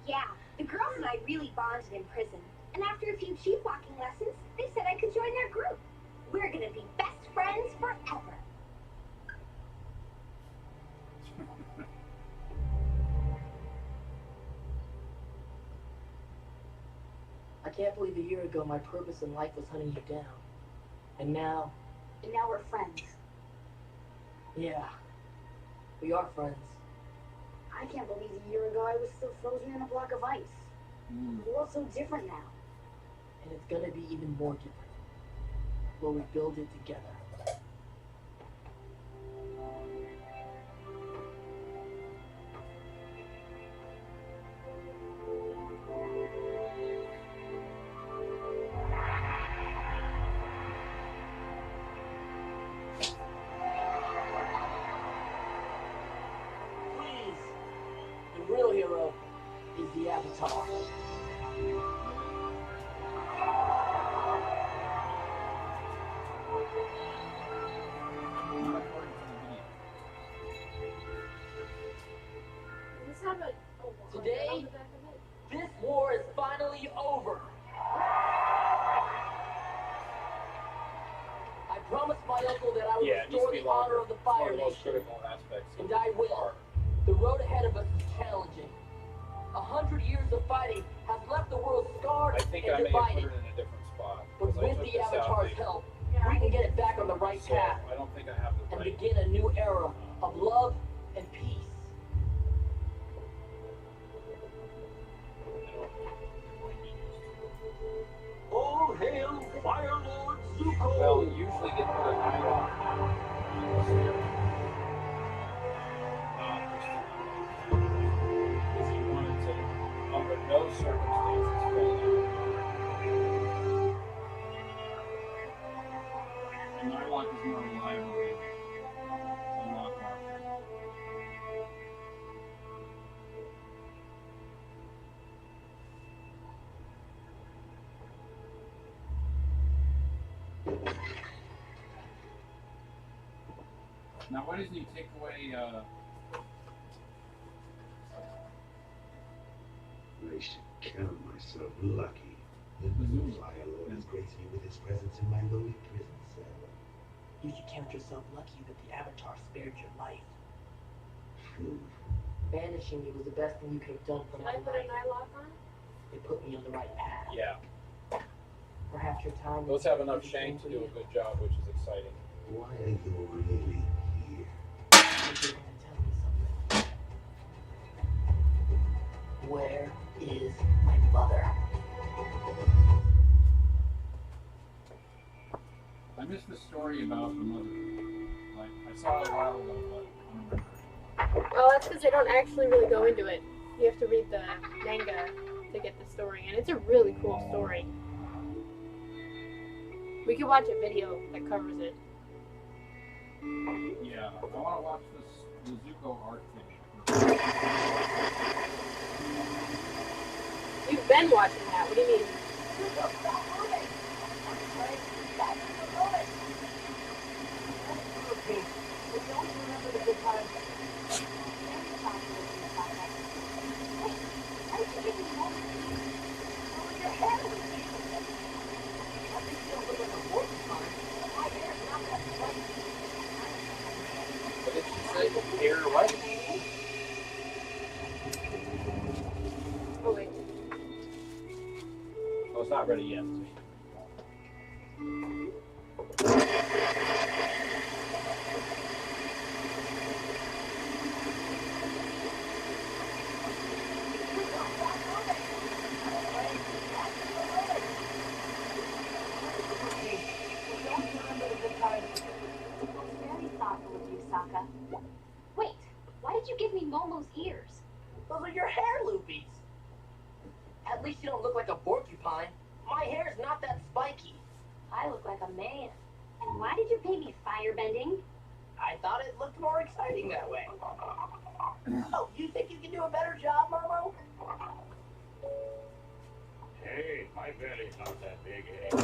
Speaker 9: Yeah, the girls and I really bonded in prison. And after a few cheap walking lessons, they said I could join their group. We're gonna be best friends forever.
Speaker 6: I can't believe a year ago my purpose in life was hunting you down. And now
Speaker 9: we're friends.
Speaker 6: yeah, we are friends.
Speaker 9: I can't believe a year ago I was still frozen in a block of ice. The world's so different now.
Speaker 6: And it's gonna be even more different. Will we build it together? Please, the real hero is the Avatar. Today, this war is finally over. I promised my uncle that I would
Speaker 1: Yeah, it needs to
Speaker 6: restore
Speaker 1: be
Speaker 6: the honor
Speaker 1: longer.
Speaker 6: of the
Speaker 1: It's one
Speaker 6: Fire
Speaker 1: of the most
Speaker 6: Nation,
Speaker 1: critical aspects.
Speaker 6: and I will. The road ahead of us is challenging. 100 years of fighting has left the world scarred
Speaker 1: I think
Speaker 6: and
Speaker 1: I may have put
Speaker 6: divided.
Speaker 1: it in a different spot.
Speaker 6: But
Speaker 1: 'cause I
Speaker 6: with
Speaker 1: took
Speaker 6: the
Speaker 1: this out
Speaker 6: Avatar's
Speaker 1: later.
Speaker 6: help, we can get it back on the right
Speaker 1: So
Speaker 6: path
Speaker 1: I don't think I have the
Speaker 6: and
Speaker 1: right.
Speaker 6: begin a new era of love and peace.
Speaker 13: All hail Fire Lord Zuko!
Speaker 1: Well, usually they put a night on because he wanted to, under no circumstances, pull out.
Speaker 19: And Nylock is more reliable than Lockhart. Now, why doesn't he take away,
Speaker 7: I should count myself lucky that the new Fire Lord has graced me with his presence in my lowly prison cell.
Speaker 6: You should count yourself lucky that the Avatar spared your life.
Speaker 7: Hmm.
Speaker 6: Banishing you was the best thing you could have done for
Speaker 2: Should
Speaker 6: my
Speaker 2: I put a
Speaker 6: life.
Speaker 2: nylock on?
Speaker 6: It put me on the right path.
Speaker 1: Yeah.
Speaker 6: Perhaps your time.
Speaker 1: Those have enough shank to do a good job, which is exciting.
Speaker 7: Why are you really here?
Speaker 6: You're gonna tell me something. Where is my mother?
Speaker 19: I missed the story about the mother. Like, I saw it a while ago, but I don't remember.
Speaker 2: Well, that's because they don't actually really go into it. You have to read the manga to get the story, and it's a really cool story. We could watch a video that covers it.
Speaker 19: Yeah, I want to watch the Zuko arc thing.
Speaker 2: You've been watching that. What do you mean?
Speaker 9: I
Speaker 1: not ready yet.
Speaker 4: Very thoughtful of you, Sokka. Wait, why did you give me Momo's ears?
Speaker 6: Those are your hair loopies. At least you don't look like a porcupine. My hair's not that spiky.
Speaker 4: I look like a man. And why did you pay me firebending?
Speaker 6: I thought it looked more exciting that way. Oh, you think you can do a better job, Momo?
Speaker 16: Hey, my belly's not that big, eh?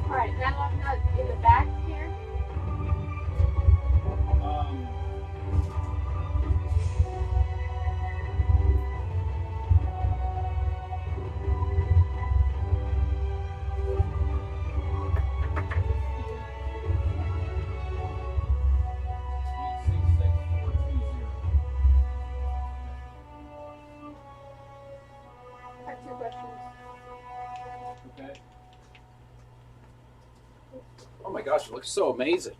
Speaker 2: Alright, now I'm not in the back here. I have two questions.
Speaker 1: Okay. Oh my gosh, it looks so amazing.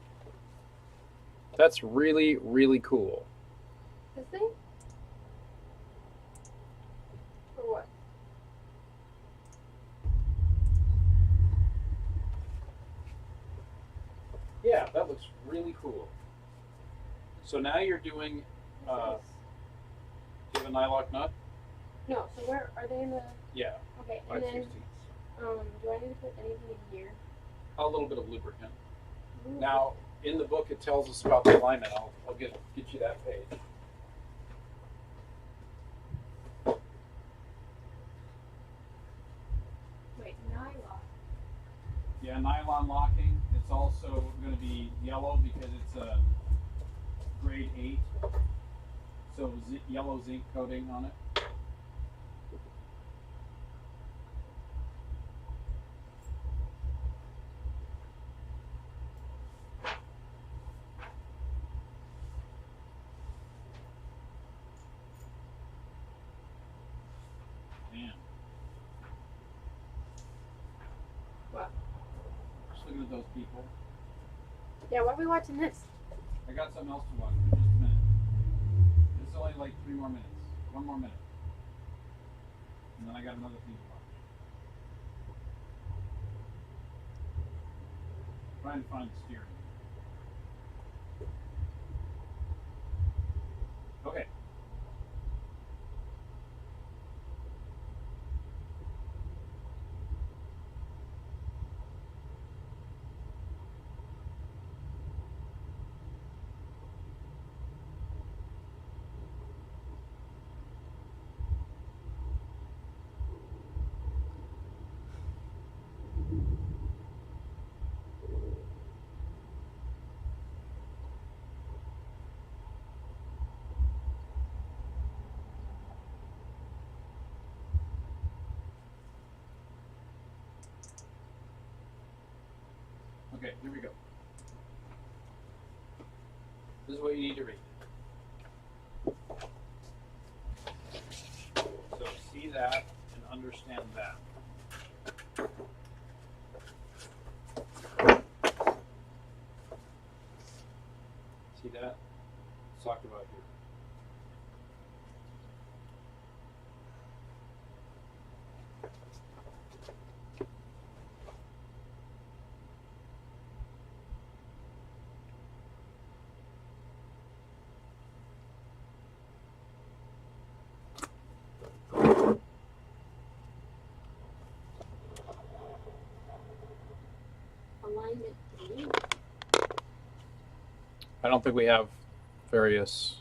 Speaker 1: That's really, really cool.
Speaker 2: This thing? Or what?
Speaker 1: Yeah, that looks really cool. So now you're doing, do you have a nylock nut?
Speaker 2: No, so where are they in the?
Speaker 1: Yeah.
Speaker 2: Okay, and
Speaker 1: 5/16.
Speaker 2: then do I need to put anything in here?
Speaker 1: A little bit of lubricant. Now, in the book, it tells us about the alignment. I'll get you that page.
Speaker 2: Wait, nylon.
Speaker 1: Yeah, nylon locking. It's also going to be yellow because it's a grade 8. So yellow zinc coating on it. Damn.
Speaker 2: What?
Speaker 1: Just looking at those people.
Speaker 2: Yeah, why are we watching this?
Speaker 1: I got something else to watch for just a minute. This is only like 3 more minutes. 1 more minute. And then I got another thing to watch. Trying to find the steering. Okay. Okay, here we go. This is what you need to read. So see that and understand that. See that? Let's talk about here.
Speaker 2: Alignment 3.
Speaker 1: I don't think we have various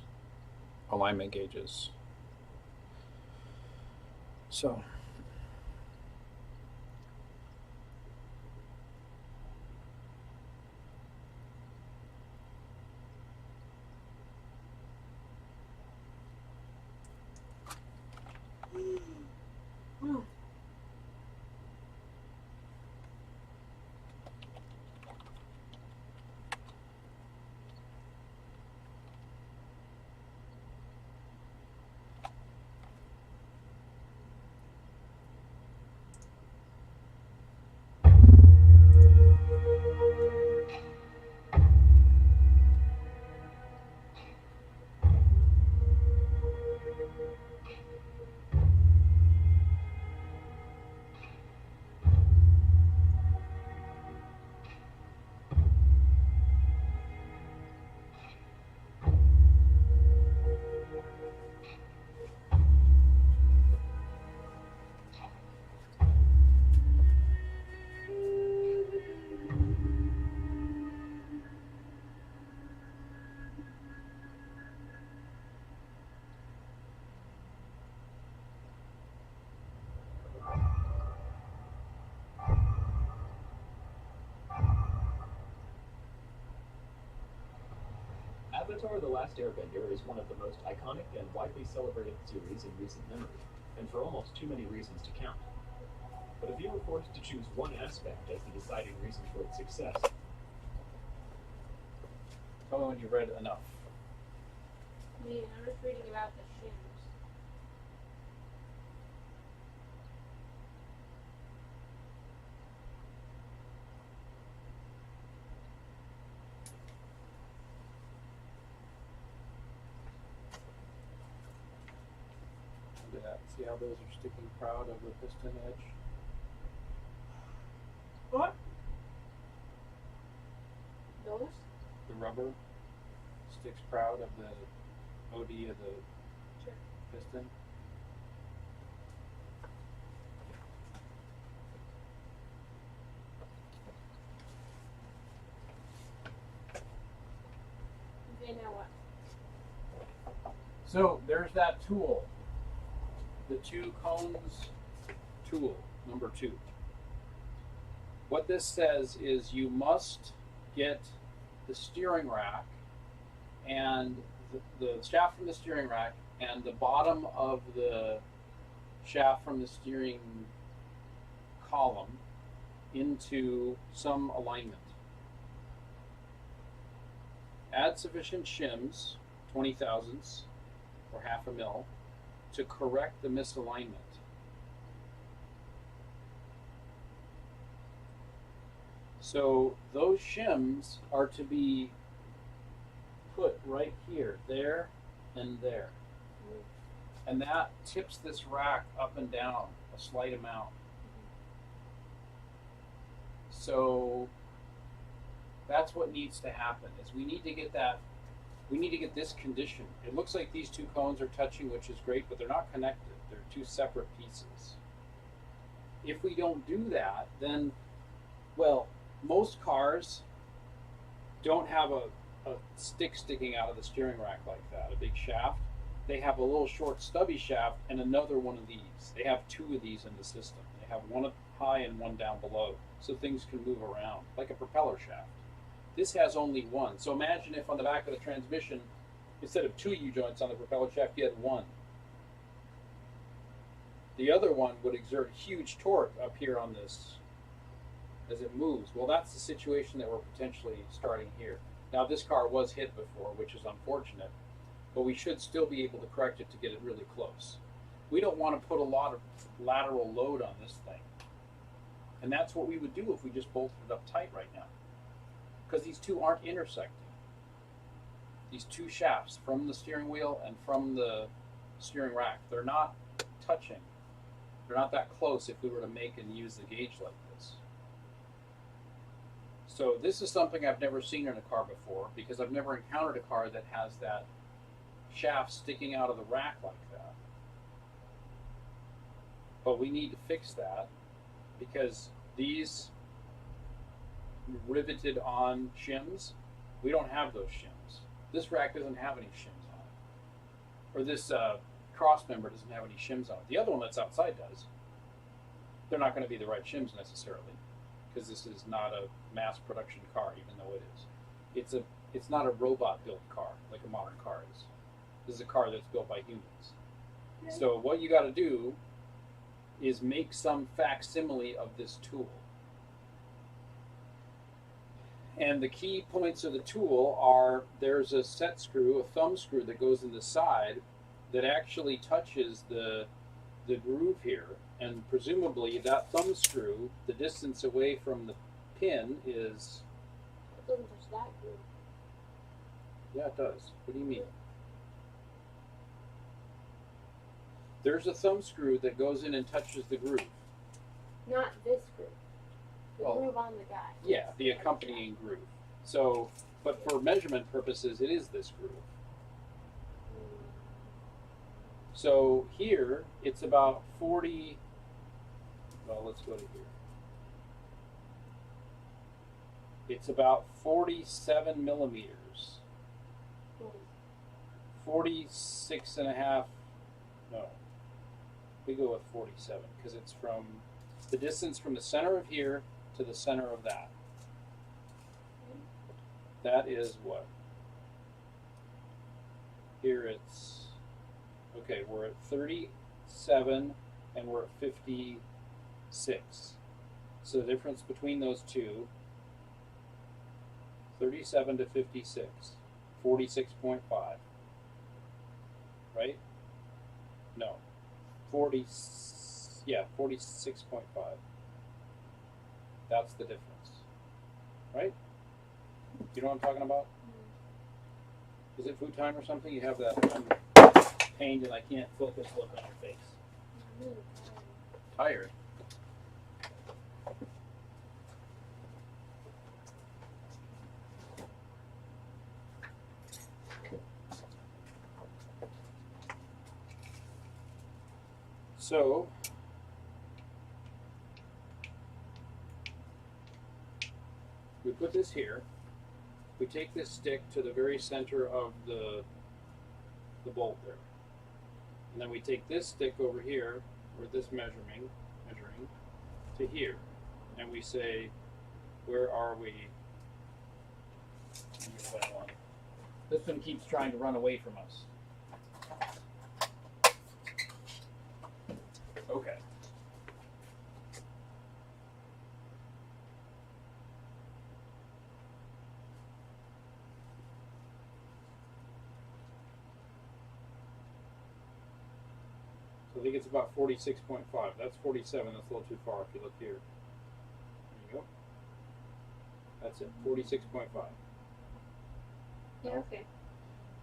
Speaker 1: alignment gauges. So
Speaker 20: Avatar: The Last Airbender is one of the most iconic and widely celebrated series in recent memory, and for almost too many reasons to count. But if you were forced to choose one aspect as the deciding reason for its success,
Speaker 1: tell me when you read enough.
Speaker 2: Yeah, I'm just reading about the shims.
Speaker 1: Look at that. See how those are sticking proud of the piston edge?
Speaker 2: What? Those?
Speaker 1: The rubber sticks proud of the OD of the piston.
Speaker 2: Okay, now what?
Speaker 1: So there's that tool, the 2 cones tool, number 2. What this says is you must get the steering rack and the shaft from the steering rack and the bottom of the shaft from the steering column into some alignment. Add sufficient shims, 20 thousandths or half a mil, to correct the misalignment. So those shims are to be put right here, there, and there. And that tips this rack up and down a slight amount. So that's what needs to happen, is we need to get this condition. It looks like these 2 cones are touching, which is great, but they're not connected. They're 2 separate pieces. If we don't do that, then, well, most cars don't have a stick sticking out of the steering rack like that, a big shaft. They have a little short stubby shaft and another one of these. They have 2 of these in the system. They have one up high and one down below, so things can move around, like a propeller shaft. This has only 1. So imagine if on the back of the transmission, instead of 2 U-joints on the propeller shaft, you had 1. The other one would exert huge torque up here on this as it moves. Well, that's the situation that we're potentially starting here. Now, this car was hit before, which is unfortunate, but we should still be able to correct it to get it really close. We don't want to put a lot of lateral load on this thing. And that's what we would do if we just bolted it up tight right now. Because these two aren't intersecting. These two shafts from the steering wheel and from the steering rack, they're not touching. They're not that close if we were to make and use the gauge like this. So this is something I've never seen in a car before, because I've never encountered a car that has that shaft sticking out of the rack like that. But we need to fix that, because these riveted on shims, we don't have those shims. This rack doesn't have any shims on it. Or this cross member doesn't have any shims on it. The other one that's outside does. They're not going to be the right shims necessarily, because this is not a mass production car, even though it is. It's not a robot built car like a modern car is. This is a car that's built by humans. So what you got to do is make some facsimile of this tool. And the key points of the tool are, there's a set screw, a thumb screw that goes in the side that actually touches the groove here, and presumably that thumb screw, the distance away from the pin is...
Speaker 2: It doesn't touch that groove.
Speaker 1: Yeah, it does. What do you mean? There's a thumb screw that goes in and touches the groove.
Speaker 2: Not this groove. The
Speaker 1: Well,
Speaker 2: groove on the guy.
Speaker 1: Yeah, the accompanying groove. So, but for measurement purposes, it is this groove. So here, it's about 40, well, let's go to here. It's about 47 millimeters. 46 and a half, no. We go with 47, because it's from the distance from the center of here to the center of that. That is what? Here it's, okay, we're at 37 and we're at 56. So the difference between those two, 37 to 56, 46.5. Right? No. 40, yeah, 46.5. That's the difference. Right? You know what I'm talking about? Is it food time or something? You have that pained and I can't focus look on your face. Tired. So, we put this here. We take this stick to the very center of the bolt there. And then we take this stick over here, or this measuring, to here. And we say, where are we? This one keeps trying to run away from us. Okay. So I think it's about 46.5. That's 47. That's a little too far if you look here. There you go. That's it. 46.5.
Speaker 2: Yeah, okay.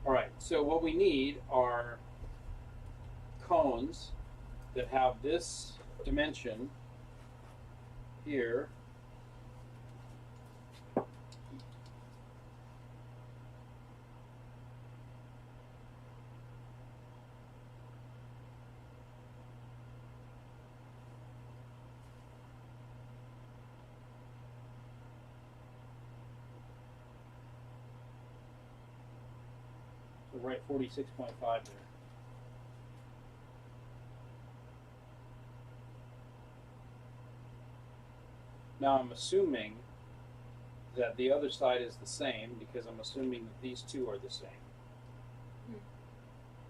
Speaker 1: All right. So what we need are cones that have this dimension here. So write 46.5 there. Now I'm assuming that the other side is the same, because I'm assuming that these two are the same.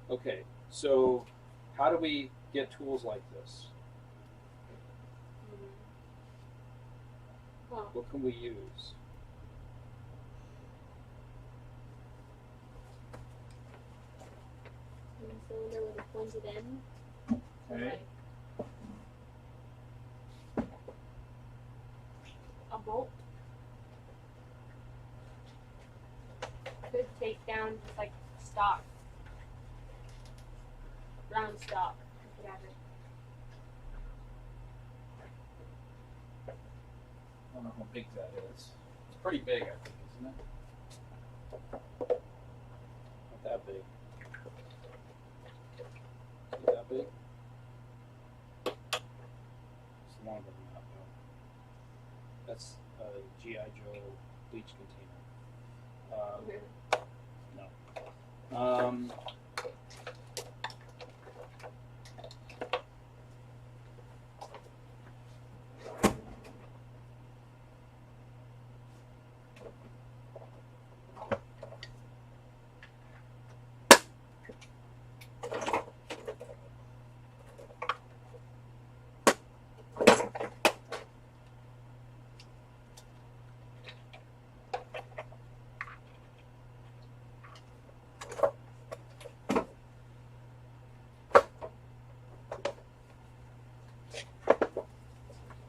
Speaker 1: Okay, so how do we get tools like this?
Speaker 2: Well, Oh.
Speaker 1: What can we use?
Speaker 2: One cylinder with a pointed end.
Speaker 1: Okay.
Speaker 2: A bolt. Could take down just like stock. Round stock. If you have it.
Speaker 1: I don't know how big that is. It's pretty big, I think, isn't it? Not that big. Is it that big? It's longer than that, though. That's a G.I. Joe bleach container. No.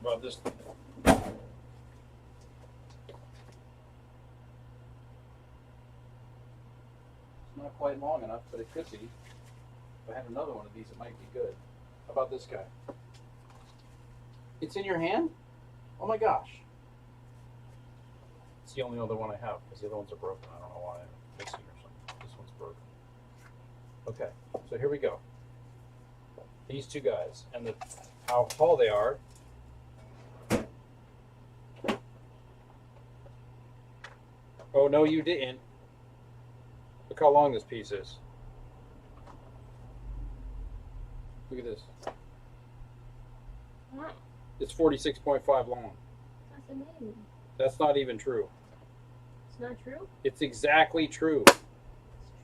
Speaker 1: About this. It's not quite long enough, but it could be. If I had another one of these, it might be good. How about this guy? It's in your hand? Oh my gosh. It's the only other one I have, because the other ones are broken. I don't know why I'm missing or something. This one's broken. Okay, so here we go. These two guys, and how tall they are. Oh, no, you didn't. Look how long this piece is. Look at this.
Speaker 2: Wow.
Speaker 1: It's 46.5 long.
Speaker 2: That's amazing.
Speaker 1: That's not even true.
Speaker 2: It's not true?
Speaker 1: It's exactly true.
Speaker 2: It's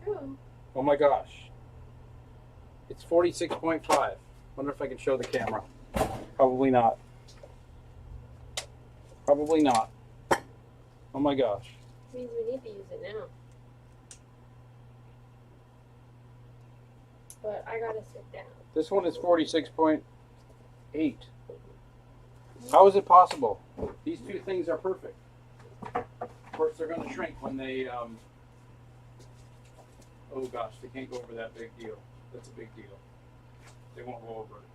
Speaker 2: true.
Speaker 1: Oh my gosh. It's 46.5. Wonder if I can show the camera. Probably not. Probably not. Oh my gosh.
Speaker 2: Means we need to use it now. But I gotta sit down.
Speaker 1: This one is 46.8. How is it possible? These two things are perfect. Of course, they're going to shrink when they, oh gosh, they can't go over that big deal. That's a big deal. They won't go over it.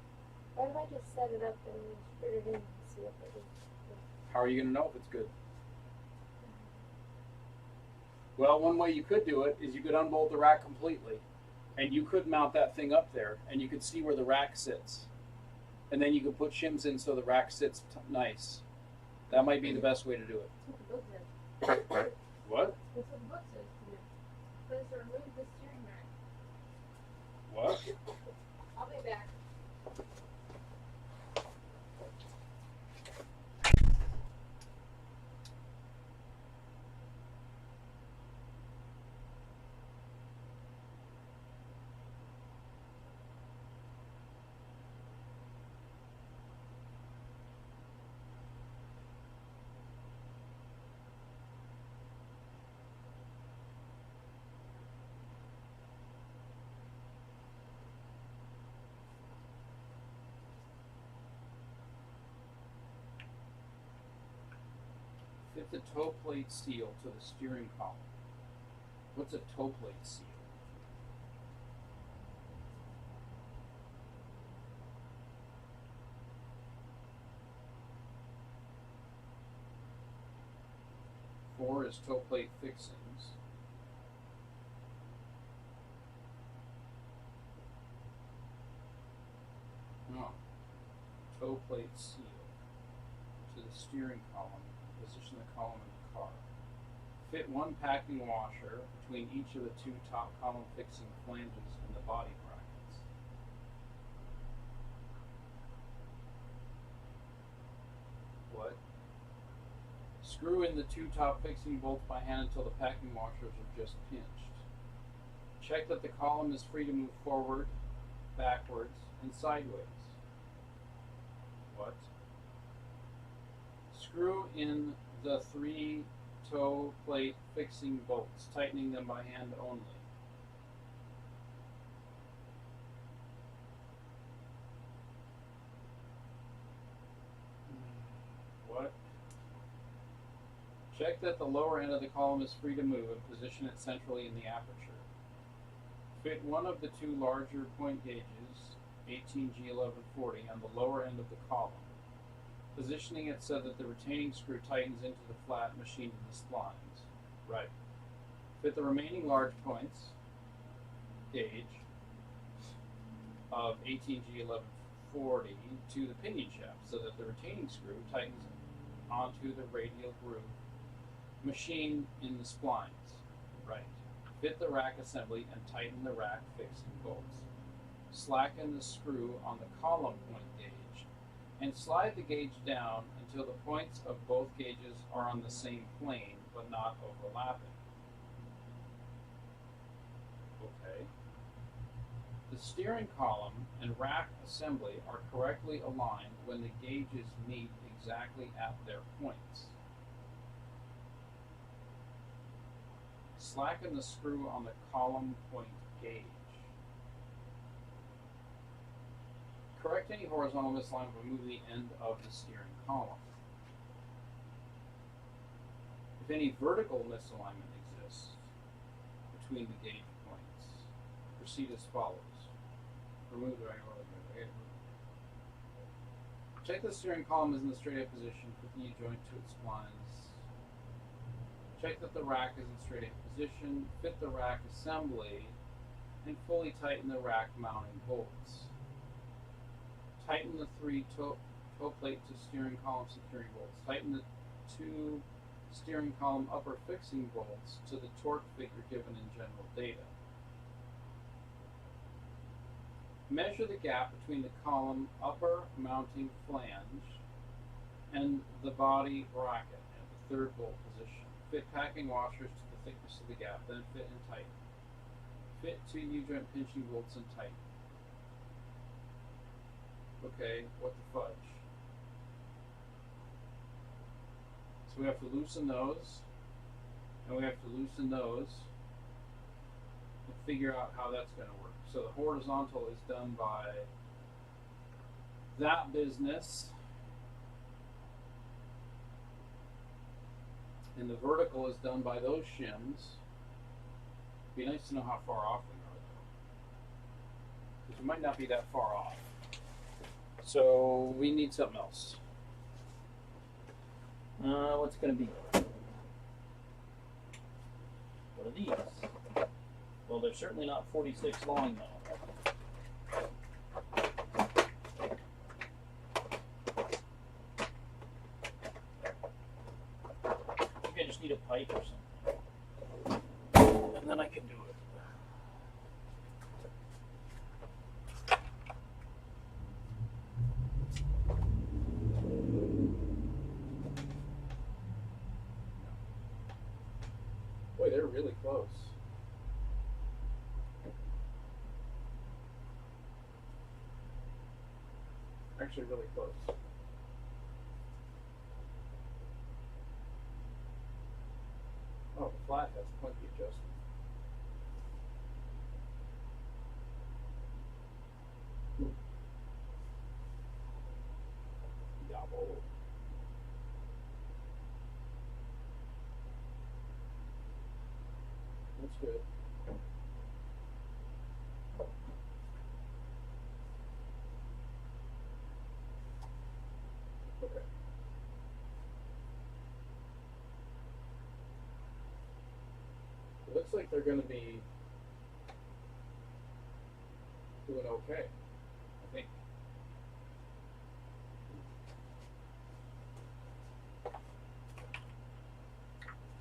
Speaker 2: Why don't I just set it up and put it in and see if it is?
Speaker 1: How are you going to know if it's good? Well, one way you could do it is you could unbolt the rack completely, and you could mount that thing up there, and you could see where the rack sits. And then you could put shims in so the rack sits nice. That might be the best way to do it.
Speaker 2: That's what the book says.
Speaker 1: What?
Speaker 2: That's what the book says. Says to remove the steering rack.
Speaker 1: What?
Speaker 2: I'll be back.
Speaker 1: Fit the toe plate seal to the steering column. What's a toe plate seal? Four is toe plate fixings. No. Toe plate seal to the steering column. Position the column in the car. Fit one packing washer between each of the two top column fixing flanges in the body brackets. What? Screw in the two top fixing bolts by hand until the packing washers are just pinched. Check that the column is free to move forward, backwards, and sideways. What? Screw in the 3 toe plate fixing bolts, tightening them by hand only. What? Check that the lower end of the column is free to move and position it centrally in the aperture. Fit one of the 2 larger point gauges, 18G1140, on the lower end of the column, positioning it so that the retaining screw tightens into the flat machined in the splines. Right. Fit the remaining large points gauge of 18G1140 to the pinion shaft so that the retaining screw tightens onto the radial groove machined in the splines. Right. Fit the rack assembly and tighten the rack fixing bolts. Slacken the screw on the column point gauge and slide the gauge down until the points of both gauges are on the same plane but not overlapping. Okay. The steering column and rack assembly are correctly aligned when the gauges meet exactly at their points. Slacken the screw on the column point gauge. Correct any horizontal misalignment by moving the end of the steering column. If any vertical misalignment exists between the gauge points, proceed as follows. Remove the check the steering column is in the straight ahead position, put the U-joint to its splines. Check that the rack is in straight ahead position, fit the rack assembly, and fully tighten the rack mounting bolts. Tighten the 3 toe plate to steering column securing bolts. Tighten the 2 steering column upper fixing bolts to the torque figure given in general data. Measure the gap between the column upper mounting flange and the body bracket at the 3rd bolt position. Fit packing washers to the thickness of the gap, then fit and tighten. Fit 2 U-joint pinching bolts and tighten. Okay, what the fudge? So we have to loosen those, and we have to loosen those, and figure out how that's going to work. So the horizontal is done by that business, and the vertical is done by those shims. Be nice to know how far off we are, though, because we might not be that far off. So we need something else. What's going to be? What are these? Well, they're certainly not 46 long, though. I think I just need a pipe or something. And then I can do it. Boy, they're really close. Actually, really close. Oh, the flat has plenty of adjustment. Yabo. That's good. Okay. It looks like they're going to be doing okay, I think.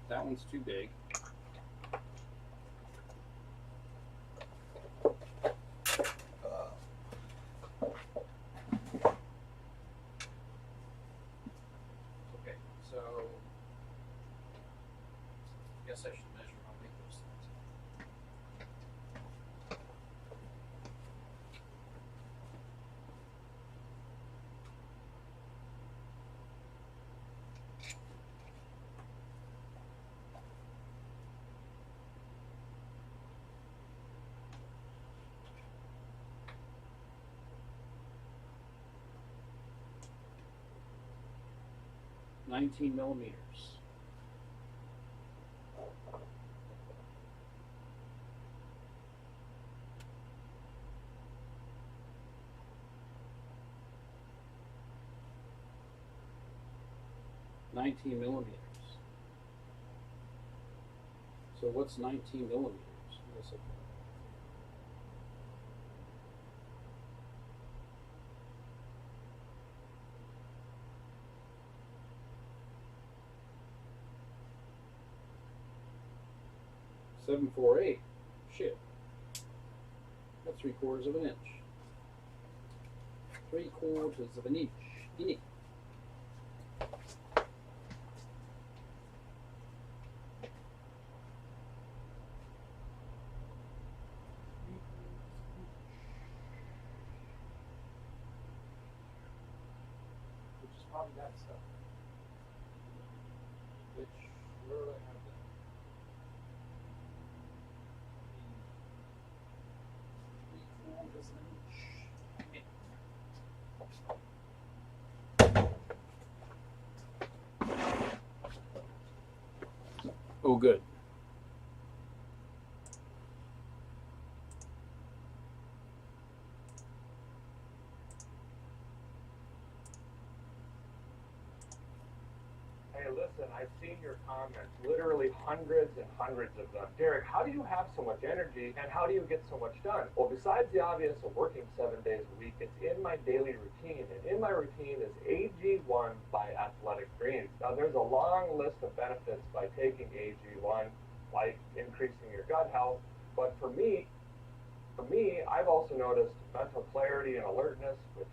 Speaker 1: That one's too big. Okay, so I guess I should measure how big those things are. 19 millimeters. So what's 19 millimeters? What's it? .748. Shit. That's 3/4 of an inch. 3/4 of an inch. In it. Which is probably that stuff. Which, where do I have that? Oh, good.
Speaker 21: Hey, listen, I've seen your comments, literally hundreds and hundreds of them. Derek, how do you have so much energy and how do you get so much done? Well, besides the obvious of working 7 days a week, it's in my daily routine. And in my routine is AG1 by Athletic Greens. Now, there's a long list of benefits by taking AG1, like increasing your gut health. But for me, I've also noticed mental clarity and alertness, which,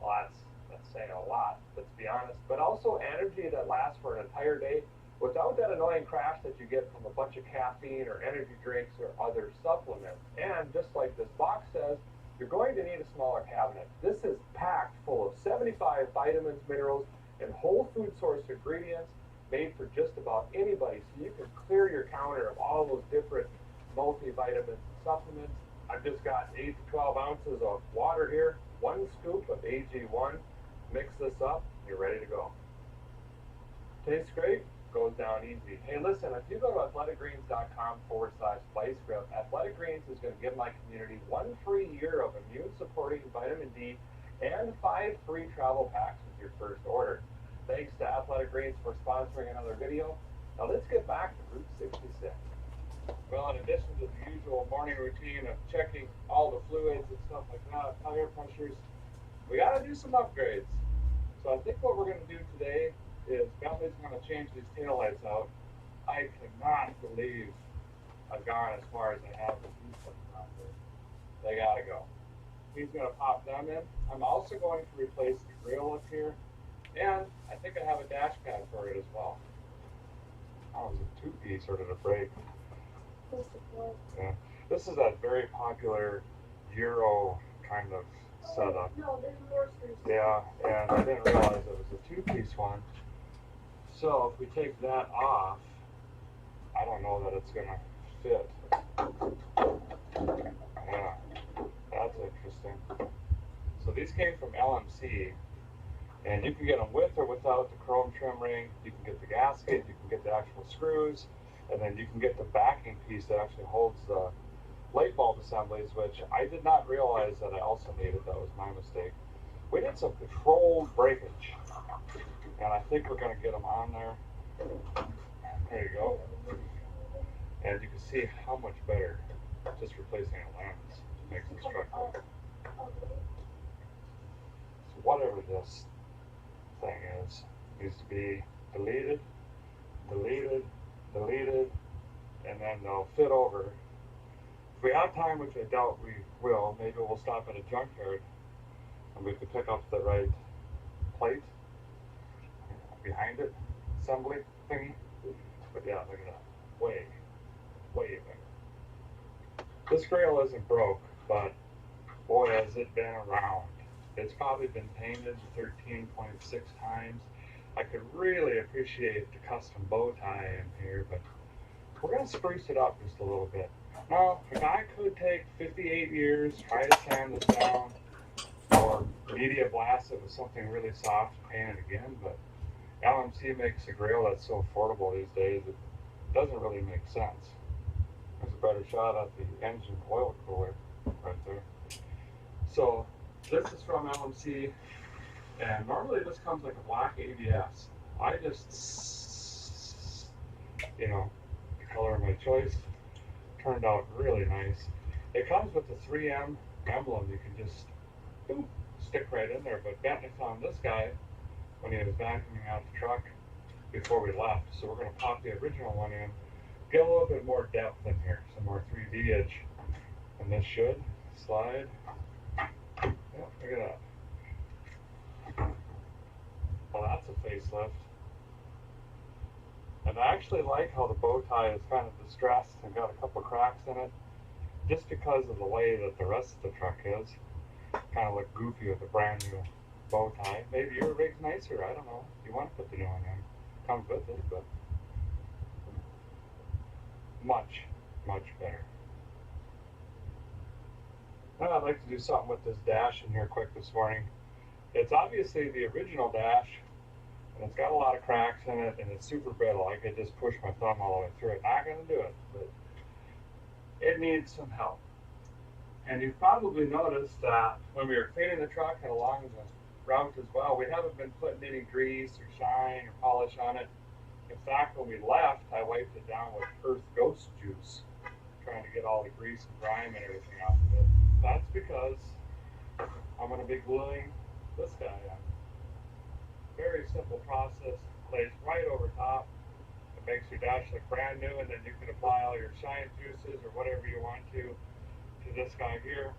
Speaker 21: well, that's saying a lot, let's be honest, but also energy that lasts for an entire day without that annoying crash that you get from a bunch of caffeine or energy drinks or other supplements. And just like this box says, you're going to need a smaller cabinet. This is packed full of 75 vitamins, minerals, and whole food source ingredients made for just about anybody. So you can clear your counter of all those different multivitamins and supplements. I've just got 8 to 12 ounces of water here, 1 scoop of AG1. Mix this up, you're ready to go. Tastes great, goes down easy. Hey, listen, if you go to athleticgreens.com/spice grip, Athletic Greens is going to give my community 1 free year of immune-supporting vitamin D and 5 free travel packs with your first order. Thanks to Athletic Greens for sponsoring another video. Now let's get back to Route 66. Well, in addition to the usual morning routine of checking all the fluids and stuff like that, tire pressures, we got to do some upgrades. So I think what we're going to do today is Bentley's going to change these taillights out. I cannot believe I've gone as far as I have with these things around here. They got to go. He's going to pop them in. I'm also going to replace the grill up here. And I think I have a dash pad for it as well. Oh, it was a 2-piece or did it break? Yeah. This is that very popular Euro kind of setup.
Speaker 2: No, there's more screws.
Speaker 21: Yeah, and I didn't realize it was a 2-piece one. So if we take that off, I don't know that it's gonna fit. Yeah, that's interesting. So these came from LMC, and you can get them with or without the chrome trim ring. You can get the gasket, you can get the actual screws, and then you can get the backing piece that actually holds the light bulb assemblies, which I did not realize that I also needed. That was my mistake. We did some controlled breakage, and I think we're going to get them on there. There you go. And you can see how much better just replacing a lens makes this truck look. So whatever this thing is, needs to be deleted, deleted, deleted, and then they'll fit over. If we have time, which I doubt we will, maybe we'll stop at a junkyard and we can pick up the right plate behind it, assembly thingy. But yeah, look at that. Way bigger. This grill isn't broke, but boy, has it been around. It's probably been painted 13.6 times. I could really appreciate the custom bow tie in here, but we're going to spruce it up just a little bit. Now, a guy could take 58 years, try to sand this down, or media blast it with something really soft and paint it again, but
Speaker 19: LMC makes a grill that's so affordable these days, it doesn't really make sense. There's a better shot at the engine oil cooler right there. So this is from LMC, and normally this comes like a black ABS. I just, you know, the color of my choice turned out really nice. It comes with the 3M emblem. You can just boop, stick right in there. But Bentley found this guy when he was vacuuming out the truck before we left. So we're going to pop the original one in, get a little bit more depth in here, some more 3D-age. And this should slide. Yeah, look at that. Well, that's a facelift. And I actually like how the bow tie is kind of distressed and got a couple cracks in it, just because of the way that the rest of the truck is. Kind of look goofy with a brand new bow tie. Maybe your rig's nicer, I don't know. If you want to put the new one in, comes with it, but much, much better. Now I'd like to do something with this dash in here quick this morning. It's obviously the original dash, and it's got a lot of cracks in it, and it's super brittle. I could just push my thumb all the way through it. Not going to do it, but it needs some help. And you've probably noticed that when we were cleaning the truck and along the route as well, we haven't been putting any grease or shine or polish on it. In fact, when we left, I wiped it down with Earth Ghost Juice, trying to get all the grease and grime and everything off of it. That's because I'm going to be gluing this guy on. Very simple process, lays right over top. It makes your dash look brand new, and then you can apply all your shine juices or whatever you want to this guy here.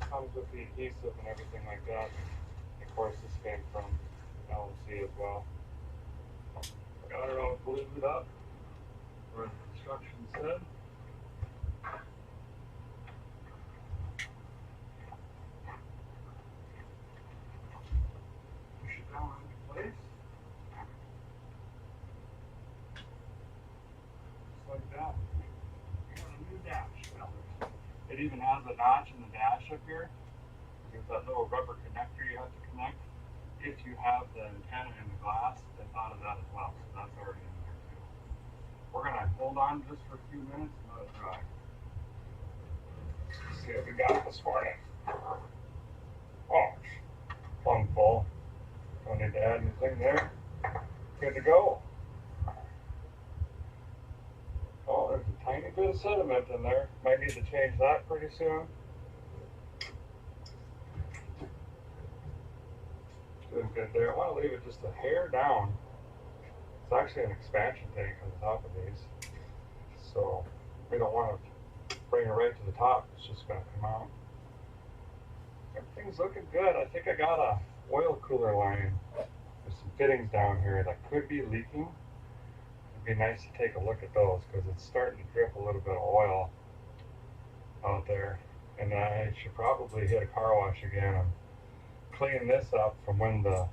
Speaker 19: Comes with the adhesive and everything like that. Of course, this came from LMC as well. Got it all glued up where the instructions said. Push it down into place. Just like that. You got a new dash, fellas. It even has a notch in the dash up here. There's that little rubber connector you have to connect. If you have the antenna in the glass, they thought of that as well, so that's already in there too. We're going to hold on just for a few minutes and let it dry. Let's see what we got this morning. Oh, plumb full. Don't need to add anything there. Good to go. Oh, there's a tiny bit of sediment in there. Might need to change that pretty soon. Doing good there. I want to leave it just a hair down. It's actually an expansion tank on the top of these. So we don't want to bring it right to the top. It's just going to come out. Everything's looking good. I think I got a oil cooler line with some fittings down here that could be leaking. It'd be nice to take a look at those because it's starting to drip a little bit of oil out there. And I should probably hit a car wash again and clean this up from when the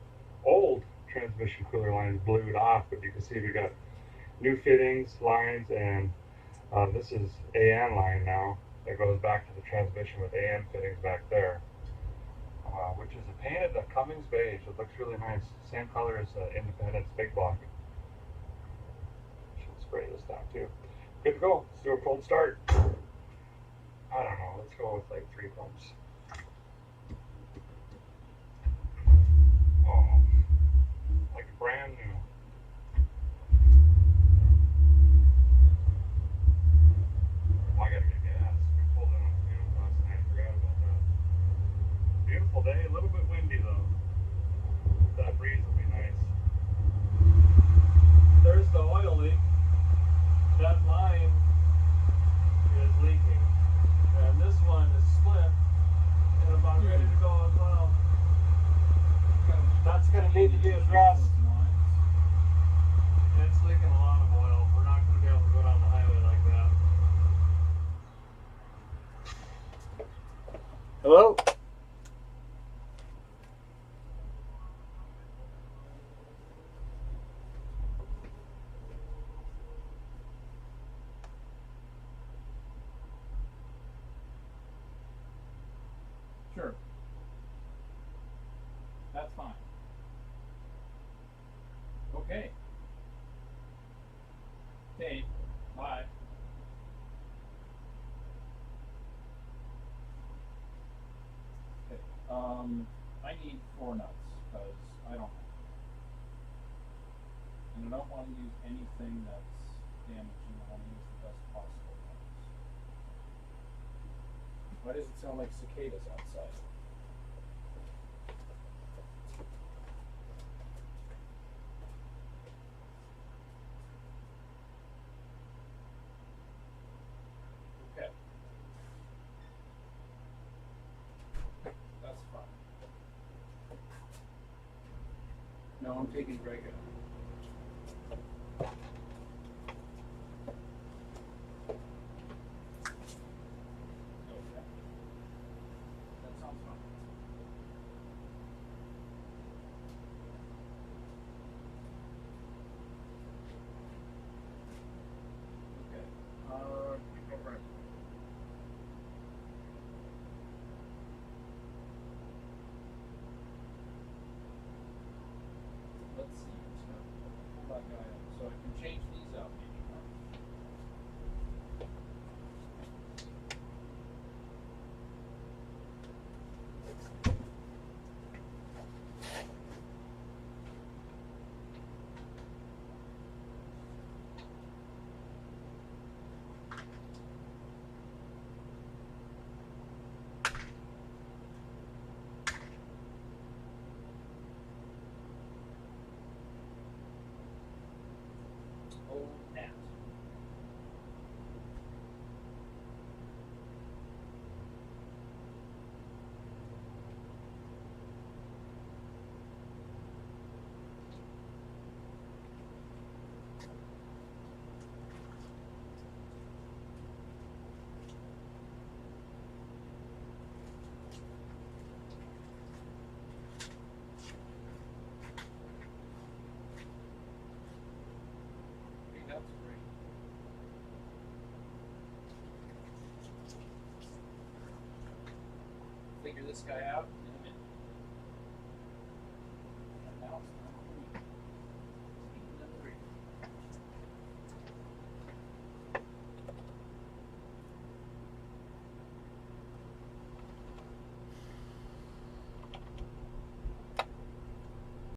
Speaker 19: old transmission cooler lines blew off. But you can see we got new fittings, lines, and this is AN line now. That goes back to the transmission with AM fittings back there, which is a painted Cummins beige. It looks really nice. Same color as Independence Big Block. Should spray this down too. Good to go. Let's do a cold start. I don't know. Let's go with like 3 pumps. Oh, like brand new. Oh, I gotta get gas. We pulled in on the fumes last night. Forgot about that. Beautiful day. A little bit windy though. That breeze will be nice. There's the oil leak. That line is leaking. And this one is split and about ready to go as well. That's going to need to be addressed. It's leaking a lot of oil. We're not going to be able to go down the highway like that. Hello? Sure. That's fine.
Speaker 1: Okay. Okay, bye. Okay, I need 4 nuts, because I don't have them. And I don't want to use anything that's damaging. I want to use the best possible ones. Why does it sound like cicadas outside? Okay. That's fine. No, I'm taking Greg out. Okay. That sounds fine. Okay. Alright. Let's see. So, pull that guy up. So I can change these out maybe. Huh? Old Nat. Okay, that's great. Figure this guy out.